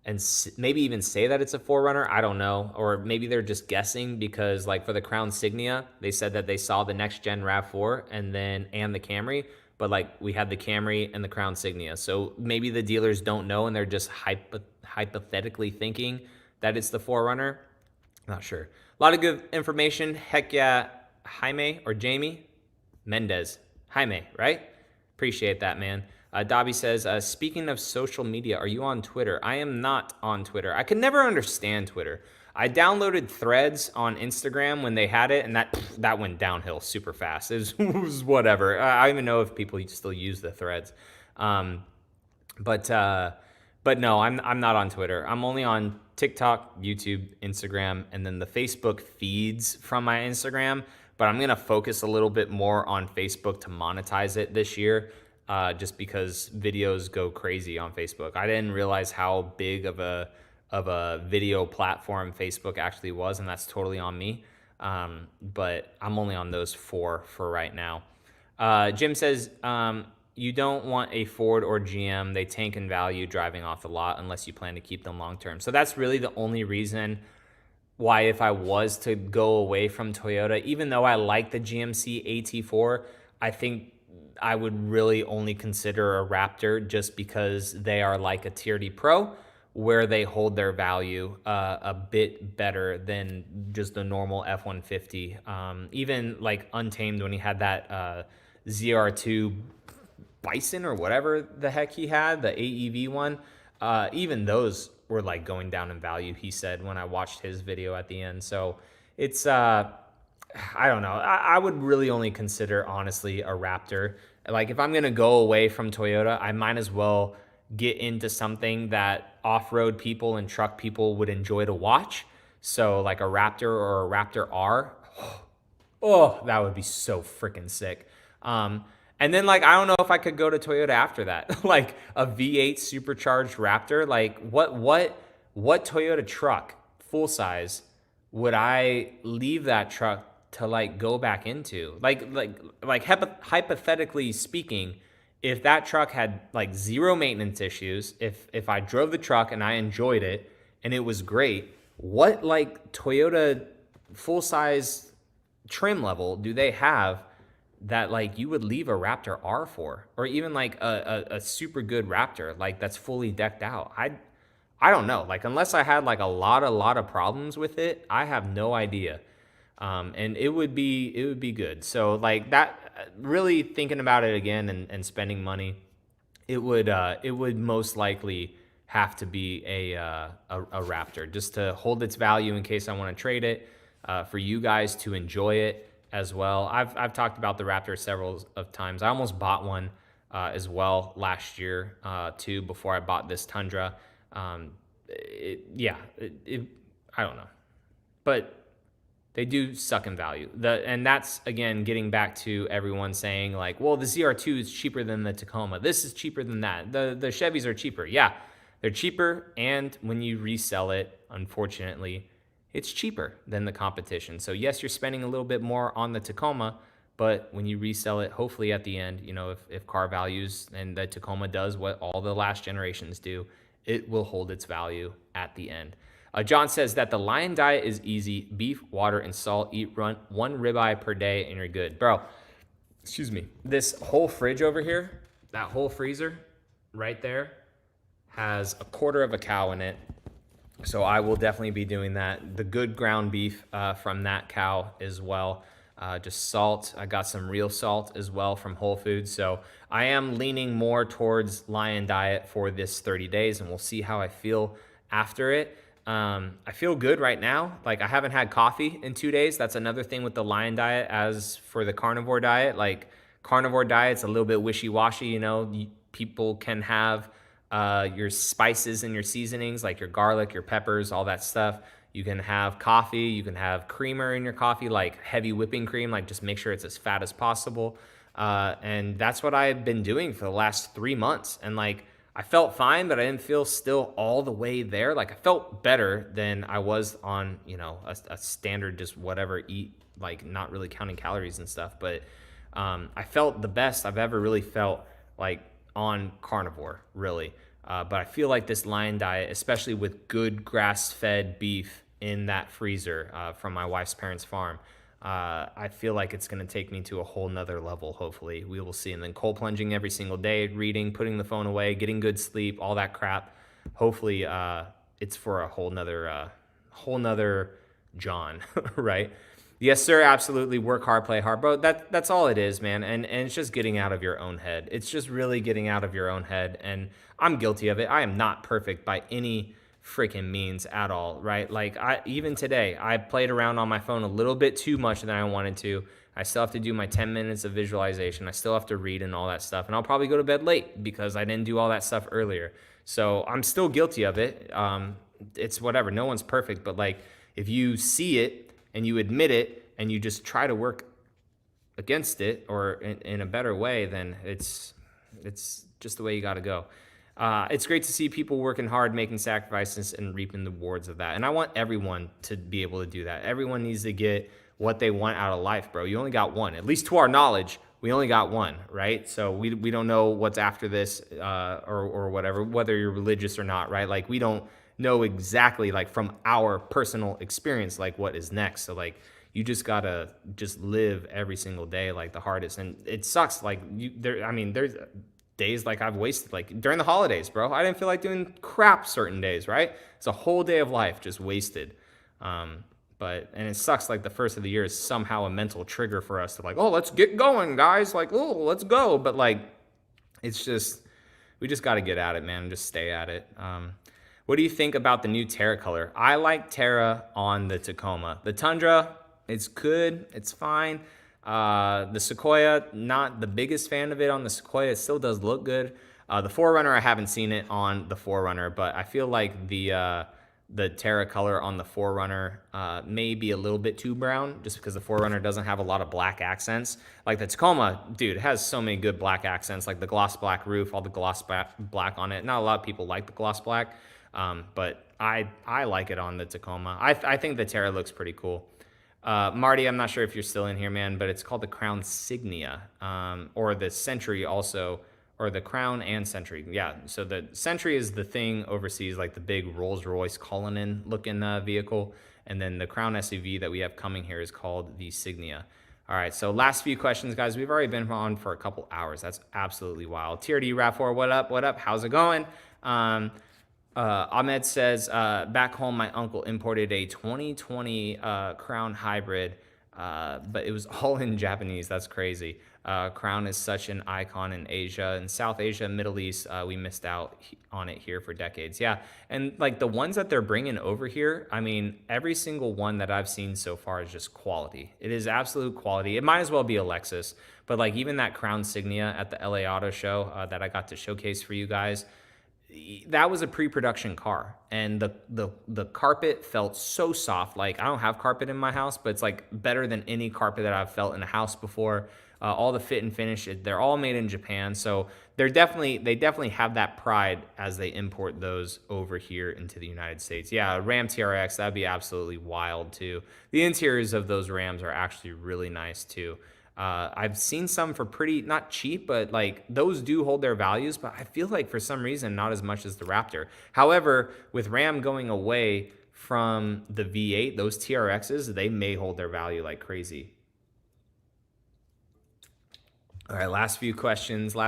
and maybe even say that it's a 4Runner. I don't know. Or maybe they're just guessing because like for the Crown Signia, they said that they saw the next gen RAV4 and the Camry, but like we had the Camry and the Crown Signia. So maybe the dealers don't know and they're just hypothetically thinking that it's the 4Runner. Not sure. A lot of good information. Heck yeah, Jaime or Jamie Mendez. Jaime, right? Appreciate that, man. Dobby says, speaking of social media, are you on Twitter? I am not on Twitter. I could never understand Twitter. I downloaded Threads on Instagram when they had it, and that went downhill super fast. It was whatever. I don't even know if people still use the Threads. But no, I'm not on Twitter. I'm only on TikTok, YouTube, Instagram, and then the Facebook feeds from my Instagram. But I'm going to focus a little bit more on Facebook to monetize it this year, just because videos go crazy on Facebook. I didn't realize how big of a video platform Facebook actually was, and that's totally on me. But I'm only on those 4 for right now. Jim says, you don't want a Ford or GM. They tank in value driving off the lot unless you plan to keep them long term. So that's really the only reason why, if I was to go away from Toyota, even though I like the GMC AT4, I think I would really only consider a Raptor just because they are like a TRD Pro, where they hold their value a bit better than just the normal F-150. Even like Untamed, when he had that ZR2 Bison or whatever the heck he had, the AEV one, even those were like going down in value, he said, when I watched his video at the end. So it's, I don't know. I would really only consider, honestly, a Raptor. Like, if I'm going to go away from Toyota, I might as well get into something that off-road people and truck people would enjoy to watch. So like a Raptor or a Raptor R. Oh, that would be so freaking sick. And then, like, I don't know if I could go to Toyota after that. Like a V8 supercharged Raptor. Like, what Toyota truck, full size, would I leave that truck to like go back into? Like hypothetically speaking, if that truck had like zero maintenance issues, if I drove the truck and I enjoyed it and it was great, what like Toyota full size trim level do they have that like you would leave a Raptor R for, or even like a super good Raptor like that's fully decked out? I don't know. Like, unless I had like a lot of problems with it, I have no idea. And it would be good. So like that, really thinking about it again and spending money, it would most likely have to be a Raptor, just to hold its value in case I want to trade it, for you guys to enjoy it as well. I've talked about the Raptor several of times. I almost bought one as well last year too, before I bought this Tundra. I don't know, but they do suck in value. And that's, again, getting back to everyone saying like, well, the ZR2 is cheaper than the Tacoma. This is cheaper than that. The Chevys are cheaper. Yeah, they're cheaper. And when you resell it, unfortunately, it's cheaper than the competition. So yes, you're spending a little bit more on the Tacoma, but when you resell it, hopefully at the end, you know, if car values, and the Tacoma does what all the last generations do, it will hold its value at the end. John says that the Lion diet is easy: beef, water, and salt. Eat one ribeye per day and you're good. Bro, excuse me. This whole fridge over here, that whole freezer right there, has a quarter of a cow in it. So I will definitely be doing that. The good ground beef from that cow as well. Just salt. I got some real salt as well from Whole Foods. So I am leaning more towards Lion diet for this 30 days, and we'll see how I feel after it. I feel good right now. Like, I haven't had coffee in 2 days. That's another thing with the Lion diet. As for the carnivore diet, like, carnivore diet's a little bit wishy-washy, you know. People can have your spices and your seasonings, like your garlic, your peppers, all that stuff. You can have coffee, you can have creamer in your coffee, like heavy whipping cream, like just make sure it's as fat as possible. And that's what I've been doing for the last 3 months. And like, I felt fine, but I didn't feel still all the way there. Like, I felt better than I was on, you know, a standard, just whatever, eat, like not really counting calories and stuff. But I felt the best I've ever really felt, like, on carnivore, really. But I feel like this lion diet, especially with good grass-fed beef in that freezer from my wife's parents' farm, I feel like it's going to take me to a whole nother level, hopefully. We will see. And then cold plunging every single day, reading, putting the phone away, getting good sleep, all that crap. Hopefully it's for a whole nother John, right? Yes, sir, absolutely. Work hard, play hard, bro. That's all it is, man. And it's just getting out of your own head. It's just really getting out of your own head. And I'm guilty of it. I am not perfect by any freaking means at all, right? Like even today, I played around on my phone a little bit too much than I wanted to. I still have to do my 10 minutes of visualization. I still have to read and all that stuff. And I'll probably go to bed late because I didn't do all that stuff earlier. So I'm still guilty of it. It's whatever. No one's perfect. But like if you see it, and you admit it, and you just try to work against it or in a better way, then it's just the way you got to go. It's great to see people working hard, making sacrifices, and reaping the rewards of that. And I want everyone to be able to do that. Everyone needs to get what they want out of life, bro. You only got one. At least to our knowledge, we only got one, right? So we don't know what's after this or whatever, whether you're religious or not, right? Like we don't know exactly, like from our personal experience, like what is next. So like you just gotta just live every single day like the hardest. And it sucks. Like there's days like I've wasted, like during the holidays, bro. I didn't feel like doing crap certain days, right? It's a whole day of life just wasted. And it sucks, like the first of the year is somehow a mental trigger for us to like, oh, let's get going, guys. Like, oh, let's go. But like, it's just, we just got to get at it, man, and just stay at it. What do you think about the new Terra color? I like Terra on the Tacoma. The Tundra, it's good. It's fine. The Sequoia, not the biggest fan of it on the Sequoia. It still does look good. The 4Runner, I haven't seen it on the 4Runner, but I feel like the Terra color on the 4Runner may be a little bit too brown just because the 4Runner doesn't have a lot of black accents. Like the Tacoma, dude, it has so many good black accents, like the gloss black roof, all the gloss black on it. Not a lot of people like the gloss black. But I like it on the Tacoma. I think the Terra looks pretty cool. Marty, I'm not sure if you're still in here, man, but it's called the Crown Signia, or the Century also, or the Crown and Century. Yeah, so the Century is the thing overseas, like the big Rolls-Royce Cullinan looking vehicle, and then the Crown SUV that we have coming here is called the Signia. All right, so last few questions, guys. We've already been on for a couple hours. That's absolutely wild. TRD RAV4, what up? What up? How's it going? Ahmed says, back home, my uncle imported a 2020 Crown Hybrid, but it was all in Japanese. That's crazy. Crown is such an icon in Asia. In South Asia, Middle East, we missed out on it here for decades. Yeah, and like the ones that they're bringing over here, I mean, every single one that I've seen so far is just quality. It is absolute quality. It might as well be a Lexus, but like even that Crown Signia at the LA Auto Show that I got to showcase for you guys, that was a pre-production car, and the carpet felt so soft. Like I don't have carpet in my house, but it's like better than any carpet that I've felt in a house before. All the fit and finish, they're all made in Japan, so they definitely have that pride as they import those over here into the United States. Yeah, Ram TRX, that'd be absolutely wild too. The interiors of those Rams are actually really nice too. I've seen some for pretty, not cheap, but like those do hold their values, but I feel like for some reason, not as much as the Raptor. However, with Ram going away from the V8, those TRXs, they may hold their value like crazy. All right, last few questions. John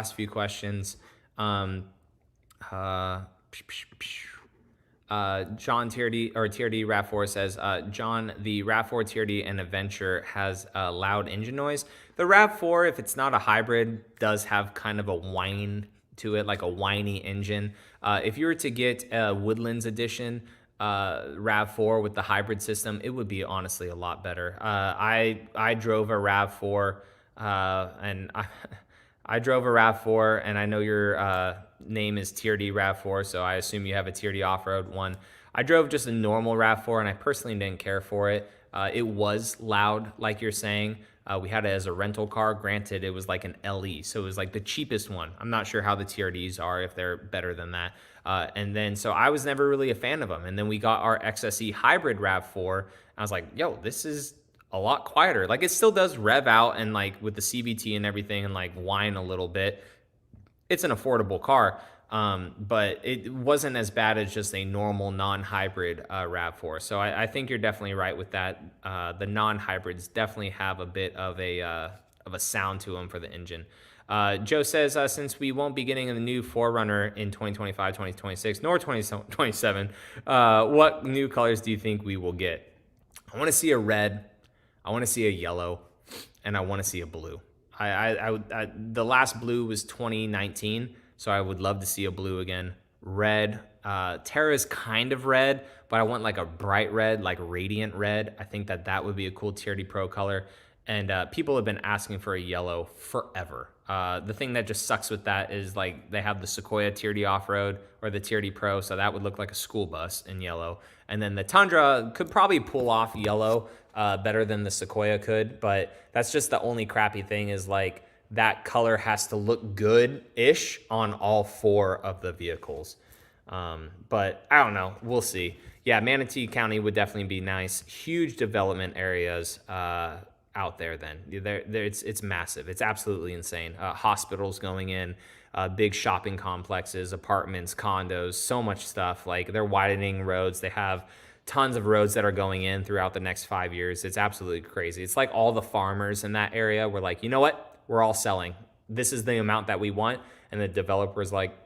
TRD or TRD RAV4 says, John, the RAV4 TRD and Adventure has a loud engine noise. The RAV4, if it's not a hybrid, does have kind of a whine to it, like a whiny engine. If you were to get a Woodlands edition RAV4 with the hybrid system, it would be honestly a lot better. I drove a RAV4 and I drove a RAV4, and I know your name is TRD RAV4, so I assume you have a TRD off-road one. I drove just a normal RAV4, and I personally didn't care for it. It was loud, like you're saying. We had it as a rental car. Granted, it was like an LE, so it was like the cheapest one. I'm not sure how the TRDs are, if they're better than that. And then, so I was never really a fan of them. And then we got our XSE hybrid RAV4. I was like, yo, this is a lot quieter. Like it still does rev out and like with the CVT and everything and like whine a little bit. It's an affordable car. But it wasn't as bad as just a normal non-hybrid RAV4. So I think you're definitely right with that. The non-hybrids definitely have a bit of a sound to them for the engine. Joe says, since we won't be getting a new 4Runner in 2025, 2026, nor 2027, what new colors do you think we will get? I want to see a red, I want to see a yellow, and I want to see a blue. The last blue was 2019, so I would love to see a blue again. Red, Terra's kind of red, but I want like a bright red, like radiant red. I think that would be a cool TRD Pro color. And people have been asking for a yellow forever. The thing that just sucks with that is like they have the Sequoia TRD Off-Road or the TRD Pro, so that would look like a school bus in yellow. And then the Tundra could probably pull off yellow better than the Sequoia could, but that's just the only crappy thing is like that color has to look good-ish on all 4 of the vehicles. But I don't know. We'll see. Yeah, Manatee County would definitely be nice. Huge development areas out there then. It's massive. It's absolutely insane. Hospitals going in, big shopping complexes, apartments, condos, so much stuff. Like they're widening roads. They have tons of roads that are going in throughout the next 5 years. It's absolutely crazy. It's like all the farmers in that area were like, you know what? We're all selling. This is the amount that we want. And the developer's like,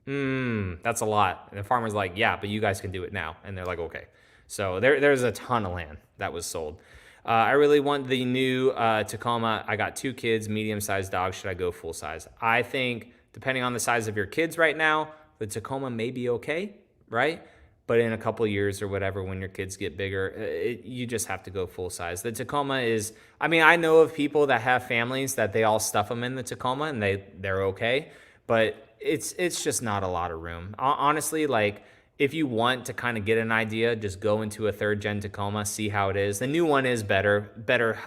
that's a lot. And the farmer's like, yeah, but you guys can do it now. And they're like, okay. So there's a ton of land that was sold. I really want the new Tacoma. I got 2 kids, medium-sized dogs. Should I go full size? I think depending on the size of your kids right now, the Tacoma may be okay, right? But in a couple years or whatever, when your kids get bigger, you just have to go full size. The Tacoma is, I mean, I know of people that have families that they all stuff them in the Tacoma and they're okay, but it's just not a lot of room. Honestly, like, if you want to kind of get an idea, just go into a 3rd-gen Tacoma, see how it is. The new one is better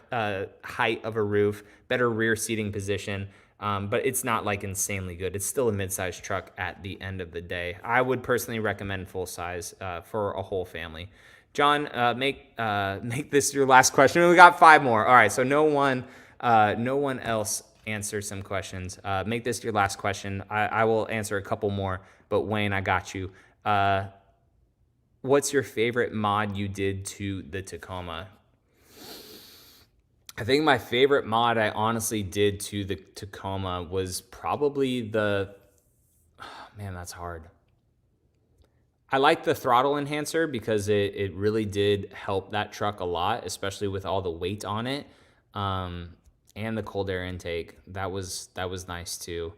height of a roof, better rear seating position, but it's not like insanely good. It's still a mid-sized truck at the end of the day. I would personally recommend full size for a whole family. John, make this your last question. We got 5 more. All right, so no one else answer some questions. Make this your last question. I will answer a couple more, but Wayne, I got you. What's your favorite mod you did to the Tacoma? I think my favorite mod I honestly did to the Tacoma was probably man, that's hard. I like the throttle enhancer because it really did help that truck a lot, especially with all the weight on it. And the cold air intake, that was nice too.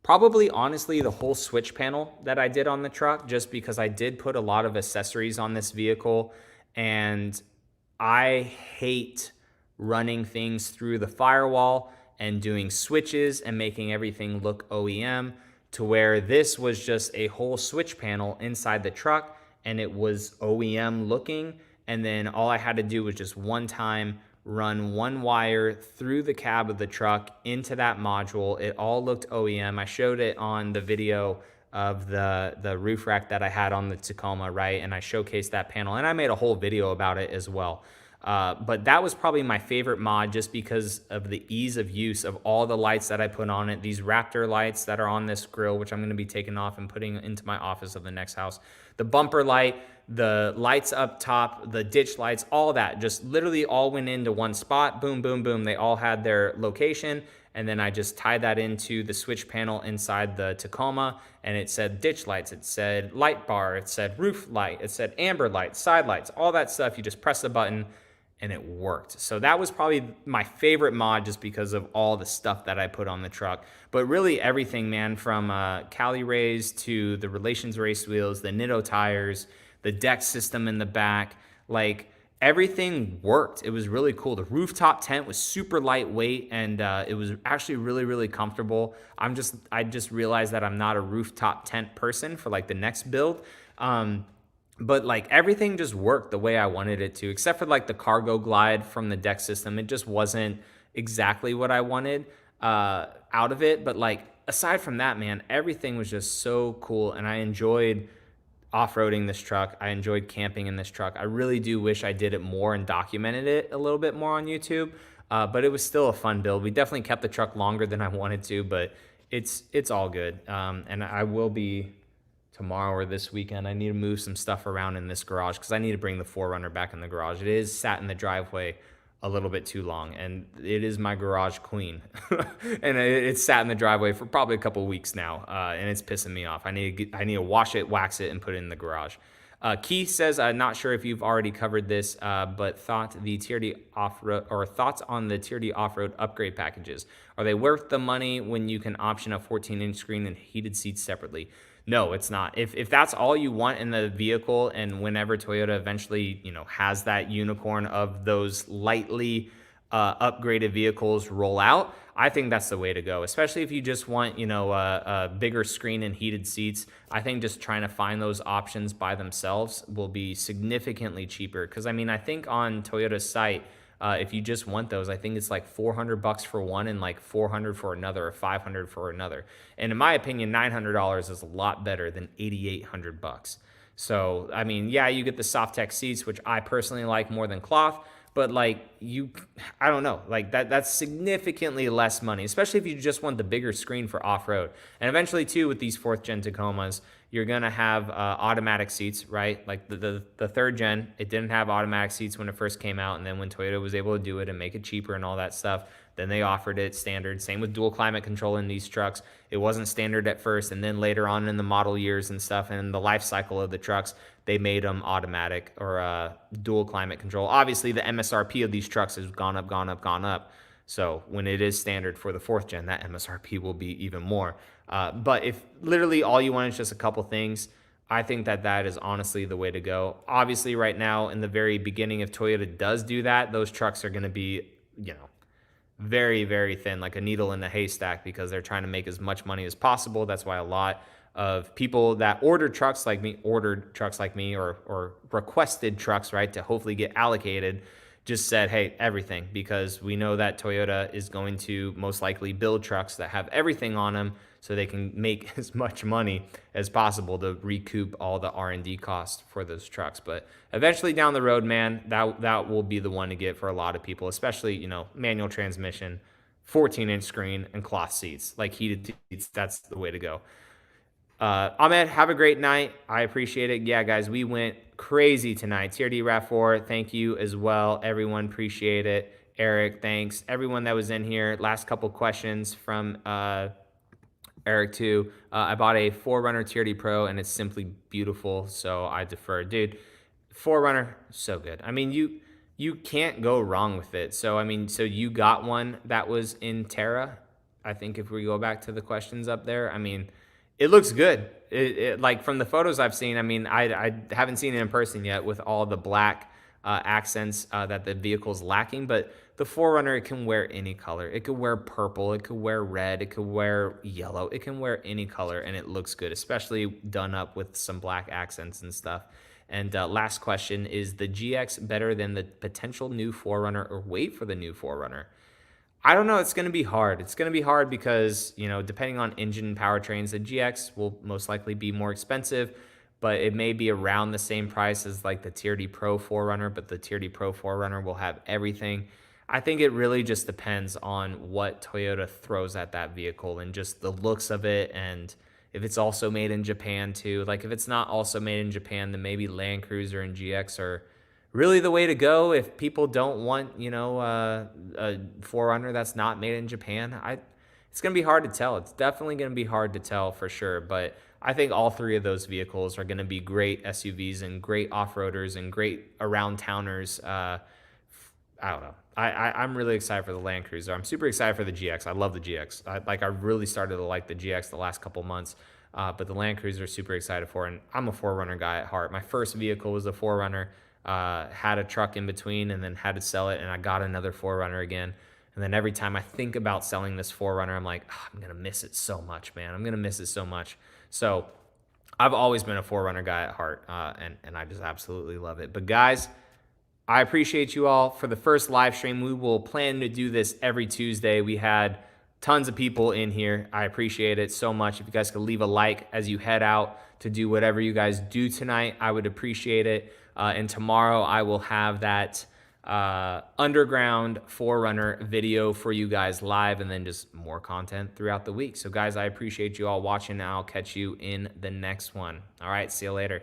Probably, honestly, the whole switch panel that I did on the truck, just because I did put a lot of accessories on this vehicle, and I hate running things through the firewall and doing switches and making everything look OEM, to where this was just a whole switch panel inside the truck, and it was OEM looking, and then all I had to do was just one time run one wire through the cab of the truck into that module. It all looked OEM. I showed it on the video of the roof rack that I had on the Tacoma, right? And I showcased that panel, and I made a whole video about it as well. But that was probably my favorite mod, just because of the ease of use of all the lights that I put on it. These Raptor lights that are on this grill, which I'm going to be taking off and putting into my office of the next house. The bumper light, the lights up top, the ditch lights, all that just literally all went into one spot. Boom, boom, boom. They all had their location. And then I just tied that into the switch panel inside the Tacoma, and it said ditch lights, it said light bar, it said roof light, it said amber light, side lights, all that stuff. You just press the button and it worked. So that was probably my favorite mod, just because of all the stuff that I put on the truck. But really everything, man, from Cali Rays to the Relations race wheels, the Nitto tires, the deck system in the back, like everything worked. It was really cool. The rooftop tent was super lightweight, and it was actually really, really comfortable. I just realized that I'm not a rooftop tent person for like the next build. But like everything just worked the way I wanted it to, except for like the cargo glide from the deck system. It just wasn't exactly what I wanted out of it. But like aside from that, man, everything was just so cool, and I enjoyed off-roading this truck. I enjoyed camping in this truck. I really do wish I did it more and documented it a little bit more on YouTube, but it was still a fun build. We definitely kept the truck longer than I wanted to, but it's all good. And I will be tomorrow or this weekend. I need to move some stuff around in this garage because I need to bring the 4Runner back in the garage. It is sat in the driveway a little bit too long, and it is my garage queen. And it's sat in the driveway for probably a couple weeks now, and it's pissing me off. I need to wash it, wax it, and put it in the garage. Keith says, not sure if you've already covered this, but thoughts on the TRD off-road upgrade packages. Are they worth the money when you can option a 14-inch screen and heated seats separately? No, it's not. If that's all you want in the vehicle, and whenever Toyota eventually, has that unicorn of those lightly upgraded vehicles roll out, I think that's the way to go. Especially if you just want, a bigger screen and heated seats. I think just trying to find those options by themselves will be significantly cheaper. Because I think on Toyota's site, if you just want those, I think it's like $400 for one and like $400 for another, or $500 for another. And in my opinion, $900 is a lot better than $8,800. So, yeah, you get the Softex seats, which I personally like more than cloth, but I don't know, that's significantly less money, especially if you just want the bigger screen for off-road. And eventually too, with these 4th gen Tacomas, you're gonna have automatic seats, right? Like the 3rd gen, it didn't have automatic seats when it first came out, and then when Toyota was able to do it and make it cheaper and all that stuff, then they offered it standard. Same with dual climate control in these trucks. It wasn't standard at first, and then later on in the model years and stuff, and the life cycle of the trucks, they made them automatic or dual climate control. Obviously, the MSRP of these trucks has gone up, gone up, gone up. So when it is standard for the 4th gen, that MSRP will be even more. But if literally all you want is just a couple things, I think that is honestly the way to go. Obviously, right now, in the very beginning, if Toyota does do that, those trucks are going to be, very, very thin, like a needle in a haystack, because they're trying to make as much money as possible. That's why a lot of people that ordered trucks like me, or requested trucks, right, to hopefully get allocated, just said, hey, everything, because we know that Toyota is going to most likely build trucks that have everything on them so they can make as much money as possible to recoup all the R&D costs for those trucks. But eventually down the road, man, that will be the one to get for a lot of people, especially, manual transmission, 14-inch screen, and cloth seats, like heated seats. That's the way to go. Ahmed, have a great night. I appreciate it. Yeah, guys, we went crazy tonight. TRD RAV4, thank you as well. Everyone, appreciate it. Eric, thanks. Everyone that was in here. Last couple questions from Eric too. I bought a 4Runner TRD Pro, and it's simply beautiful, so I defer. Dude, 4Runner, so good. You can't go wrong with it. So you got one that was in Terra. I think if we go back to the questions up there, it looks good. It like from the photos I've seen, I haven't seen it in person yet with all the black accents that the vehicle's lacking, but the 4Runner, it can wear any color. It could wear purple, it could wear red, it could wear yellow, it can wear any color, and it looks good, especially done up with some black accents and stuff. And last question, is the GX better than the potential new 4Runner, or wait for the new 4Runner? I don't know. It's going to be hard. It's going to be hard because, depending on engine and powertrains, the GX will most likely be more expensive, but it may be around the same price as like the TRD Pro 4Runner, but the TRD Pro 4Runner will have everything. I think it really just depends on what Toyota throws at that vehicle and just the looks of it, and if it's also made in Japan too. Like if it's not also made in Japan, then maybe Land Cruiser and GX are really the way to go. If people don't want, a 4Runner that's not made in Japan, it's going to be hard to tell. It's definitely going to be hard to tell for sure. But I think all three of those vehicles are going to be great SUVs and great off-roaders and great around-towners. I don't know. I'm really excited for the Land Cruiser. I'm super excited for the GX. I love the GX. I really started to like the GX the last couple months. But the Land Cruiser, super excited for. And I'm a 4Runner guy at heart. My first vehicle was a 4Runner. Had a truck in between and then had to sell it, and I got another 4Runner again. And then every time I think about selling this 4Runner, I'm like, I'm going to miss it so much, man. I'm going to miss it so much. So I've always been a 4Runner guy at heart, and I just absolutely love it. But guys, I appreciate you all for the first live stream. We will plan to do this every Tuesday. We had tons of people in here. I appreciate it so much. If you guys could leave a like as you head out to do whatever you guys do tonight, I would appreciate it. And tomorrow I will have that underground Forerunner video for you guys live, and then just more content throughout the week. So guys, I appreciate you all watching. I'll catch you in the next one. All right, see you later.